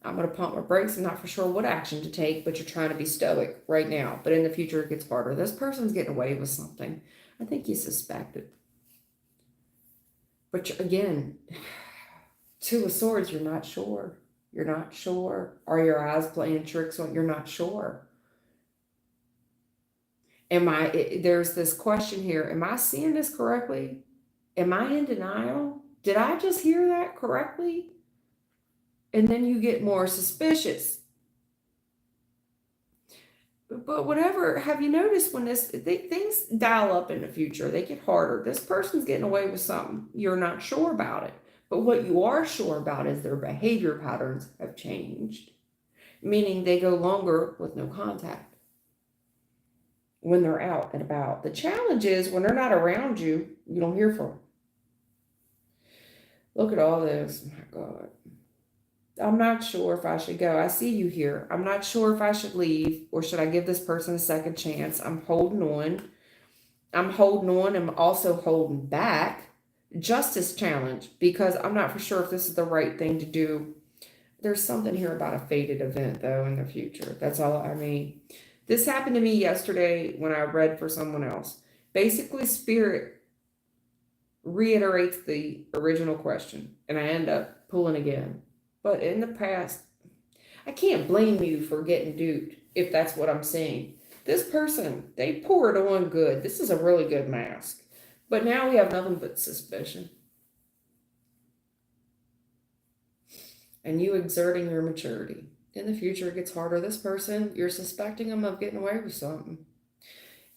[SPEAKER 1] I'm going to pump my brakes. I'm not for sure what action to take, but you're trying to be stoic right now. But in the future, it gets harder. This person's getting away with something. I think you suspect it. But again, 2 of Swords, you're not sure. You're not sure. Are your eyes playing tricks on? You're not sure. There's this question here. Am I seeing this correctly? Am I in denial? Did I just hear that correctly? And then you get more suspicious. But whatever, have you noticed when things dial up in the future, they get harder. This person's getting away with something. You're not sure about it. But what you are sure about is their behavior patterns have changed, meaning they go longer with no contact when they're out and about. The challenge is when they're not around you, you don't hear from them. Look at all this. My God. I'm not sure if I should go. I see you here. I'm not sure if I should leave or should I give this person a second chance. I'm holding on. I'm also holding back. Justice challenge, because I'm not for sure if this is the right thing to do. There's something here about a fated event, though, in the future. That's all I mean. This happened to me yesterday when I read for someone else. Basically, Spirit reiterates the original question, and I end up pulling again. But in the past, I can't blame you for getting duped if that's what I'm seeing. This person, they poured on good. This is a really good mask. But now we have nothing but suspicion. And you exerting your maturity. In the future, it gets harder. This person, you're suspecting them of getting away with something.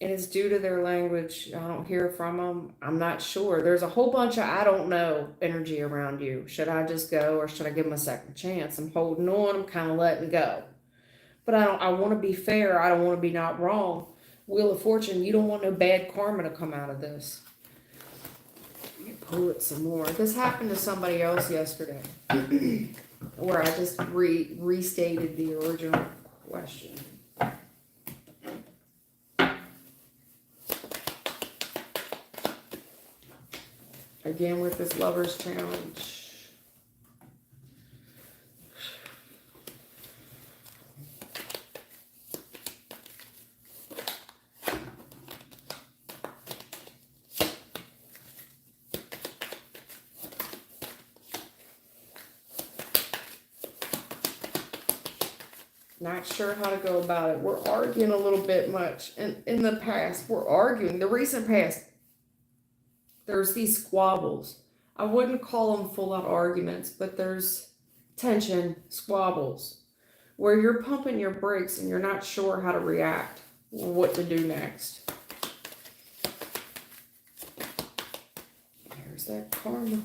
[SPEAKER 1] And it's due to their language. I don't hear from them. I'm not sure. There's a whole bunch of I don't know energy around you. Should I just go or should I give them a second chance? I'm holding on. I'm kind of letting go. But I want to be fair. I don't want to be not wrong. Wheel of Fortune, you don't want no bad karma to come out of this. Let me pull it some more. This happened to somebody else yesterday where I just restated the original question. Again with this Lover's Challenge. Not sure how to go about it. We're arguing a little bit much. And in the past, we're arguing. The recent past, there's these squabbles. I wouldn't call them full-out arguments, but there's tension, squabbles, where you're pumping your brakes and you're not sure how to react, what to do next. There's that karma.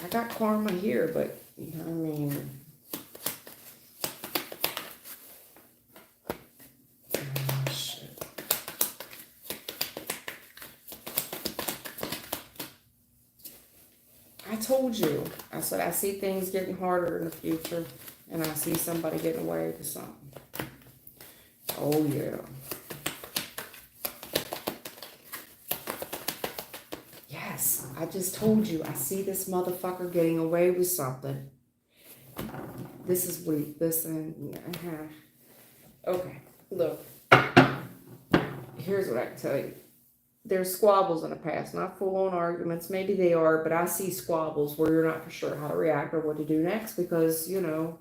[SPEAKER 1] I got karma here, but, I mean... I told you, I said, I see things getting harder in the future, and I see somebody getting away with something. Oh, yeah. Yes, I just told you, I see this motherfucker getting away with something. This is weak, listen. Okay, look. Here's what I can tell you. There's squabbles in the past, not full-on arguments. Maybe they are, but I see squabbles where you're not for sure how to react or what to do next because, I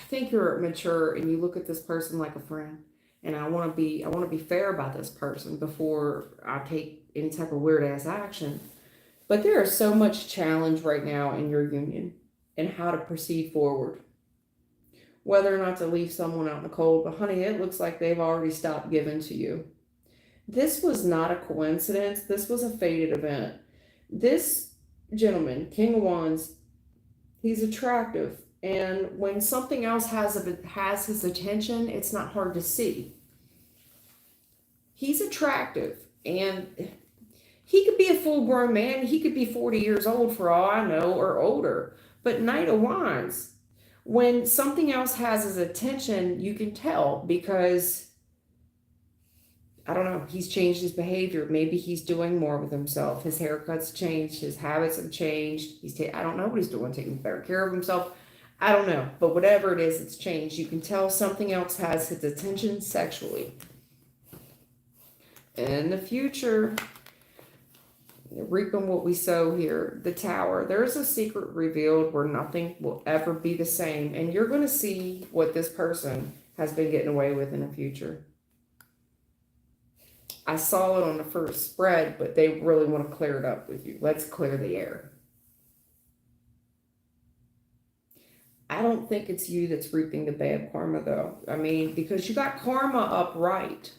[SPEAKER 1] think you're mature and you look at this person like a friend. And I want to be fair about this person before I take any type of weird-ass action. But there is so much challenge right now in your union and how to proceed forward. Whether or not to leave someone out in the cold, but honey, it looks like they've already stopped giving to you. This was not a coincidence. This was a fated event. This gentleman, King of Wands, he's attractive. And when something else has his attention, it's not hard to see. He's attractive. And he could be a full-grown man. He could be 40 years old for all I know, or older. But Knight of Wands, when something else has his attention, you can tell because, I don't know, he's changed his behavior. Maybe he's doing more with himself. His haircut's changed. His habits have changed. I don't know what he's doing, taking better care of himself. I don't know. But whatever it is, it's changed. You can tell something else has his attention sexually. In the future... reaping what we sow here, the Tower. There's a secret revealed where nothing will ever be the same. And you're going to see what this person has been getting away with in the future. I saw it on the first spread, but they really want to clear it up with you. Let's clear the air. I don't think it's you that's reaping the bad karma, though. I mean, because you got karma upright.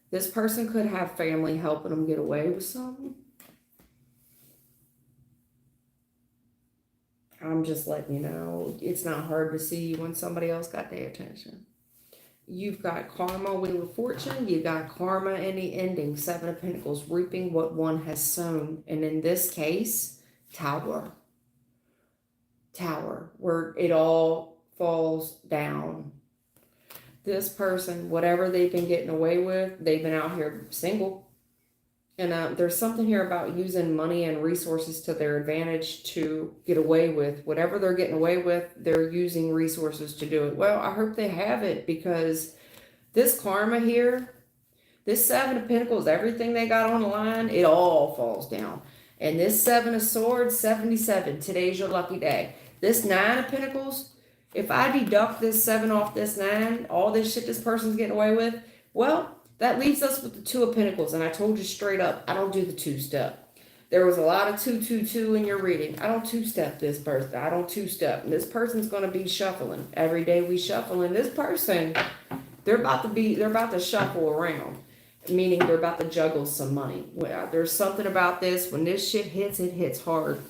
[SPEAKER 1] This person could have family helping them get away with something. I'm just letting you know, it's not hard to see when somebody else got their attention. You've got karma, Wheel of Fortune. You've got karma in the ending, Seven of Pentacles, reaping what one has sown. And in this case, Tower. Tower, where it all falls down. This person, whatever they've been getting away with, they've been out here single. And there's something here about using money and resources to their advantage to get away with. Whatever they're getting away with, they're using resources to do it. Well, I hope they have it because this karma here, This Seven of Pentacles, everything they got on the line, it all falls down. And this Seven of Swords, 77, today's your lucky day. This Nine of Pentacles, if I deduct this 7 off this 9, all this shit this person's getting away with, well, that leaves us with the Two of Pentacles. And I told you straight up, I don't do the two-step. There was a lot of 222 in your reading. I don't two-step this person. I don't two-step. This person's going to be shuffling. Every day we shuffle. And this person, they're about to shuffle around. Meaning they're about to juggle some money. Well, there's something about this. When this shit hits, it hits hard.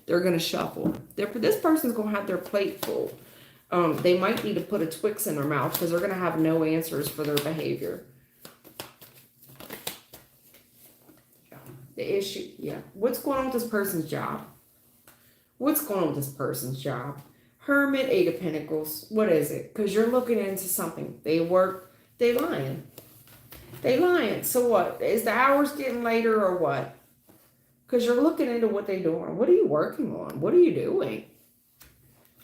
[SPEAKER 1] They're going to shuffle. This person's going to have their plate full. They might need to put a Twix in their mouth because they're going to have no answers for their behavior. The issue, yeah. What's going on with this person's job? What's going on with this person's job? Hermit, Eight of Pentacles. What is it? Because you're looking into something. They work, they lying. They lying. So what? Is the hours getting later or what? Because you're looking into what they're doing. What are you working on? What are you doing?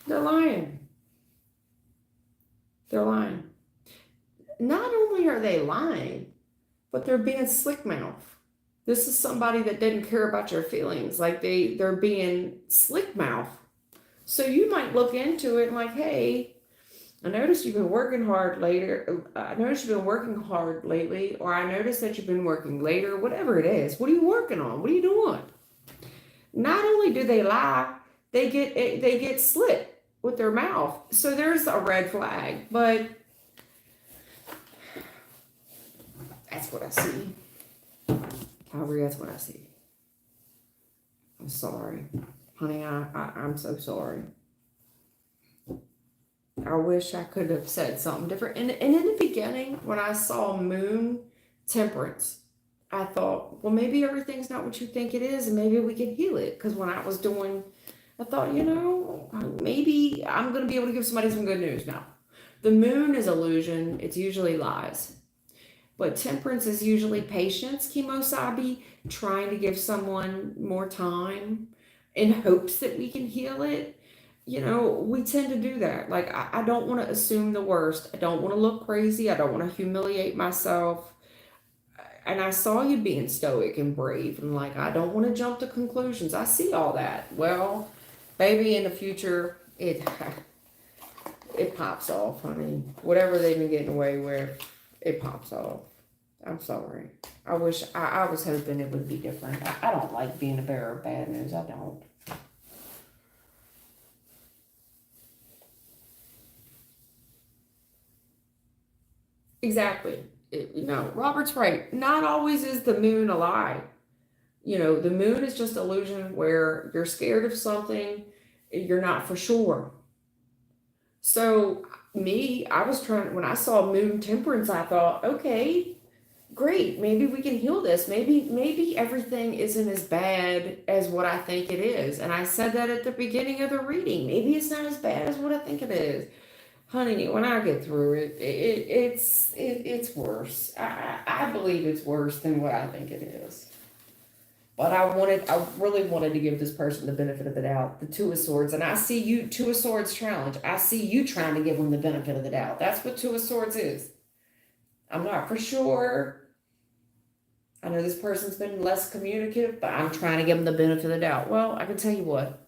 [SPEAKER 1] They're lying. They're lying. Not only are they lying, but they're being slick mouth. This is somebody that didn't care about your feelings. Like they're being slick mouth. So you might look into it like, hey, I noticed you've been working hard later. I noticed you've been working hard lately, or I noticed that you've been working later, whatever it is. What are you working on? What are you doing? Not only do they lie, they get slick with their mouth. So there's a red flag, but that's what I see. However, that's what I see. I'm sorry. Honey, I'm so sorry. I wish I could have said something different. And in the beginning, when I saw Moon Temperance, I thought, well, maybe everything's not what you think it is, and maybe we can heal it. Because when I was doing, I thought, maybe I'm going to be able to give somebody some good news. Now, the Moon is illusion. It's usually lies. But temperance is usually patience, s.o.b, trying to give someone more time in hopes that we can heal it. We tend to do that. Like, I don't want to assume the worst. I don't want to look crazy. I don't want to humiliate myself. And I saw you being stoic and brave. And like, I don't want to jump to conclusions. I see all that. Well, maybe in the future, it pops off, honey. Whatever they've been getting away with, it pops off. I'm sorry. I was hoping it would be different. I don't like being a bearer of bad news. I don't. Exactly. Robert's right. Not always is the moon a lie. The moon is just illusion where you're scared of something, you're not for sure. So I was when I saw Moon Temperance, I thought, okay, great, maybe we can heal this. Maybe everything isn't as bad as what I think it is. And I said that at the beginning of the reading. Maybe it's not as bad as what I think it is. Honey, when I get through it, it's worse. I believe it's worse than what I think it is. But I really wanted to give this person the benefit of the doubt. The Two of Swords. And I see you, Two of Swords challenge. I see you trying to give them the benefit of the doubt. That's what Two of Swords is. I'm not for sure. I know this person's been less communicative, but I'm trying to give them the benefit of the doubt. Well, I can tell you what.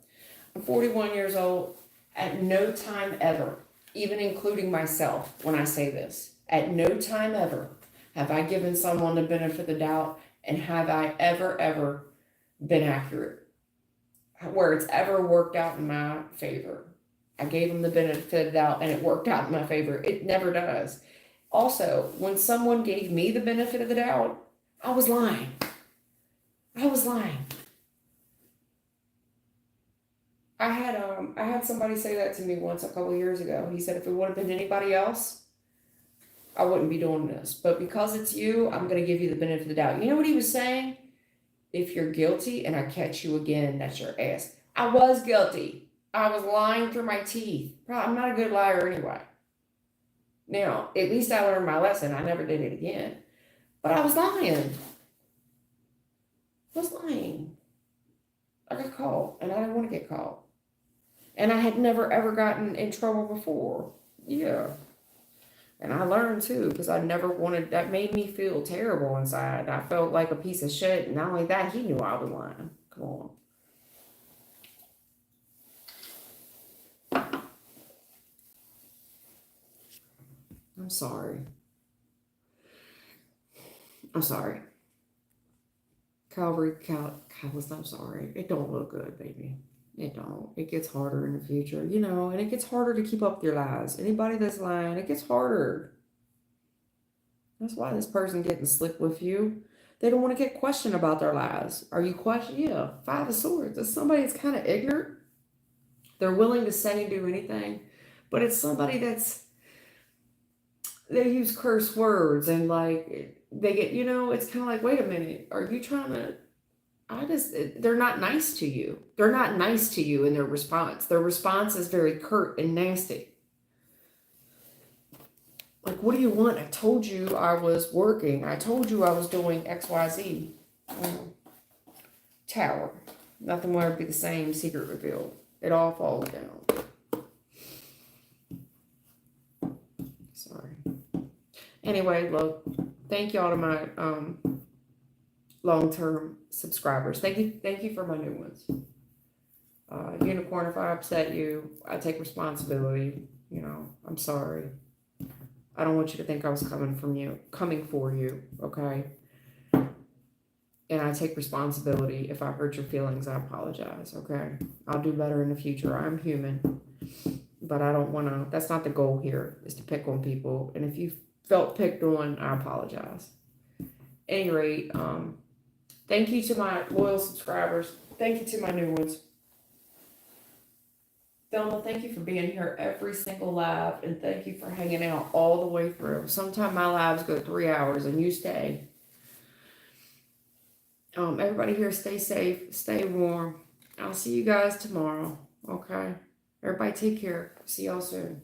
[SPEAKER 1] I'm 41 years old. At no time ever, even including myself when I say this, at no time ever have I given someone the benefit of the doubt. And have I ever been accurate? Where it's ever worked out in my favor. I gave them the benefit of the doubt and it worked out in my favor. It never does. Also, when someone gave me the benefit of the doubt, I was lying. I had somebody say that to me once a couple of years ago. He said if it would have been anybody else, I wouldn't be doing this. But because it's you, I'm going to give you the benefit of the doubt. You know what he was saying? If you're guilty and I catch you again, that's your ass. I was guilty. I was lying through my teeth. I'm not a good liar anyway. Now, at least I learned my lesson. I never did it again. But I was lying. I got caught, and I didn't want to get caught. And I had never, ever gotten in trouble before. Yeah. And I learned too, because I never wanted, that made me feel terrible inside. I felt like a piece of shit. And not only that, he knew I was lying. Come on. I'm sorry. I'm sorry. Calvus, I'm sorry. It don't look good, baby. It don't. It gets harder in the future, you know, and it gets harder to keep up with your lies. Anybody that's lying, it gets harder. That's why this person getting slick with you. They don't want to get questioned about their lies. Are you questioned? Yeah. Five of Swords. It's somebody that's kind of ignorant. They're willing to say and do anything, but it's somebody they use curse words and like they get, you know, it's kind of like, wait a minute, are you trying to, they're not nice to you. They're not nice to you in their response. Their response is very curt and nasty. Like, what do you want? I told you I was working. I told you I was doing XYZ. Tower. Nothing will ever be the same. Secret revealed. It all falls down. Sorry. Anyway, look. Thank y'all to my long-term subscribers. Thank you for my new ones. Unicorn, if I upset you, I take responsibility. You know, I'm sorry. I don't want you to think I was coming for you, okay? And I take responsibility. If I hurt your feelings, I apologize, okay? I'll do better in the future. I'm human. But I don't want to, that's not the goal here, is to pick on people. And if you felt picked on, I apologize. At any rate, thank you to my loyal subscribers. Thank you to my new ones. Thelma, thank you for being here every single live, and thank you for hanging out all the way through. Sometimes my lives go 3 hours, and you stay. Everybody here, stay safe, stay warm. I'll see you guys tomorrow, okay? Everybody take care. See y'all soon.